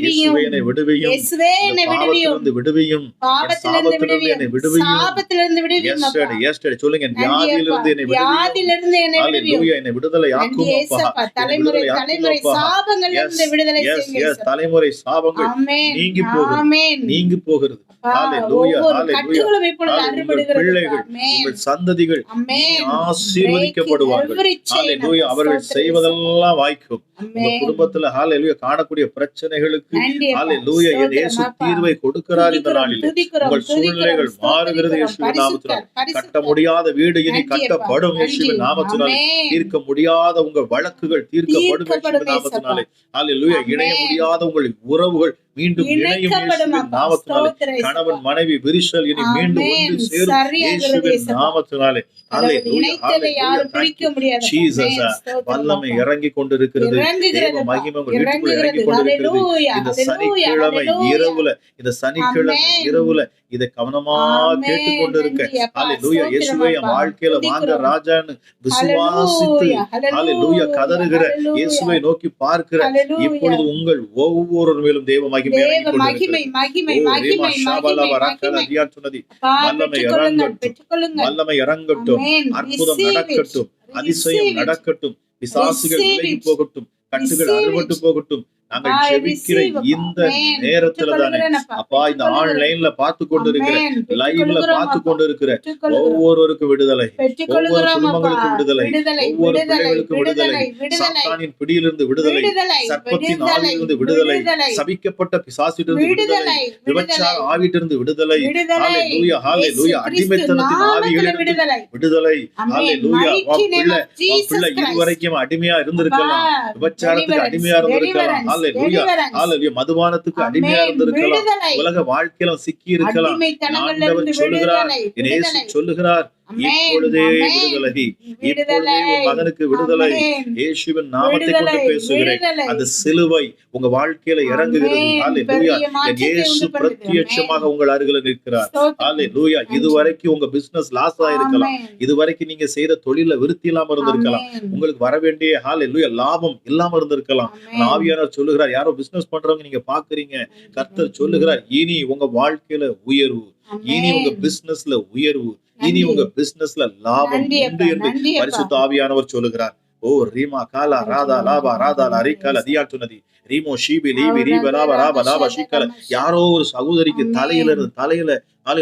இயேசுவே என்னை விடுவியும், இயேசுவே என்னை விடுவியும், விடுவியும், பாவத்திலிருந்து என்னை விடுவியும், சாபத்திலிருந்து விடுவியும். எஸ்டே சொல்லுங்க, வியாதியிலிருந்து என்னை விடுவியும். ஹalleluya, என்னை விடுதலை ஆக்கும் அப்பா. தலைமுறை தலைமுறை சாபங்களிலிருந்து விடுதலை செய்யுங்க. தலைமுறை சாபங்கள் நீங்கி போகிறது, நீங்கி போகிறது. ஹalleluya ஹalleluya, பிள்ளைகள் உங்கள் சந்ததிகள் ஆசீர்வதிக்கப்படுவார்கள். ஹalleluya. அவர்கள் செய்வதெல்லாம் வாய்க்கும். உங்க குடும்பத்துல ஹalleluya காணக்கூடிய பிரச்சனைகளுக்கு ஹalleluya இயேசு தீர்வை கொடுக்கிறார். இந்த நாளில் உங்கள் சூழ்நிலைகள் மாறுகிறது இயேசுவின் நாமத்தினாலே. கட்ட முடியாத வீடு இனி கட்டப்படும் இயேசுவின் நாமத்தினாலே. தீர்க்க முடியாத உங்கள் வழக்குகள் தீர்க்கப்படும் இயேசுவின் நாமத்தினாலே. ஹalleluya. இணைய முடியாத உங்கள் உறவுகள் மீண்டும் இணையும் இயேசுவின் நாமத்தினாலே. கணவன் மனைவி விரிசல் இனி மீண்டும் ஒன்று சேரும் இயேசுவின் நாமத்தினாலே. ஹalleluya. ஜீசஸ் வல்லமை இறங்கி கொண்டிருக்கிறது. தேவ மகிமை உங்கள் வீட்டுக்குள்ள இறங்கி கொண்டிருக்கிறது. இந்த சனிக்கிழமை இரவுல இதை கவனமா கேட்டுக் கொண்டிருக்க ஹalleluya. இயேசுவே என் வாழ்க்கையில வாங்க ராஜான்னு விசுவாசித்து ஹalleluya கதறுகிற இயேசுவை நோக்கி பார்க்கிற இப்பொழுது உங்கள் ஒவ்வொரு மேலும் தேவ மகிமை இறங்கி வல்லமை இறங்கட்டும். அற்புதம் நடக்கட்டும். அதிசயம் நடக்கட்டும். பிசாசுகள் விலகி போகட்டும். கட்டுகள் அறுபட்டு போகட்டும். நாங்கள் ஜெபிக்கிற இந்த நேரத்துல தானே அப்பா இந்த ஆன்லைன்ல பார்த்து கொண்டிருக்கிற லைவ்ல பார்த்து கொண்டிருக்கிற ஒவ்வொருவருக்கும் விடுதலை, ஒவ்வொரு குடும்பங்களுக்கும் விடுதலை, ஒவ்வொரு பிள்ளைகளுக்கும் விடுதலை, சாத்தானின் பிடியிலிருந்து விடுதலை, சர்ப்பத்தின் ஆவியிலிருந்து விடுதலை, சபிக்கப்பட்ட பிசாசிலிருந்து விடுதலை, விபச்சார ஆவியிலிருந்து விடுதலை, ஹalleluya ஹalleluya அடிமைத்தனத்தின் ஆவிகளிலிருந்து விடுதலை, ஹalleluya. பிள்ளை இதுவரைக்கும் அடிமையா இருந்திருக்கலாம், விபச்சாரத்துக்கு அடிமையா இருந்திருக்கலாம், ஹalleluya ஹalleluya மதுபானத்துக்கு அடிமையா இருந்திருக்கலாம், உலக வாழ்க்கையில சிக்கி இருக்கலாம். ஆண்டவர் சொல்லுகிறார், இயேசு சொல்லுகிறார், இப்பொழுதே விடுதலை, இப்பொழுதே உன் மகனுக்கு விடுதலை. இயேசுவின் நாமத்தை கொண்டு பேசுகிறேன். அந்த சிலுவை உங்க வாழ்க்கையில இறங்குகிறது. ஹalleluya. இயேசு பிரத்யட்சமாக உங்கள் அருகில நிற்கிறார். ஹalleluya. இதுவரைக்கும் உங்க பிசினஸ் லாஸ் ஆயிருக்கலாம், இதுவரைக்கும் நீங்க செய்த தொழில விருத்தி இல்லாம இருந்திருக்கலாம், உங்களுக்கு வர வேண்டிய ஹalleluya லாபம் இல்லாம இருந்திருக்கலாம். ஆவியானவர் சொல்லுகிறார், யாரோ பிசினஸ் பண்றவங்க நீங்க பாக்குறீங்க, கர்த்தர் சொல்லுகிறார், இனி உங்க வாழ்க்கையில உயர்வு, இனி உங்க பிசினஸ்ல உயர்வு, இனி உங்க பிசினஸ்ல லாபம் உண்டு என்று பரிசுத்த ஆவியானவர் சொல்லுகிறார். ஓ ரீமா காலா ராதா லாபா ராதா லாரிகால தியாட்டுனதி ரீமோ ஷீபி லீபி ரீப லாபா ராபா லாபா ஷீகால. யாரோ ஒரு சகோதரிக்கு தலையில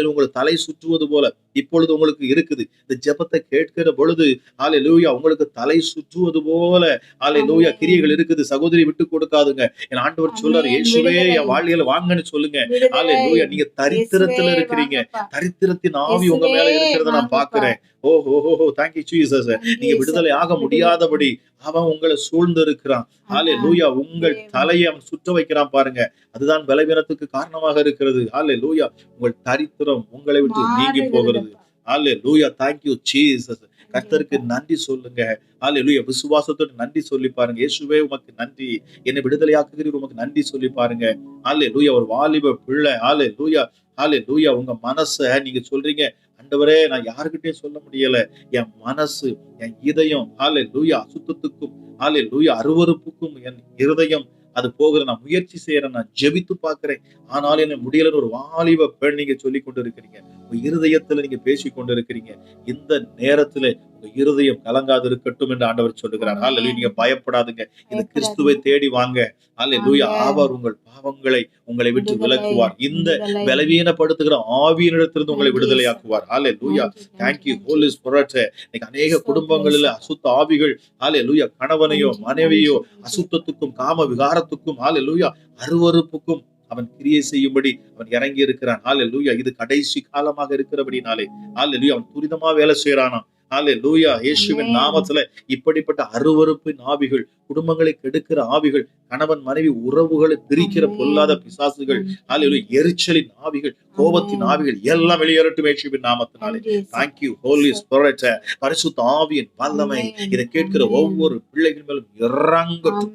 உங்களுக்கு தலை சுற்றுவது போல இப்பொழுது உங்களுக்கு இருக்குது. இந்த ஜெபத்தை கேட்கிற பொழுது ஹalleluya உங்களுக்கு தலை சுற்றுவது போல ஹalleluya கிரியைகள் இருக்குது. சகோதரி விட்டு கொடுக்காதுங்க. என் ஆண்டவர் சொல்றாரு, இயேசுவே என் வாழ்க்கையில வாங்கன்னு சொல்லுங்க. ஹalleluya. நீங்க தரித்திரத்துல இருக்கிறீங்க, தரித்திரத்தின் ஆவி உங்க மேல இருக்கிறத நான் பாக்குறேன். ஓஹோ thank you Jesus. நீங்க விடுதலை ஆக முடியாதபடி அவன் உங்களை சூழ்ந்து இருக்கிறான். ஹalleluya. உங்கள் தலையை அவன் சுற்ற வைக்கிறான் பாருங்க. அதுதான் பலவீனத்துக்கு காரணமாக இருக்கிறது. ஹalleluya. உங்கள் தரித்திரம் உங்களை விட்டு நீங்கி போகிறது. ஹalleluya. thank you Jesus. கர்த்தருக்கு நன்றி சொல்லுங்க. ஹalleluya. விசுவாசத்தோடு நன்றி சொல்லி பாருங்க. இயேசுவே உமக்கு நன்றி, என்னை விடுதலையாக்குகிறீர், உமக்கு நன்றி சொல்லி பாருங்க. ஹalleluya. ஒரு வாலிப பிள்ளை ஹalleluya ஹalleluya உங்க மனச நீங்க சொல்றீங்க, ஆண்டவரே நான் யாருக்கிட்டையும் சொல்ல முடியல, என் மனசு என் இதயம் ஹalleluya அசுத்தத்துக்கும் ஹalleluya அருவருப்புக்கும் என் இருதயம் அது போகிற நான் முயற்சி செய்யறேன், நான் ஜெபித்து பாக்குறேன், ஆனாலும் என்ன முடியலன்னு ஒரு வாலிப பெண் நீங்க சொல்லி கொண்டு இருக்கிறீங்க. உங்க இருதயத்துல நீங்க பேசி கொண்டு இருக்கிறீங்க. இந்த நேரத்துல உங்க இருதயம் கலங்காது இருக்கட்டும் என்று ஆண்டவர் சொல்லுகிறார். ஹalleluya. நீங்க பயப்படாதுங்க, இந்த கிறிஸ்துவை தேடி வாங்க. ஹalleluya. அவர் உங்கள் பாவங்களை உங்களை விட்டு விலக்குவார். இந்த பலவீனப்படுத்துகிற ஆவியினிடத்திலிருந்து உங்களை விடுதலையாக்குவார். ஹalleluya. thank you Holy Spirit. இன்னைக்கு அநேக குடும்பங்களில் அசுத்த ஆவிகள் ஹalleluya கணவனையோ மனைவியோ அசுத்தத்துக்கும் காம விகாரத்துக்கும் ஹalleluya அருவருப்புக்கும் அவன் கிரியை செய்யும்படி அவன் இறங்கி இருக்கிறான். ஹalleluya. இது கடைசி காலமாக இருக்கிறபடினாலே ஹalleluya அவன் துரிதமா வேலை செய்யறானா. ஹalleluya. இயேசுவின் நாமத்துல இப்படிப்பட்ட அருவருப்பின் ஆவிகள், குடும்பங்களை கெடுக்கிற ஆவிகள், கணவன் மனைவி உறவுகளை பிரிக்கிற பொல்லாத பிசாசுகள், ஹalleluya எரிச்சலின் ஆவிகள், கோபத்தின் ஆவிகள் எல்லாம் வெளியேறட்டும் இயேசுவின் நாமத்தினாலே. thank you Holy Spirit. பரிசுத்த ஆவியின் வல்லமை இதை கேட்கிற ஒவ்வொரு பிள்ளைகள் மேலும் இறங்கட்டும்.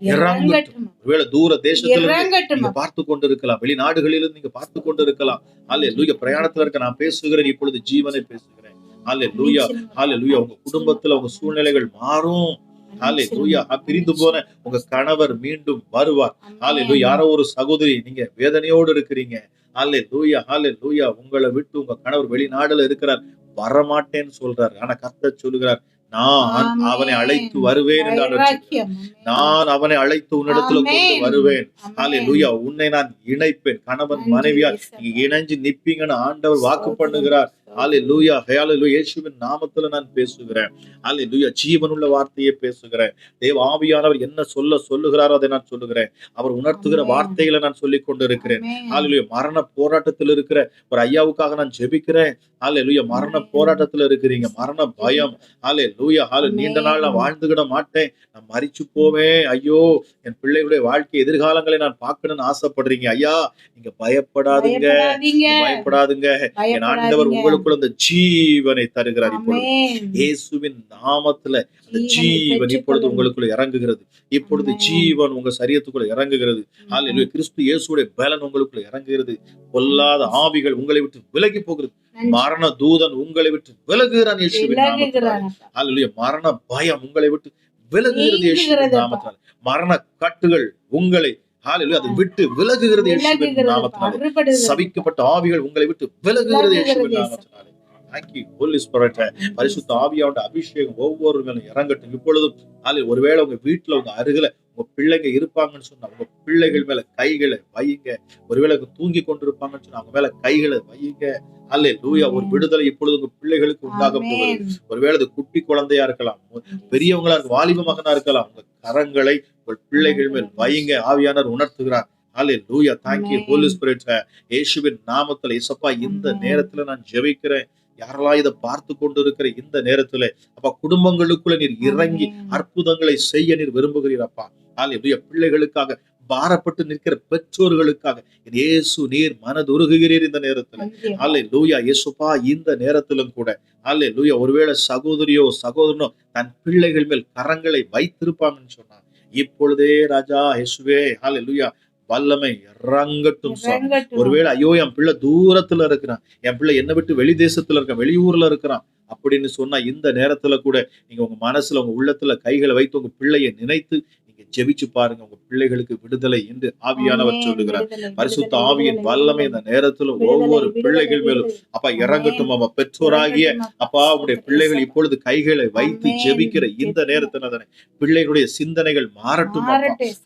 ஒருவேளை தூர தேசத்துல நீங்க பார்த்து கொண்டிருக்கலாம், வெளிநாடுகளிலிருந்து நீங்க பார்த்து கொண்டிருக்கலாம். ஹalleluya. பிரயாணத்துல இருக்க நான் பேசுகிறேன், இப்பொழுது ஜீவனை பேசுகிறேன். ஹalleluya ஹalleluya. உங்க குடும்பத்துல உங்க சூழ்நிலைகள் மாறும். ஹalleluya. பிரிந்து போன உங்க கணவர் மீண்டும் வருவார். ஹalleluya. யாரோ ஒரு சகோதரி நீங்க வேதனையோடு இருக்கிறீங்க. ஹalleluya ஹalleluya. உங்களை விட்டு உங்க கணவர் வெளிநாடுல இருக்கிறார், வரமாட்டேன்னு சொல்றாரு. ஆனா கர்த்தர் சொல்லுகிறார், நான் அவனை அழைத்து வருவேன் என்று. நான் அவனை அழைத்து உன்னிடத்துல கொண்டு வருவேன். ஹalleluya. உன்னை நான் இணைப்பேன். கணவன் மனைவியா நீங்க இணைஞ்சு நிப்பீங்கன்னு ஆண்டவர் வாக்கு பண்ணுகிறார். ஹalleluya ஹalleluya இயேசுவின் நாமத்துல நான் பேசுகிறேன். ஹalleluya ஜீவனுள்ள வார்த்தையை பேசுகிறேன். தேவ ஆவியானவர் என்ன சொல்லுகிறாரோ அதை நான் சொல்லுகிறேன். அவர் உணர்த்துகிற வார்த்தைகளை நான் சொல்லிக் கொண்டிருக்கிறேன். ஹalleluya மரண போராட்டத்தில் இருக்கிற ஒரு ஐயாவுக்காக நான் ஜெபிக்கிறேன். ஹalleluya மரண போராட்டத்துல இருக்கிறீங்க, மரண பயம். ஹalleluya நீண்ட நாள் நான் வாழ்ந்துகிட மாட்டேன், நான் மரிச்சு போவேன், ஐயோ என் பிள்ளைகளுடைய வாழ்க்கை எதிர்காலங்களை நான் பார்க்கணும்னு ஆசைப்படுறீங்க. ஐயா நீங்க பயப்படாதுங்க, பயப்படாதுங்க. என் ஆண்டவர் உங்களுக்குள்ள அந்த ஜீவனை தருகிறார். இப்பொழுது இயேசுவின் நாமத்துல அந்த ஜீவன் இப்பொழுது உங்களுக்குள்ள இறங்குகிறது. இப்பொழுது ஜீவன் உங்க சரீரத்துக்குள்ள இறங்குகிறது. ஹalleluya கிறிஸ்து இயேசுவுடைய பலன் உங்களுக்குள்ள இறங்குகிறது. பொல்லாத ஆவிகள் உங்களை விட்டு விலகி போகிறது. மரண தூதன் உங்களை விட்டு விலகுகிறான் இயேசுவின் நாமத்தினாலே. ஹalleluya மரண பயம் உங்களை விட்டு விலகுகிறது இயேசுவின் நாமத்தினாலே. மரண கட்டுகள் உங்களை ஹalleluya அதை விட்டு விலகுகிறது இயேசுவின் நாமத்தினாலே. சபிக்கப்பட்ட ஆவிகள் உங்களை விட்டு விலகுகிறது இயேசுவின் நாமத்தினாலே. Thank you Holy Spirit. பரிசுத்த ஆவியானவருடைய அபிஷேகம் ஒவ்வொரு மேலும் இறங்கட்டும் இப்பொழுதும். ஒருவேளை உங்க வீட்டுல உங்க அருகில உங்க பிள்ளைங்க இருப்பாங்கன்னு சொன்னா உங்க பிள்ளைகள் மேல கைகளை வையுங்க. ஒருவேளை தூங்கி கொண்டிருப்பாங்கன்னு சொன்னா அவங்க மேல கைகளை வையுங்க. ஹalleluya ஒரு விடுதலை இப்பொழுது உங்க பிள்ளைகளுக்கு உண்டாக போகுது. ஒருவேளை அது குட்டி குழந்தையா இருக்கலாம், பெரியவங்களா இருக்க, வாலிப மகனா இருக்கலாம். உங்க கரங்களை உங்கள் பிள்ளைகள் மேல் வையுங்க. ஆவியானவர் உணர்த்துகிறார். ஹalleluya thank you Holy Spirit. இயேசுவின் நாமத்துல இயேசப்பா இந்த நேரத்துல நான் ஜெபிக்கிறேன். யாரெல்லாம் இதை பார்த்து கொண்டிருக்கிற இந்த நேரத்துல அப்பா குடும்பங்களுக்குள்ள நீர் இறங்கி அற்புதங்களை செய்ய நீர் விரும்புகிறீரப்பா. ஹalleluya பிள்ளைகளுக்காக பாரப்பட்டு நிற்கிற பெற்றோர்களுக்காக இயேசு நீர் மனதுருகுகிறீர் இந்த நேரத்துல. ஹalleluya இயேசுப்பா இந்த நேரத்திலும் கூட ஹalleluya ஒருவேளை சகோதரியோ சகோதரனோ தன் பிள்ளைகள் மேல் கரங்களை வைத்திருப்பாங்கன்னு சொன்னா இப்பொழுதே ராஜா இயேசுவே ஹalleluya வல்லமை இறங்கட்டும். ஒருவேளை ஐயோ என் பிள்ளை தூரத்துல இருக்கிறான், என் பிள்ளை என்னை விட்டு வெளி தேசத்துல இருக்கான், வெளியூர்ல இருக்கிறான் அப்படின்னு சொன்னா இந்த நேரத்துல கூட நீங்க உங்க மனசுல உங்க உள்ளத்துல கைகளை வைத்து உங்க பிள்ளையை நினைத்து நீங்க ஜெபிச்சு பாருங்க. உங்க பிள்ளைகளுக்கு விடுதலை என்று ஆவியானவர் சொல்லுகிறார். பரிசுத்த ஆவியின் வல்லமை இந்த நேரத்துல ஒவ்வொரு பிள்ளைகள் மேலும் அப்பா இறங்கட்டும். அப்பா பெற்றோராகிய அப்பா உடைய பிள்ளைகள் இப்பொழுது கைகளை வைத்து ஜெபிக்கிற இந்த நேரத்துல பிள்ளைகளுடைய சிந்தனைகள் மாறட்டும்.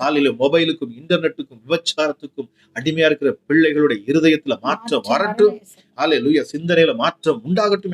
காலையில மொபைலுக்கும் இன்டர்நெட்டுக்கும் விபச்சாரத்துக்கும் அடிமையா இருக்கிற பிள்ளைகளுடைய இருதயத்துல மாற்றம் வரட்டும். ஹalleluya சிந்தனையில மாற்றம் உண்டாகட்டும்.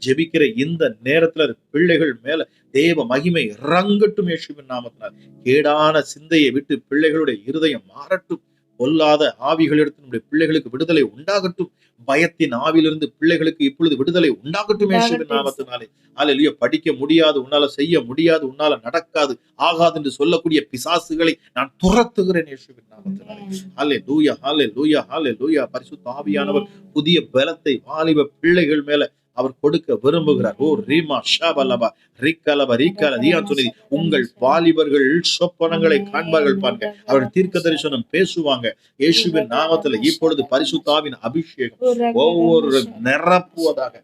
ஜெபிக்கிற இந்த நேரத்துல பிள்ளைகள் மேல தேவ மகிமை இறங்கட்டும் இயேசுவின் நாமத்தினால். கேடான சிந்தையை விட்டு பிள்ளைகளுடைய இருதயம் மாறட்டும். பொல்லாத ஆவிகளிடத்தில் நம்முடைய பிள்ளைகளுக்கு விடுதலை உண்டாகட்டும். பயத்தின் ஆவியிலிருந்து பிள்ளைகளுக்கு இப்பொழுது விடுதலை உண்டாகட்டும் இயேசுவின் நாமத்தினாலே. ஹalleluya படிக்க முடியாது, உன்னால செய்ய முடியாது, உன்னால நடக்காது, ஆகாது என்று சொல்லக்கூடிய பிசாசுகளை நான் துரத்துகிறேன் இயேசுவின் நாமத்தினாலே. ஹalleluya ஹalleluya ஹalleluya பரிசுத்த ஆவியானவர் புதிய பலத்தை வாலிப பிள்ளைகள் மேல அவர் கொடுக்க விரும்புகிறார். ஓ ரீமா ஷாபலபா ரிக்கலபா ரிக்கல தியான் சொன்னது உங்கள் வாலிபர்கள் சொப்பனங்களை காண்பார்கள் பாருங்க. அவர்கள் தீர்க்க தரிசனம் பேசுவாங்க இயேசுவின் நாமத்துல. இப்பொழுது பரிசுத்தாவின் அபிஷேகம் ஒவ்வொரு நிரப்புவதாக.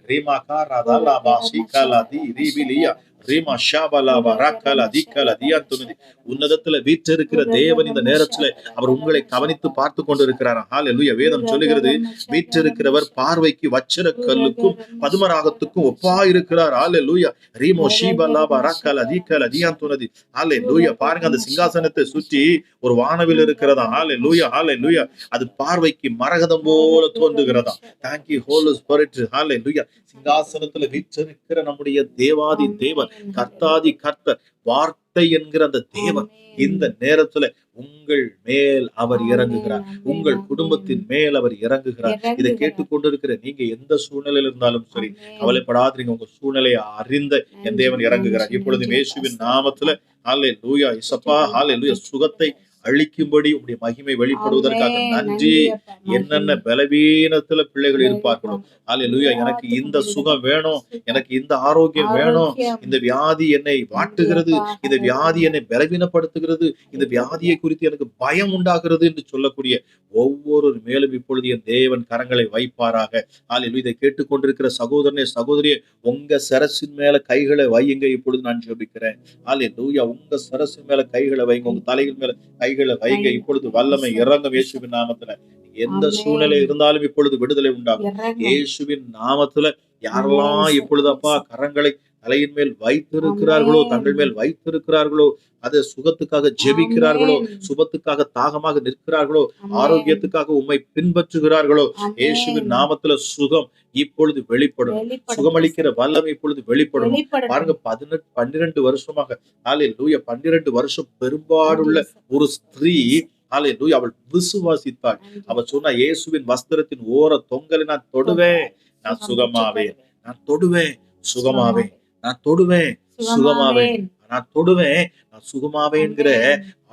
ரீமா காராதலபா சிகலதி ரிபிலியா ரீமா ஷாபலபா ரக்கல திக்கல தியான் சொன்னது. உன்னதத்துல வீற்றிருக்கிற தேவன் இந்த நேரத்துல அவர் உங்களை கவனித்து பார்த்து கொண்டிருக்கிறார். ஹalleluya வேதம் சொல்லுகிறது வீற்றிருக்கிறவர் பார்வைக்கு வச்சிர கல்லுக்கும் பதுமராகத்துக்கும் ஒப்பா இருக்கிறார். ஹalleluya ரீமோ ஷீபலபா ரக்கல திக்கல தியான் சொன்னது. ஹalleluya பாருங்க அந்த சிங்காசனத்தை சுற்றி ஒரு வானவில் இருக்கிறதா. ஹalleluya ஹalleluya அது பார்வைக்கு மரகதம் போல தோன்றுகிறதா. thank you Holy Spirit. ஹalleluya சிங்காசனத்துல வீற்றிருக்கிற நம்முடைய தேவாதி தேவன் கர்த்தாதி கர்த்தர் வார்த்தை என்கிற அந்த தேவன் இந்த நேரத்துல உங்கள் மேல் அவர் இறங்குகிறார். உங்கள் குடும்பத்தின் மேல் அவர் இறங்குகிறார். இதை கேட்டுக்கொண்டிருக்கிற நீங்க எந்த சூழ்நிலையில இருந்தாலும் சரி கவலைப்படாதீங்க. உங்க சூழ்நிலையை அறிந்த என் தேவன் இறங்குகிறார். இப்பொழுது இயேசுவின் நாமத்துல ஹalleluya இயேசப்பா ஹalleluya சுகத்தை அழிக்கும்படி உங்களுடைய மகிமை வெளிப்படுவதற்காக நன்றி. என்னென்ன பலவீனத்துல பிள்ளைகள் இருப்பார்களோ ஹalleluya எனக்கு இந்த சுகம் வேணும், எனக்கு இந்த ஆரோக்கியம் வேணும், இந்த வியாதி என்னை வாட்டுகிறது, இந்த வியாதி என்னை பலவீனப்படுத்துகிறது, இந்த வியாதியை குறித்து எனக்கு பயம் உண்டாகிறது என்று சொல்லக்கூடிய ஒவ்வொரு மேலும் இப்பொழுது என் தேவன் கரங்களை வைப்பாராக. ஹalleluya இதை கேட்டுக்கொண்டிருக்கிற சகோதரனே சகோதரியே உங்க சரசின் மேல கைகளை வையுங்க. இப்பொழுது நான் ஜெபிக்கிறேன். ஹalleluya உங்க சரசின் மேல கைகளை வைங்க, உங்க தலைகள் மேல கைகளை வைங்க. இப்பொழுது வல்லமை இறங்கும் இயேசுவின் நாமத்துல. எந்த சூழ்நிலை இருந்தாலும் இப்பொழுது விடுதலை உண்டாகும் இயேசுவின் நாமத்துல. யாரெல்லாம் இப்பொழுது அப்பா கரங்களை தலையின் மேல் வைத்திருக்கிறார்களோ, தங்கள் மேல் வைத்திருக்கிறார்களோ, அது சுகத்துக்காக ஜெபிக்கிறார்களோ, சுபத்துக்காக தாகமாக நிற்கிறார்களோ, ஆரோக்கியத்துக்காக உம்மை பின்பற்றுகிறார்களோ, இயேசுவின் நாமத்துல சுகம் இப்பொழுது வெளிப்படும். சுகமளிக்கிற வல்லமை இப்பொழுது வெளிப்படும். பாருங்க, 12 வருஷமாக, ஹல்லேலூயா, 12 வருஷம் பெரும்பாடுள்ள ஒரு ஸ்திரீ, ஹல்லேலூயா, அவள் விசுவாசித்தாள். அவள் சொன்னா, இயேசுவின் வஸ்திரத்தின் ஓர தொங்கலை நான் தொடுவேன், நான் சுகமாவேன். நான் தொடுவேன், சுகமாவேன். நான் தொடுவேன், சுகமாவேன். நான் தொடுவேன், நான் சுகமாவேங்கிற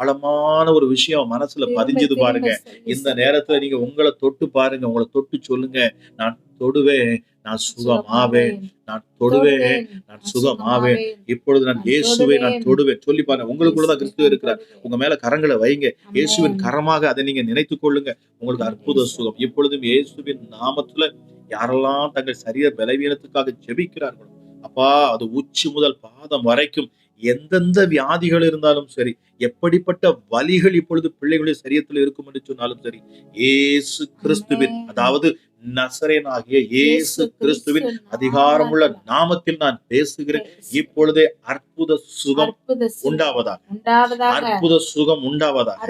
ஆழமான ஒரு விஷயம் மனசுல பதிஞ்சது பாருங்க. இந்த நேரத்துல நீங்க உங்களை தொட்டு பாருங்க, உங்களை தொட்டு சொல்லுங்க, நான் தொடுவேன், நான் சுகமாவேன். நான் தொடுவேன், நான் சுகமாவேன். இப்பொழுது நான் இயேசுவை நான் தொடுவேன் சொல்லி பாருங்க. உங்களுக்குள்ளதான் கிறிஸ்துவ இருக்கிறார். உங்க மேல கரங்களை வைங்க. இயேசுவின் கரமாக அதை நீங்க நினைத்துக் கொள்ளுங்க. உங்களுக்கு அற்புத சுகம் இப்பொழுதும் இயேசுவின் நாமத்துல. யாரெல்லாம் தங்கள் சரீர பலவீனத்துக்காக ஜெபிக்கிறார்களோ, அப்பா, அது உச்சி முதல் பாதம் வரைக்கும் எந்தெந்த வியாதிகள் இருந்தாலும் சரி, எப்படிப்பட்ட வலிகள் இப்பொழுது பிள்ளைகளுடைய சரீரத்தில் இருக்கும் என்று சொன்னாலும் சரி, இயேசு கிறிஸ்துவின், அதாவது நசரேனாகிய இயேசு கிறிஸ்துவின் அதிகாரமுள்ள நாமத்தில் நான் பேசுகிறேன். இப்பொழுதே அற்புத சுகம் உண்டாவதாக. அற்புத சுகம் உண்டாவதாக.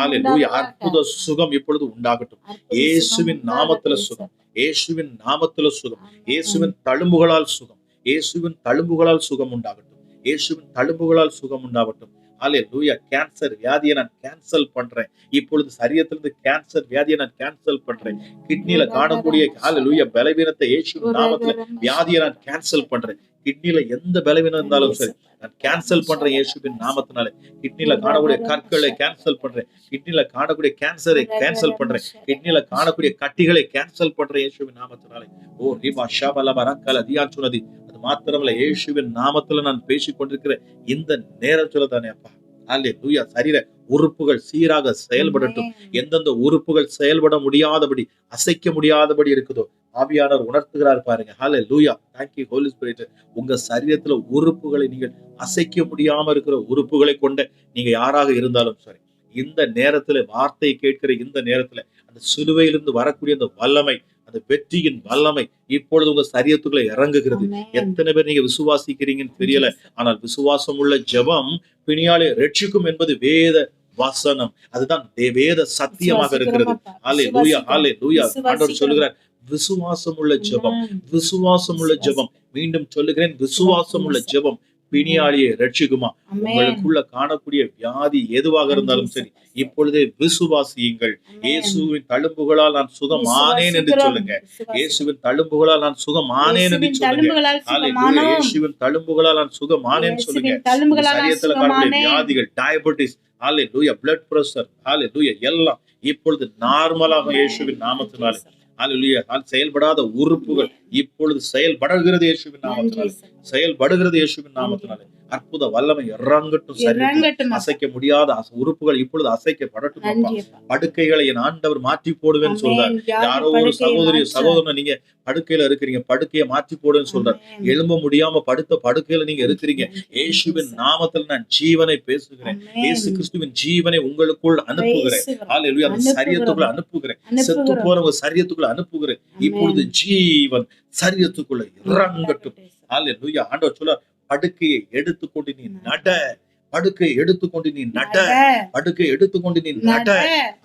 ஹல்லேலூயா, அற்புத சுகம் இப்பொழுது உண்டாகட்டும். இயேசுவின் நாமத்துல சுகம், இயேசுவின் நாமத்துல சுகம், இயேசுவின் தழும்புகளால் சுகம், இயேசுவின் தழும்புகளால் சுகம் உண்டாகட்டும். இயேசுவின் தழும்புகளால் சுகம் உண்டாகட்டும். ஹல்லேலூயா. கேன்சர் வியாதியை நான் கேன்சல் பண்றேன். இப்பொழுது சரீரத்திலிருந்து கேன்சர் வியாதியை நான் கேன்சல் பண்றேன். கிட்னில காணக்கூடிய ஹல்லேலூயா பலவீனத்தை இயேசுவின் நாமத்துல வியாதியை நான் கேன்சல் பண்றேன். கிட்னில எந்த பலவீனம் இருந்தாலும் சரி, நான் கேன்சல் பண்றேன் இயேசுவின் நாமத்தினாலே. கிட்னில காணக்கூடிய கற்களை கேன்சல் பண்றேன். கிட்னில காணக்கூடிய கேன்சரை கேன்சல் பண்றேன். கிட்னில காணக்கூடிய கட்டிகளை கேன்சல் பண்றேன் இயேசுவின் நாமத்தினாலே. ஓ ரிபா ஷபல பரக்கல தியாச்சுனதி. அது மாத்திரமல்ல, இயேசுவின் நாமத்துல நான் பேசிக் கொண்டிருக்கிற இந்த நேரத்துல தானே அப்பா, ஹல்லேலூயா, சரீர உறுப்புகள் சீராக செயல்படட்டும். எந்தெந்த உறுப்புகள் செயல்பட முடியாதபடி, அசைக்க முடியாதபடி இருக்குதோ, ஆவியானவர் உணர்த்துகிறார் பாருங்க. ஹல்லேலூயா. Thank you Holy Spirit. உங்க சரீரத்துல உறுப்புகளை, நீங்கள் அசைக்க முடியாம இருக்கிற உறுப்புகளை கொண்ட நீங்க யாராக இருந்தாலும் சரி, இந்த நேரத்துல வார்த்தையை கேட்கிற இந்த நேரத்துல அந்த சிலுவையிலிருந்து வரக்கூடிய அந்த வல்லமை, அந்த வெற்றியின் வல்லமை இப்பொழுது உங்க சரீரத்துக்குள்ள இறங்குகிறது. எத்தனை பேர் நீங்க விசுவாசிக்கிறீங்கன்னு தெரியல. ஆனால் விசுவாசம் உள்ள ஜெபம் பிணியாலே ரட்சிக்கும் என்பது வேத வசனம். அதுதான் வேத சத்தியமாக இருக்கிறது. ஹல்லேலூயா, ஹல்லேலூயா. ஆண்டவர் சொல்லுகிறார், விசுவாசம் உள்ள ஜெபம், விசுவாசம் உள்ள ஜெபம். மீண்டும் சொல்லுகிறேன், விசுவாசம் உள்ள ஜெபம் பிணியாளியை ரட்சிக்குமா. உங்களுக்குள்ள காணக்கூடிய வியாதி எதுவாக இருந்தாலும் சரி, இப்பொழுதே விசுவாசியுங்கள். இயேசுவின் தழும்புகளால் நான் சுகம் ஆனேன் என்று சொல்லுங்க. இயேசுவின் தழும்புகளால் நான் சுகம் ஆனேன் என்று சொல்லுங்க. இயேசுவின் தழும்புகளால் நான் சுகம் ஆனேன்னு சொல்லுங்க. சரீரத்துல காணக்கூடிய வியாதிகள், டயபெட்டிஸ், ஹல்லேலூயா, பிளட் பிரஷர், ஹல்லேலூயா, எல்லாம் இப்பொழுது நார்மலாக இயேசுவின் நாமத்தினாலே, ஹல்லேலூயா, செயல்படாத உறுப்புகள் இப்பொழுது செயல்படுகிறது இயேசுவின் நாமத்தினாலே, செயல்படுகிறது இயேசுவின் நாமத்தினாலே. அற்புத வல்லமை இறங்கட்டும். அசைக்க முடியாத உறுப்புகள் இப்பொழுது அசைக்கப்படட்டும். படுக்கைகளை என் ஆண்டவர் மாற்றி போடுவேன்னு சொல்றார். யாரோ ஒரு சகோதரன் நீங்க படுக்கையில இருக்கிறீங்க, படுக்கையை மாற்றி போடுன்னு சொல்றார். எழும்ப முடியாம படுத்த படுக்கையில நீங்க இருக்கிறீங்க. இயேசுவின் நாமத்தில் நான் ஜீவனை பேசுகிறேன். இயேசு கிறிஸ்துவின் ஜீவனை உங்களுக்குள் அனுப்புகிறேன். ஹல்லேலூயா. அந்த சரீரத்துக்குள்ள அனுப்புகிறேன். செத்து போறவங்க சரீரத்துக்குள்ள அனுப்புகிறேன். இப்பொழுது ஜீவன் சரீரத்துக்குள்ள இறங்கட்டும். ஹல்லேலூயா. ஆண்டவர் சொல்றார், படுக்கையை எடுத்துக்கொண்டு நீ நட, படுக்கையை எடுத்துக்கொண்டு நீ நட, படுக்கையை எடுத்துக்கொண்டு நீ நட.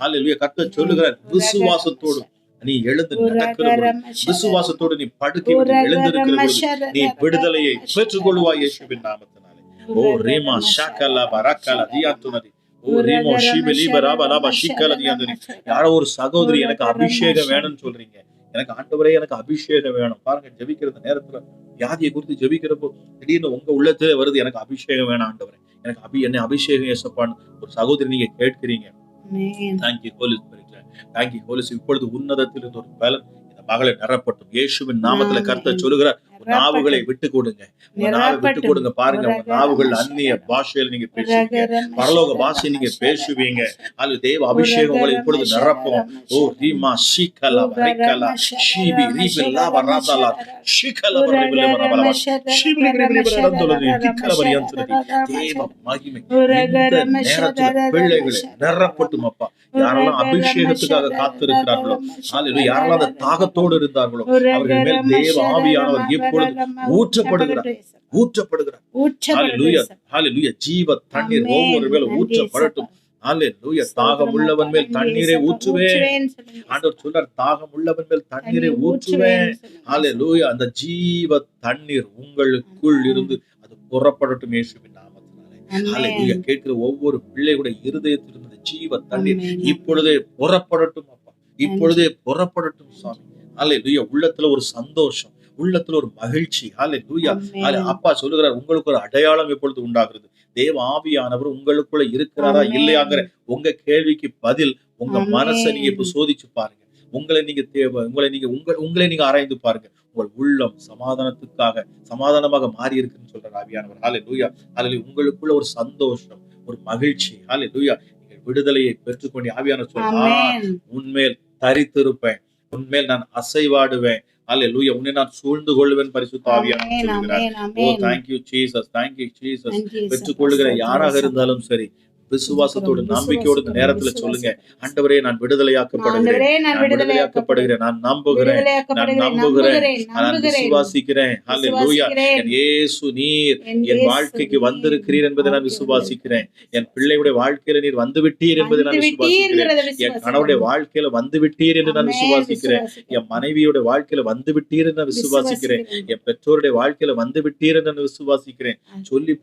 ஹல்லேலூயா. கர்த்தர் சொல்லுகிறார், விசுவாசத்தோடு நீ எழுந்து நடக்கிற பொழுது, விசுவாசத்தோடு நீ படுக்கை விட்டு எழுந்திருக்கிற பொழுது நீ விடுதலையை பெற்றுக் கொள்வாய் இயேசுவின் நாமத்தினாலே. ஓ ரீமா ஷாக்கலா பரக்கலா தியாத்துனதி. ஓ ரீமோ ஷிபலி பராபலா ஷிக்கலா தியாத்துனதி. யாரோ ஒரு சகோதரி, எனக்கு அபிஷேகம் வேணும்னு சொல்றீங்க. எனக்கு ஆண்டவரே, எனக்கு அபிஷேகம் வேணும். பாருங்க, ஜெபிக்கிற நேரத்துல வியாதியை குறித்து ஜெபிக்கிறப்போ திடீர்னு உங்க உள்ளத்துல வருது, எனக்கு அபிஷேகம் வேணும் ஆண்டவரே, எனக்கு என்ன அபிஷேகம் ஏசப்பான்னு ஒரு சகோதரி நீங்க கேட்கிறீங்க. Thank you Holi spirit, thank you Holi spirit. இப்பொழுது உன்னதத்தில் இருந்து ஒரு பலன் இந்த மகளை நிரப்பட்டும் இயேசுவின் நாமத்துல. கர்த்தர் சொல்லுகிறார், நாவுகளை விட்டு கொடுங்க, உங்க நாவை விட்டு கொடுங்க. பாருங்க, உங்க நாவுகள் அந்நிய பாஷையில நீங்க பேசுவீங்க, பரலோக பாஷையை நீங்க பேசுவீங்க. அது தேவ அபிஷேகம் உங்களை இப்பொழுது நிரப்பும். ஓ ரீமா ஷிகலா ரைகலா ஷிபி ரிபிலா வராதலா ஷிகலா ரிபிலா வரபலா ஷிபி ரிபிலா வரந்தலதி திக்கல வரியந்தலதி. தேவ மகிமை இந்த நேரத்துல பிள்ளைகளை நிரப்பட்டும் அப்பா. யாரெல்லாம் அபிஷேகத்துக்காக காத்திருக்கிறார்களோ, ஹல்லேலூயா, யாரெல்லாம் அந்த தாகத்தோடு இருந்தார்களோ, அவர்கள் மேல் தேவ ஆவியானவர் இப்பொழுது ஊற்றப்படுகிறார், ஊற்றப்படுகிறார். ஹalleluya, ஹalleluya. ஜீவ தண்ணீர் ஒவ்வொரு மேலும் ஊற்றப்படட்டும். ஹalleluya. தாகம் உள்ளவன் மேல் தண்ணீரை ஊற்றுவேன். ஆண்டவர் சொல்றார், தாகம் உள்ளவன் மேல் தண்ணீரை ஊற்றுவேன். ஹalleluya. அந்த ஜீவ தண்ணீர் உங்களுக்குள் இருந்து அது புறப்படட்டும் இயேசுவின் நாமத்தினாலே. ஹalleluya. கேட்கிற ஒவ்வொரு பிள்ளைகளுடைய இருதயத்தில் இருந்த ஜீவ தண்ணீர் இப்பொழுதே புறப்படட்டும் அப்பா, இப்பொழுதே புறப்படட்டும் சுவாமி. ஹalleluya. உள்ளத்துல ஒரு சந்தோஷம், உள்ளத்துல ஒரு மகிழ்ச்சி. ஹalleluya. அப்பா சொல்லுகிறார், உங்களுக்கு ஒரு அடையாளம் எப்பொழுது உண்டாகிறது? தேவ ஆவியானவர் உங்களுக்குள்ள இருக்கிறாரா இல்லையாங்கிற உங்க கேள்விக்கு பதில் உங்க மனசை நீங்க இப்ப சோதிச்சு பாருங்க. உங்களை நீங்க ஆராய்ந்து பாருங்க. உங்கள் உள்ளம் சமாதானமாக மாறி இருக்குன்னு சொல்ற ஆவியானவர். ஹalleluya, ஹalleluya. உங்களுக்குள்ள ஒரு சந்தோஷம், ஒரு மகிழ்ச்சி. ஹalleluya. நீங்கள் விடுதலையை பெற்றுக்கொண்டு ஆவியானவர் சொல்றார், உன்மேல் தரித்திருப்பேன், உன்மேல் நான் அசைவாடுவேன். ஹalleluya. உன்னை நான் சூழ்ந்து கொள்வேன் பரிசுத்த ஆவியானவர் சொல்கிறார். ஓ thank you Jesus, thank you Jesus. பெற்றுக்கொள்ளுகிற யாராக இருந்தாலும் சரி, விசுவாசத்தோடு நம்பிக்கையோடு இந்த நேரத்துல சொல்லுங்க, ஆண்டவரே நான் விடுதலையாக்கப்படுகிறேன், நான் நம்புகிறேன், நான் விசுவாசிக்கிறேன். ஹalleluya. என் இயேசு நீர் என் வாழ்க்கைக்கு வந்திருக்கிறீர் என்பதை நான் விசுவாசிக்கிறேன். என் பிள்ளையுடைய வாழ்க்கையில நீர் வந்து விட்டீர் என்பதை நான் விசுவாசிக்கிறேன். என் கணவருடைய வாழ்க்கையில வந்து விட்டீர் என்று நான் விசுவாசிக்கிறேன். என் மனைவியோட வாழ்க்கையில வந்து விட்டீர் என்று நான் விசுவாசிக்கிறேன். என் பெற்றோருடைய வாழ்க்கையில வந்து விட்டீர் என்று நான் விசுவாசிக்கிறேன். சொல்லி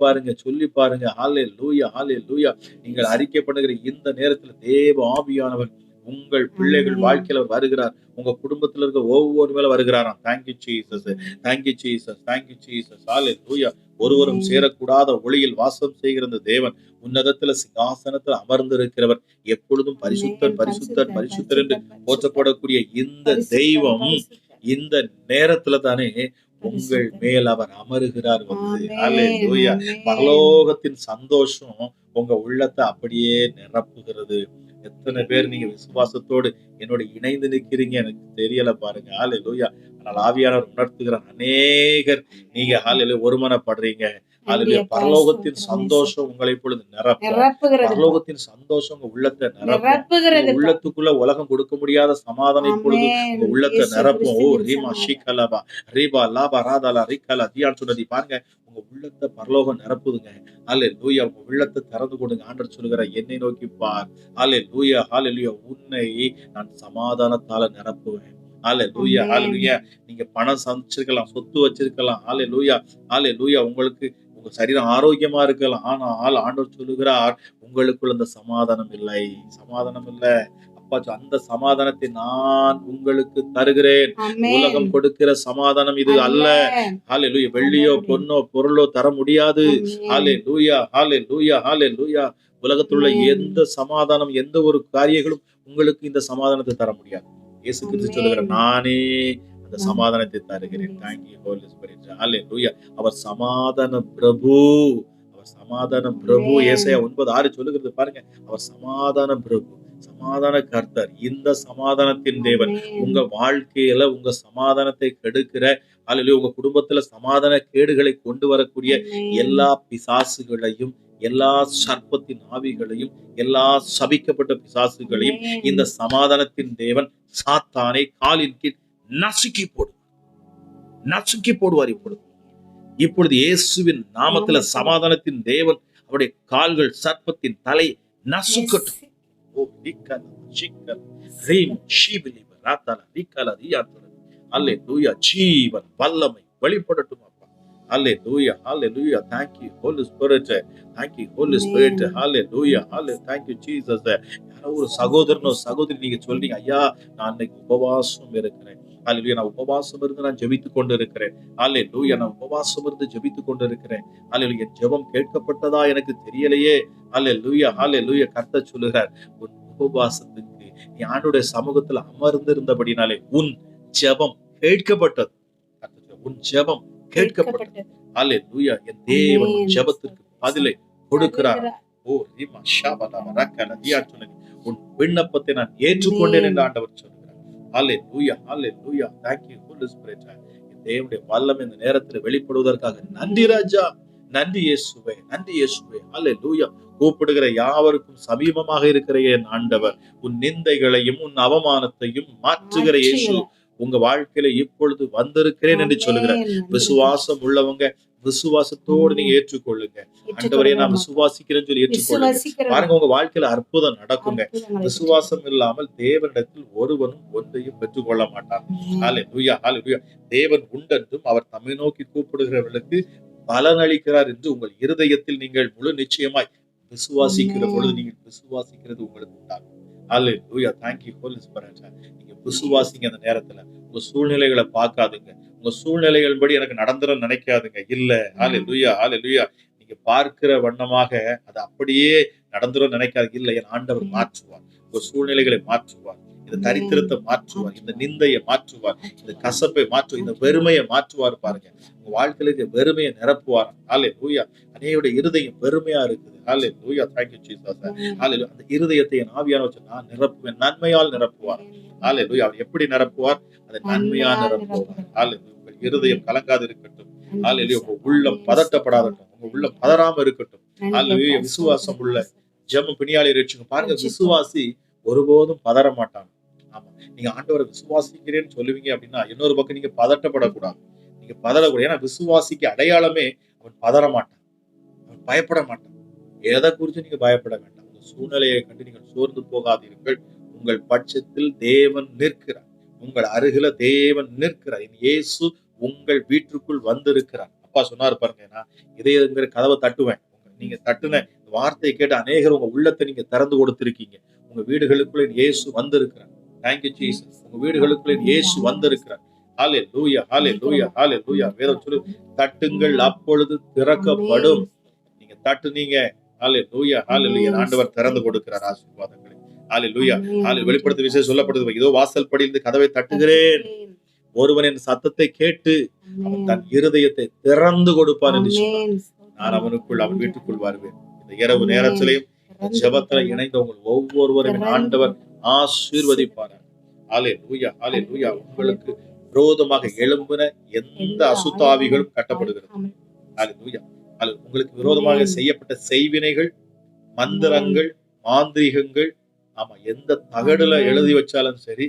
பாருங்க. ஹalleluya, ஹalleluya. நீங்கள் அறிக்கை பண்ணுகிற இந்த நேரத்துல தேவ ஆவியானவர் உங்கள் பிள்ளைகள் வாழ்க்கையில வருகிறார். உங்க குடும்பத்துல இருக்க ஒவ்வொரு மேல வருகிறாராம். Thank you Jesus, thank you Jesus, thank you Jesus. ஹalleluya. ஒருவரும் சேரக்கூடாத ஒளியில் வாசம் செய்கிற இந்த தேவன், உன்னதத்துல சிங்காசனத்தில் அமர்ந்திருக்கிறவர், எப்பொழுதும் பரிசுத்தர் பரிசுத்தர் பரிசுத்தர் என்று போற்றப்படக்கூடிய இந்த தெய்வம் இந்த நேரத்துல தானே உங்கள் மேல் அவர் அமருகிறார் வந்து. ஹalleluya. பரலோகத்தின் சந்தோஷம் உங்க உள்ளத்தை அப்படியே நிரப்புகிறது. எத்தனை பேர் நீங்க விசுவாசத்தோடு என்னோட இணைந்து நிக்கிறீங்க எனக்கு தெரியல பாருங்க. ஹalleluya. ஆனால் ஆவியானவர் உணர்த்துகிறார், அநேகர் நீங்க ஹalleluya ஒருமனப்படுறீங்க. ஹalleluya. பரலோகத்தின் சந்தோஷம் உங்களை இப்பொழுது நிரப்புகிறது. பரலோகத்தின் சந்தோஷம் உங்க உள்ளத்தை நிரப்புகிறது. உள்ளத்துக்குள்ள உலகம் கொடுக்க முடியாத சமாதானம் இப்பொழுது உங்க உள்ளத்தை நிரப்பும். ஓ ரீமா ஷீகலபா ரீபா லாபா ராதாலா ரிகலா தியான் சொன்னது பாருங்க, உங்க உள்ளத்தை பரலோகம் நிரப்புதுங்க. ஹalleluya. உங்க உள்ளத்தை திறந்து கொடுங்க. ஆண்டவர் சொல்லுகிற, என்னை நோக்கி பார். ஹalleluya, ஹalleluya. உன்னை நான் சமாதானத்தால நிரப்புவேன். ஹalleluya, ஹalleluya. நீங்க பணம் சம்பாதிச்சிருக்கலாம், சொத்து வச்சிருக்கலாம். ஹalleluya, ஹalleluya. உங்களுக்கு உங்க சரீரம் ஆரோக்கியமா இருக்கலாம். ஆனால் ஆண்டவர் சொல்லுகிறார், உங்களுக்குள்ள அந்த சமாதானம் இல்லை. அப்பா அந்த சமாதானத்தை நான் உங்களுக்கு தருகிறேன். உலகம் கொடுக்கிற சமாதானம் இது அல்ல. ஹalleluya. வெள்ளியோ பொன்னோ பொருளோ தர முடியாது. ஹalleluya, ஹalleluya, ஹalleluya. உலகத்துள்ள எந்த சமாதானம், எந்த ஒரு காரியங்களும் உங்களுக்கு இந்த சமாதானத்தை தர முடியாது. இயேசு கிறிஸ்து சொல்லுகிறார், நானே அந்த சமாதானத்தை தருகிறேன். Thank you Holy Spirit. ஹalleluya. அவர் சமாதான பிரபு, அவர் சமாதான பிரபு. ஏசாயா 9:6 சொல்லுகிறது பாருங்க, அவர் சமாதான பிரபு, சமாதான கர்த்தர். இந்த சமாதானத்தின் தேவன் உங்க வாழ்க்கையில உங்க சமாதானத்தை கெடுக்கிற, ஹalleluya, உங்க குடும்பத்துல சமாதான கேடுகளை கொண்டு வரக்கூடிய எல்லா பிசாசுகளையும், எல்லா சர்ப்பத்தின் ஆவிகளையும், எல்லா சபிக்கப்பட்ட பிசாசுகளையும் இந்த சமாதானத்தின் தேவன் சாத்தானை காலின் கீழ் நசுக்கி போடுவார். இப்பொழுது இயேசுவின் நாமத்துல சமாதானத்தின் தேவன் அவருடைய கால்கள் சர்ப்பத்தின் தலை நசுக்கட்டும். ஜீவன் வல்லமை வெளிப்படட்டும். Hallelujah, hallelujah. Thank you Holy Spirit, thank you Holy Spirit. Hallelujah, hallelujah. Thank you Jesus. யாரோ ஒரு சகோதரனோ சகோதரி நீங்க சொல்றீங்க, ஐயா நான் இன்னைக்கு உபவாசம் இருக்கிறேன். ஹalleluya. நான் உபவாசம் இருந்து நான் ஜெபித்துக் கொண்டு இருக்கிறேன். ஹalleluya. நான் உபவாசம் இருந்து ஜெபித்துக் கொண்டு இருக்கிறேன். ஹalleluya. என் ஜெபம் கேட்கப்பட்டதா எனக்கு தெரியலையே. ஹalleluya, ஹalleluya. கர்த்தர் சொல்லுகிறார், உன் உபவாசத்துக்கு நீ ஆண்டவருடைய சமூகத்துல அமர்ந்து இருந்தபடினாலே உன் ஜெபம் கேட்கப்பட்டது. உன் ஜெபம் கேட்கப்பட்டது. ஹalleluya. என் தேவன் ஜெபத்திற்கு பதிலை கொடுக்கிறார். ஓ ரிமா ஷாபலா ரக்கல தியாச்சனி, உன் விண்ணப்பத்தை நான் ஏற்றுக்கொண்டேன் என்று ஆண்டவர் சொல்கிறார். ஹalleluya, ஹalleluya. Thank you Holy Spirit. என் தேவனுடைய வல்லமை இந்த நேரத்தில் வெளிப்படுவதற்காக நன்றி ராஜா, நன்றி இயேசுவே, நன்றி இயேசுவே. ஹalleluya. கூப்பிடுகிற யாவருக்கும் சமீபமாக இருக்கிற என் ஆண்டவர், உன் நிந்தைகளையும் உன் அவமானத்தையும் மாற்றுகிற இயேசு, உங்க வாழ்க்கையில இப்பொழுது வந்திருக்கிறேன் என்று சொல்லுகிறார். விசுவாசம் உள்ளவங்க விசுவாசத்தோடு நீங்க ஏற்றுக்கொள்ளுங்க. ஆண்டவரே நான் விசுவாசிக்கிறேன்னு சொல்லி ஏற்றுக்கொள்ளுங்க. பாருங்க, உங்க வாழ்க்கையில அற்புதம் நடக்குங்க. விசுவாசம் இல்லாமல் தேவனிடத்தில் ஒருவனும் ஒன்றையும் பெற்றுக்கொள்ள மாட்டான். ஹல்லேலூயா, ஹல்லேலூயா. தேவன் உண்டென்றும் அவர் தம்மை நோக்கி கூப்பிடுகிறவர்களுக்கு பலன் அளிக்கிறார் என்று உங்கள் இருதயத்தில் நீங்கள் முழு நிச்சயமாய் விசுவாசிக்கிற பொழுது நீங்கள் விசுவாசிக்கிறது உங்களுக்கு உண்டாகும். ஹல்லேலூயா. Thank you Holy Spirit. நீங்க விசுவாசிங்க. அந்த நேரத்துல உங்க சூழ்நிலைகளை பார்க்காதுங்க. உங்க சூழ்நிலைகள் படி எனக்கு நடந்துரும் நினைக்காதுங்க. இல்ல. ஹல்லேலூயா, ஹல்லேலூயா. நீங்க பார்க்கிற வண்ணமாக அது அப்படியே நடந்துரும் நினைக்காது. இல்ல, என் ஆண்டவர் மாற்றுவார். உங்க சூழ்நிலைகளை மாற்றுவார். இந்த தரித்திரத்தை மாற்றுவார். இந்த நிந்தையை மாற்றுவார். இந்த கசப்பை மாற்றுவார். இந்த வெறுமையை மாற்றுவார். பாருங்க, உங்க வாழ்க்கையில இந்த வெறுமையை நிரப்புவார். ஹல்லேலூயா. அநேகருடைய இருதயம் வெறுமையா இருக்குது. ஹல்லேலூயா. Thank you Jesus. ஹல்லேலூயா. அந்த இருதயத்தை என் ஆவியானவர் வச்சு நான் நிரப்புவேன். நன்மையால் நிரப்புவார். ஹல்லேலூயா. அவர் எப்படி நிரப்புவார்? அதை நன்மையால் நிரப்புவார். ஹல்லேலூயா. உங்கள் இருதயம் கலங்காது இருக்கட்டும். ஹல்லேலூயா. உங்க உள்ளம் பதட்டப்படாதட்டும். உங்க உள்ளம் பதறாம இருக்கட்டும். ஹல்லேலூயா. விசுவாசம் உள்ள ஜெபம் பிணியாளி ரட்சிக்கும். பாருங்க, விசுவாசி ஒருபோதும் பதற மாட்டான். ஆமா, நீங்க ஆண்டவரை விசுவாசிக்கிறேன்னு சொல்லுவீங்க அப்படின்னா இன்னொரு பக்கம் நீங்க பதட்டப்படக்கூடாது. நீங்க பதறக்கூடாது. ஏன்னா விசுவாசிக்கு அடையாளமே அவன் பதற மாட்டான், அவன் பயப்பட மாட்டான். எதை குறித்து நீங்க பயப்பட வேண்டாம். உங்க சூழ்நிலையை கண்டு நீங்கள் சோர்ந்து போகாதீர்கள். உங்கள் பட்சத்தில் தேவன் நிற்கிறார். உங்கள் அருகில தேவன் நிற்கிறார். இயேசு உங்கள் வீட்டுக்குள் வந்திருக்கிறார். அப்பா சொன்னாரு பாருங்க, நான் இதயங்கிற கதவை தட்டுவேன். நீங்க தட்டுன வார்த்தையை கேட்டு அநேகர் உங்க உள்ளத்தை நீங்க திறந்து கொடுத்திருக்கீங்க. உங்க வீடுகளுக்குள்ள இயேசு வந்திருக்கிறார். Thank you Jesus. உங்க வீடுகளுக்குள்ள இயேசு வந்திருக்கிறார். ஹல்லேலூயா, ஹல்லேலூயா, ஹல்லேலூயா. வேதம் சொல்லு, தட்டுங்கள் அப்பொழுது திறக்கப்படும். நீங்க தட்டுனீங்க. ஹல்லேலூயா, ஹல்லேலூயா. ஆண்டவர் திறந்து கொடுக்கிறார் ஆசீர்வாதங்களை. ஹல்லேலூயா, ஹல்லேலூயா. வெளிப்படுத்த விஷயம் சொல்லப்படுது, இதோ வாசல் படியிலிருந்து கதவை தட்டுகிறேன். ஒருவன் என் சத்தத்தை கேட்டு அவன் தன் இருதயத்தை திறந்து கொடுப்பான் என்று சொன்னார். நான் அவனுக்குள் அவன் வீட்டுக்குள் வருவேன். இந்த இரவு நேரத்திலையும் ஜெபத்துல இணைந்த உங்கள் ஒவ்வொருவரும் ஆண்டவர் ஆசீர்வதிப்பார். ஹல்லேலூயா, ஹல்லேலூயா. உங்களுக்கு விரோதமாக எழும்பின எந்த அசுத்தாவிகளும் கட்டப்படுகிறது. ஹல்லேலூயா. உங்களுக்கு விரோதமாக செய்யப்பட்ட செய்வினைகள், மந்திரங்கள், மாந்திரீகங்கள், ஆமா, எந்த தகடுல எழுதி வச்சாலும் சரி,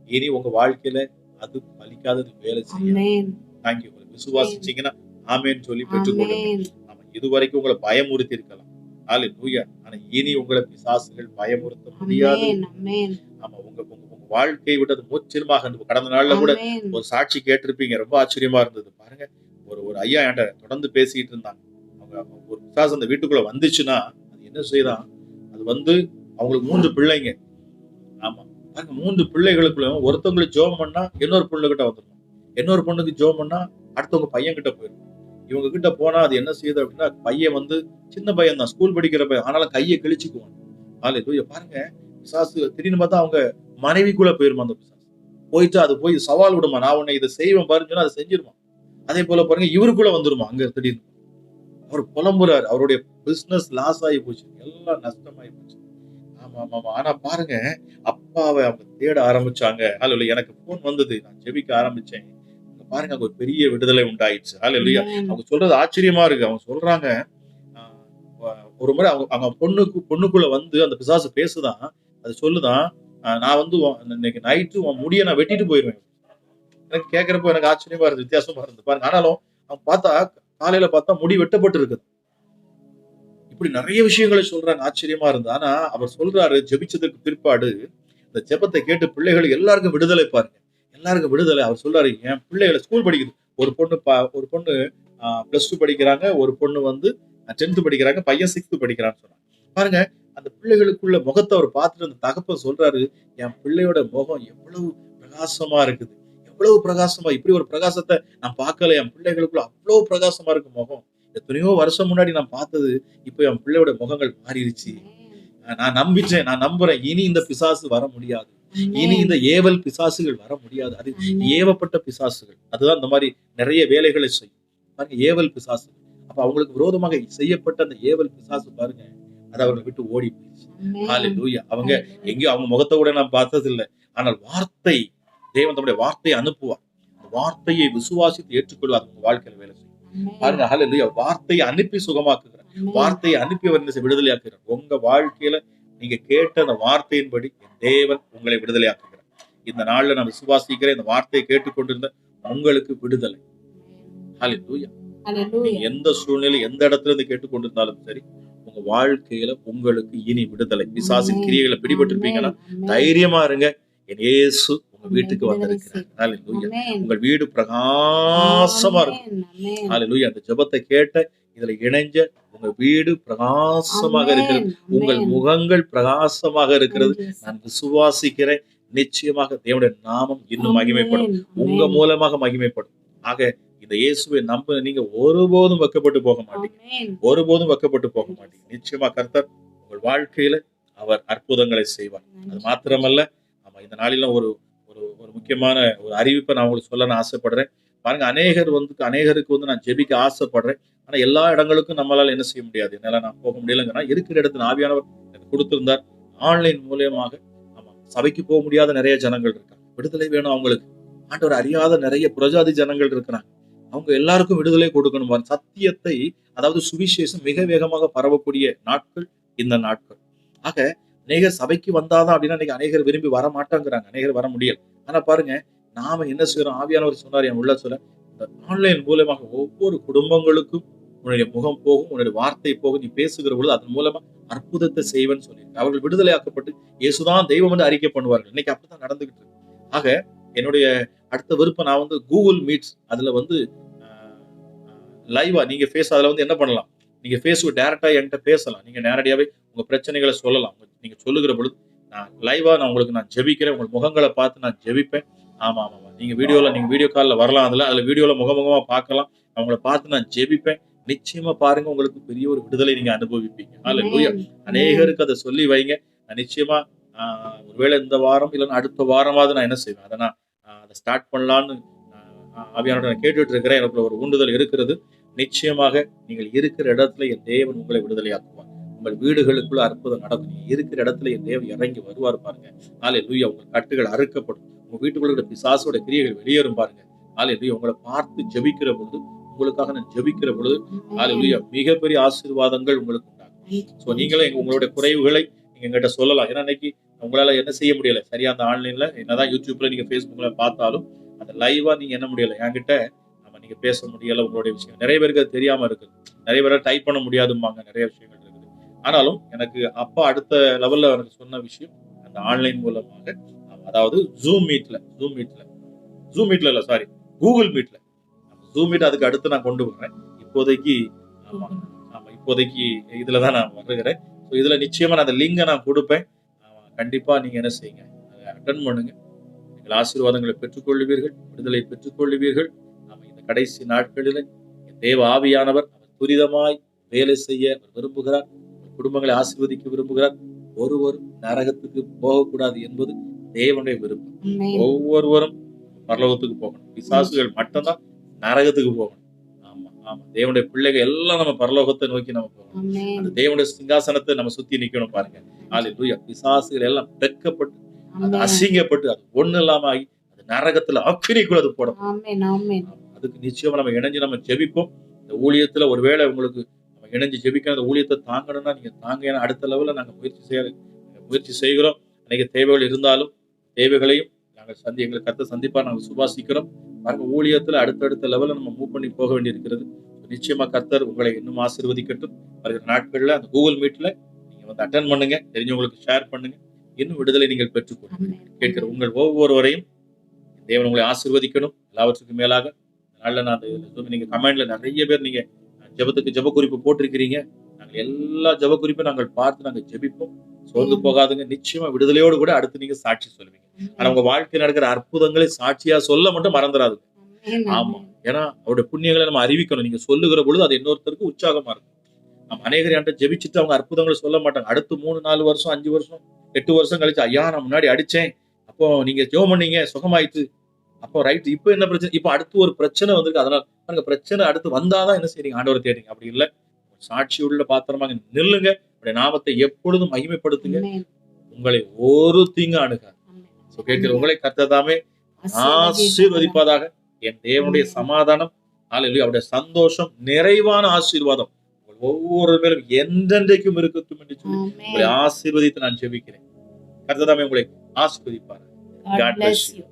இனி உங்க வாழ்க்கையில அது பலிக்காதது வேலை செய்யும். தேங்க்யூ. விசுவாசிச்சீங்கன்னா ஆமேன்னு சொல்லி பெற்றுக்கொள்ளுங்க. ஆமா, இதுவரைக்கும் உங்களை பயமுறுத்தி இருக்கலாம். ஹல்லேலூயா. ஆனா இனி உங்களை பிசாசுகள் பயமுறுத்த முடியாது. ஆமா, உங்க வாழ்க்கையை விட்டு அது முற்றிலுமாக. கடந்த நாள்ல கூட ஒரு சாட்சி கேட்டிருப்பீங்க, ரொம்ப ஆச்சரியமா இருந்தது. பாருங்க, ஒரு ஐயா என்கிட்ட தொடர்ந்து பேசிட்டு இருந்தாங்க. அவங்க ஒரு பிசாசு அந்த வீட்டுக்குள்ள வந்துச்சுன்னா அது என்ன செய்யலாம்? அது வந்து அவங்களுக்கு 3 பிள்ளைங்க. ஆமா, பாருங்க, 3 பிள்ளைகளுக்குள்ள ஒருத்தவங்களுக்கு ஜெபம் பண்ணா இன்னொரு பொண்ணுகிட்ட வந்துடும். இன்னொரு பொண்ணுக்கு ஜெபம் பண்ணா அடுத்தவங்க பையன் கிட்ட போயிடும். இவங்க கிட்ட போனா அது என்ன செய்யுது அப்படின்னா, பையன் வந்து சின்ன பையன் தான், ஸ்கூல் படிக்கிற பையன், ஆனாலும் கையை கிழிச்சுக்குவான். ஹல்லேலூயா. பாருங்க, பிசாசு திடீர்னு பார்த்தா அவங்க மனைவிக்குள்ள போயிருமா. அந்த பிசாசு போயிட்டு அது போய் சவால் விடுமா, நான் உன்னை இதை செய்வேன் பாருன்னு சொன்னா அதை செஞ்சிருமா. அதே போல பாருங்க, இவருக்குள்ள வந்துருமா. அங்க திடீர்னு அவர் புலம்புறாரு, அவருடைய பிசினஸ் லாஸ் ஆகி போச்சு, எல்லாம் நஷ்டமாயி போச்சு. ஆமா, ஆமா. ஆனா பாருங்க, அப்பாவை அவங்க தேட ஆரம்பிச்சாங்க. ஹல்லேலூயா. எனக்கு போன் வந்தது, நான் ஜெபிக்க ஆரம்பிச்சேன். பாருங்க, அங்க ஒரு பெரிய விடுதலை உண்டாயிடுச்சு. ஹல்லேலூயா. அவங்க சொல்றது ஆச்சரியமா இருக்கு. அவங்க சொல்றாங்க, ஒரு முறை அவங்க பொண்ணுக்குள்ள வந்து அந்த பிசாசு பேசுதான். அது சொல்லுதான், நான் வந்து இன்னைக்கு நைட்டு உன் முடிய நான் வெட்டிட்டு போயிருவேன். எனக்கு கேட்கிறப்போ எனக்கு ஆச்சரியமா இருந்து, வித்தியாசமா இருந்து பாருங்க. ஆனாலும் அவங்க பார்த்தா காலையில பார்த்தா முடி வெட்டப்பட்டு இருக்குது. இப்படி நிறைய விஷயங்களை சொல்றாங்க, ஆச்சரியமா இருந்து. ஆனா அவர் சொல்றாரு, ஜெபிச்சதுக்கு பிற்பாடு இந்த ஜெபத்தை கேட்டு பிள்ளைகளுக்கு எல்லாருக்கும் விடுதலை. பாருங்க, எல்லாருக்கும் விடுதலை. அவர் சொல்றாரு, என் பிள்ளைகளை ஸ்கூல் படிக்குது. ஒரு பொண்ணு +2 படிக்கிறாங்க, ஒரு பொண்ணு வந்து 10th படிக்கிறாங்க, பையன் 6th படிக்கிறான்னு சொன்னாங்க. பாருங்க, அந்த பிள்ளைகளுக்குள்ள முகத்தை அவர் பார்த்துட்டு அந்த தகப்பன் சொல்றாரு, என் பிள்ளையோட முகம் எவ்வளவு பிரகாசமா இருக்குது, எவ்வளவு பிரகாசமா, இப்படி ஒரு பிரகாசத்தை நான் பார்க்கல. என் பிள்ளைகளுக்குள்ள அவ்வளவு பிரகாசமா இருக்கு முகம். எத்தனையோ வருஷம் முன்னாடி நான் பார்த்தது, இப்ப என் பிள்ளையோட முகங்கள் மாறிடுச்சு. நான் நம்புறேன், இனி இந்த பிசாசு வர முடியாது. இனி இந்த ஏவல் பிசாசுகள் வர முடியாது. அது ஏவப்பட்ட பிசாசுகள். அதுதான் இந்த மாதிரி நிறைய வேலைகளை செய்யும். பாருங்க, ஏவல் பிசாசு. அப்ப அவங்களுக்கு விரோதமாக செய்யப்பட்ட அந்த ஏவல் பிசாசு பாருங்க, அது அவர்களை விட்டு ஓடி போயிடுச்சு. ஹல்லேலூயா. அவங்க எங்கேயோ அவங்க முகத்தை கூட நான் பார்த்தது இல்லை. ஆனால் வார்த்தை, தேவன் தம்முடைய வார்த்தையை அனுப்புவார். வார்த்தையை விசுவாசித்து ஏற்றுக்கொள்வார். உங்க வாழ்க்கையில வேலை செய்யும். பாருங்க, ஹல்லேலூயா. வார்த்தையை அனுப்பி சுகமாக்குகிறார். வார்த்தையை அனுப்பி அவர் விடுதலையாக்குகிறார். உங்க வாழ்க்கையில நீங்க கேட்ட அந்த வார்த்தையின்படி தேவன் உங்களை விடுதலையாக்குகிறார். இந்த நாள்ல நான் விசுவாசிக்கிறேன். இந்த வார்த்தையை கேட்டுக்கொண்டிருந்த உங்களுக்கு விடுதலை. ஹல்லேலூயா. நீங்க எந்த சூழ்நிலை எந்த இடத்துல இருந்து கேட்டுக்கொண்டிருந்தாலும் சரி, உங்க வாழ்க்கையில உங்களுக்கு இனி விடுதலை. பிசாசின் கிரியைகளை பிடிபட்டிருப்பீங்கன்னா தைரியமா இருங்க. என் இயேசு உங்க வீட்டுக்கு வந்திருக்கிறார். ஹல்லேலூயா. உங்கள் வீடு பிரகாசமா இருக்கும். ஹல்லேலூயா. அந்த ஜெபத்தை கேட்ட இதுல இணைஞ்ச உங்க வீடு பிரகாசமாக இருக்கிறது. உங்கள் முகங்கள் பிரகாசமாக இருக்கிறது. நான் விசுவாசிக்கிறேன். நிச்சயமாக தேவனுடைய நாமம் இன்னும் மகிமைப்படும். உங்க மூலமாக மகிமைப்படும். ஆக இந்த இயேசுவை நம்ப நீங்க ஒருபோதும் வெட்கப்பட்டு போக மாட்டீங்க. ஒருபோதும் வெட்கப்பட்டு போக மாட்டீங்க. நிச்சயமா கர்த்தர் உங்கள் வாழ்க்கையில அவர் அற்புதங்களை செய்வார். அது மாத்திரமல்ல, ஆமா, இந்த நாளில ஒரு ஒரு ஒரு முக்கியமான ஒரு அறிவிப்பை நான் உங்களுக்கு சொல்ல நான் ஆசைப்படுறேன். பாருங்க, அநேகருக்கு வந்து நான் ஜெபிக்க ஆசைப்படுறேன். ஆனா எல்லா இடங்களுக்கும் நம்மளால என்ன செய்ய முடியாது. என்னால நான் போக முடியலங்கன்னா, இருக்கிற இடத்துல ஆவியானவர் எனக்கு கொடுத்திருந்தார். ஆன்லைன் மூலியமாக, ஆமா, சபைக்கு போக முடியாத நிறைய ஜனங்கள் இருக்காங்க. விடுதலை வேணும் அவங்களுக்கு. ஆண்டவர் அறியாத நிறைய புறஜாதி ஜனங்கள் இருக்கிறாங்க. அவங்க எல்லாருக்கும் விடுதலை கொடுக்கணும். சத்தியத்தை, அதாவது சுவிசேஷம் மிக வேகமாக பரவக்கூடிய நாட்கள் இந்த நாட்கள். ஆக அநேகர் சபைக்கு வந்தாதான் அப்படின்னா இன்னைக்கு அநேகர் விரும்பி வர மாட்டாங்கிறாங்க. அநேகர் வர முடியல. ஆனா பாருங்க, நாம என்ன செய்யறோம்? ஆவியானவர் சொன்னார் என் உள்ள சொல்ல, இந்த ஆன்லைன் மூலமாக ஒவ்வொரு குடும்பங்களுக்கும் உன்னுடைய முகம் போகும், உன்னுடைய வார்த்தை போகும். நீ பேசுகிற பொழுது அதன் மூலமா அற்புதத்தை செய்வேன்னு சொல்லியிருக்கு. அவர்கள் விடுதலையாக்கப்பட்டு இயேசுதான் தெய்வம் என்று அறிக்கை பண்ணுவார்கள். இன்னைக்கு அப்படித்தான் நடந்துகிட்டு இருக்கு. ஆக என்னுடைய அடுத்த விருப்பம், நான் வந்து கூகுள் மீட்ஸ் அதுல வந்து லைவா நீங்க அதுல வந்து என்ன பண்ணலாம், நீங்க ஃபேஸ்புக் டைரக்டா என்கிட்ட பேசலாம். நீங்க நேரடியாவே உங்க பிரச்சனைகளை சொல்லலாம். நீங்க சொல்லுகிற பொழுது நான் லைவா நான் ஜெபிக்கிறேன். உங்க முகங்களை பார்த்து நான் ஜெபிப்பேன். ஆமா ஆமா, நீங்க வீடியோ கால்ல வரலாம். அதுல வீடியோல முகமுகமா பார்க்கலாம். அவங்கள பார்த்து நான் ஜெபிப்பேன். நிச்சயமா பாருங்க, உங்களுக்கு பெரிய ஒரு விடுதலை நீங்க அனுபவிப்பீங்க. ஹல்லேலூயா. அநேகருக்கு அதை சொல்லி வைங்க. நான் நிச்சயமா ஒருவேளை இந்த வாரம் இல்லைன்னா அடுத்த வாரமாவது நான் என்ன செய்வேன், அதை நான் அதை ஸ்டார்ட் பண்ணலான்னு ஆவியானோட நான் கேட்டுட்டு இருக்கிறேன். எனக்கு ஒரு ஊண்டுதல் இருக்கிறது. நிச்சயமாக நீங்கள் இருக்கிற இடத்துல என் தேவன் உங்களை விடுதலையாக்குவார். உங்கள் வீடுகளுக்குள்ள அற்புதம் நடக்கும். நீங்க இருக்கிற இடத்துல என் தேவன் இறங்கி வருவார் பாருங்க. ஹல்லேலூயா. உங்கள் கட்டுகள் அறுக்கப்படும். உங்க வீட்டுக்குள்ள பிசாசோட கிரியைகள் வெளியேறும் பாருங்க. ஹல்லேலூயா. உங்களை பார்த்து ஜெபிக்கிற பொழுது, உங்களுக்காக நான் ஜெபிக்கிற பொழுது, ஹல்லேலூயா, மிகப்பெரிய ஆசீர்வாதங்கள் உங்களுக்கு உண்டாகும். சோ நீங்களே உங்களுடைய குறைவுகளை நீங்க எங்கிட்ட சொல்லலாம். ஏன்னா இன்னைக்கு உங்களால என்ன செய்ய முடியல சரியா, அந்த ஆன்லைன்ல என்னதான் யூடியூப்ல நீங்க ஃபேஸ்புக்ல பார்த்தாலும் அந்த லைவா நீங்க என்ன முடியல என்கிட்ட நீங்க பேச முடியல. உங்களுடைய விஷயம் நிறைய பேருக்கு அது தெரியாம இருக்குது. நிறைய பேரை டைப் பண்ண முடியாதும்பாங்க. நிறைய விஷயங்கள் இருக்குது. ஆனாலும் எனக்கு அப்பா அடுத்த லெவல்ல எனக்கு சொன்ன விஷயம், அந்த ஆன்லைன் மூலமாக, அதாவது ஜூம் மீட்ல இல்ல, சாரி, கூகுள் மீட்ல. ஜூம் மீட் அதுக்கு அடுத்து நான் கொண்டு வரேன். இப்போதைக்கு இப்போதைக்கு இதுலதான் நான் வருகிறேன். இதுல நிச்சயமா நான் அந்த லிங்கை நான் கொடுப்பேன். கண்டிப்பா நீங்க என்ன செய்யுங்க, அதை அட்டன் பண்ணுங்க. நீங்கள் ஆசீர்வாதங்களை பெற்றுக்கொள்ளுவீர்கள், விடுதலை பெற்றுக்கொள்ளுவீர்கள். இந்த கடைசி நாட்களில் தேவ ஆவியானவர் அவர் துரிதமாய் வேலை செய்ய அவர் விரும்புகிறார். குடும்பங்களை ஆசீர்வதிக்க விரும்புகிறார். ஒருவரும் நரகத்துக்கு போகக்கூடாது என்பது தேவனுடைய விருப்பம். ஒவ்வொருவரும் பரலோகத்துக்கு போகணும். பிசாசுகள் மட்டும்தான் நரகத்துக்கு போகணும். ஆமா ஆமா, தேவனுடைய பிள்ளைகள் எல்லாம் நம்ம பரலோகத்தை நோக்கி நம்ம போகணும். அந்த தேவனுடைய சிங்காசனத்தை நம்ம சுத்தி நிக்கணும் பாருங்க. ஹல்லேலூயா. பிசாசுகள் எல்லாம் வெட்கப்பட்டு, அசிங்கப்பட்டு, அது ஒண்ணு இல்லாம ஆகி அது நரகத்துல அக்கினிக்குள்ள அது போடணும். அதுக்கு நிச்சயமா நம்ம இணைஞ்சு நம்ம ஜெபிப்போம். இந்த ஊழியத்துல ஒருவேளை உங்களுக்கு நம்ம இணைஞ்சு ஜெபிக்கிற அந்த ஊழியத்தை தாங்கணும்னா நீங்க தாங்க. ஏன்னா அடுத்த லெவல்ல நாங்க முயற்சி செய்கிறோம். அநேக தேவைகள் இருந்தாலும் தேவைகளையும் நாங்கள் எங்களை கர்த்தர் சந்திப்பா நாங்கள் சுவாசிக்கிறோம். பாருங்க, ஊழியத்துல அடுத்தடுத்த லெவல்ல நம்ம மூவ் பண்ணி போக வேண்டி இருக்கிறது. நிச்சயமா கர்த்தர் உங்களை இன்னும் ஆசீர்வதிக்கட்டும். வருகிற நாட்கள்ல அந்த கூகுள் மீட்ல நீங்க வந்து அட்டன் பண்ணுங்க. தெரிஞ்சவங்களுக்கு ஷேர் பண்ணுங்க. இன்னும் விடுதலை நீங்கள் பெற்றுக்கொள்ளுங்க. கேட்கிற உங்கள் ஒவ்வொருவரையும் தேவன் உங்களை ஆசீர்வதிக்கணும். எல்லாவற்றுக்கும் மேலாக அதனால நான் நீங்க கமெண்ட்ல நிறைய பேர் நீங்க ஜெபத்துக்கு ஜெப குறிப்பு போட்டிருக்கிறீங்க. நாங்கள் எல்லா ஜெப குறிப்பையும் நாங்கள் பார்த்து நாங்கள் ஜெபிப்போம். சோர்ந்து போகாதுங்க. நிச்சயமா விடுதலையோடு கூட அடுத்து நீங்க சாட்சி சொல்லுவீங்க. ஆனா உங்க வாழ்க்கை நடக்கிற அற்புதங்களை சாட்சியா சொல்ல மட்டும் மறந்துடாதுங்க. ஆமா, ஏன்னா அவருடைய புண்ணியங்களை நம்ம அறிவிக்கணும். நீங்க சொல்லுகிற பொழுது அது இன்னொருத்தருக்கு உற்சாகமா இருக்கும். நம்ம அநேகர் என்கிட்ட ஜெபிச்சுட்டு அவங்க அற்புதங்களை சொல்ல மாட்டாங்க. அடுத்து 3, 4 வருஷம், 5 வருஷம், 8 வருஷம் கழிச்சு, ஐயா நான் முன்னாடி அடிச்சேன், அப்போ நீங்க ஜெபம் பண்ணீங்க, சுகமாயிட்டு, அப்போ ரைட், இப்ப என்ன பிரச்சனை, இப்ப அடுத்து ஒரு பிரச்சனை வந்திருக்கு. அதனால பிரச்சனை அடுத்து வந்தாதான் என்ன செய்றீங்க, ஆண்டவரை தேடுங்க. அப்படி இல்லை, சாட்சி உள்ள பாத்திரமாக நில்லுங்க. அவருடைய நாமத்தை எப்பொழுதும் மகிமைப்படுத்துங்க. உங்களை ஒரு தீங்கு அணுகாது. கேட்கிற உங்களை கர்த்தர் தாமே ஆசீர்வதிப்பதாக. என் தேவனுடைய சமாதானம், ஹல்லேலூயா, அவருடைய சந்தோஷம், நிறைவான ஆசீர்வாதம் ஒவ்வொரு பேரும் என்றென்றைக்கும் இருக்கட்டும் என்று சொல்லி உங்களை ஆசீர்வதித்து நான் ஜெபிக்கிறேன். கர்த்தர் தாமே உங்களை ஆசீர்வதிப்பார். God bless you. you.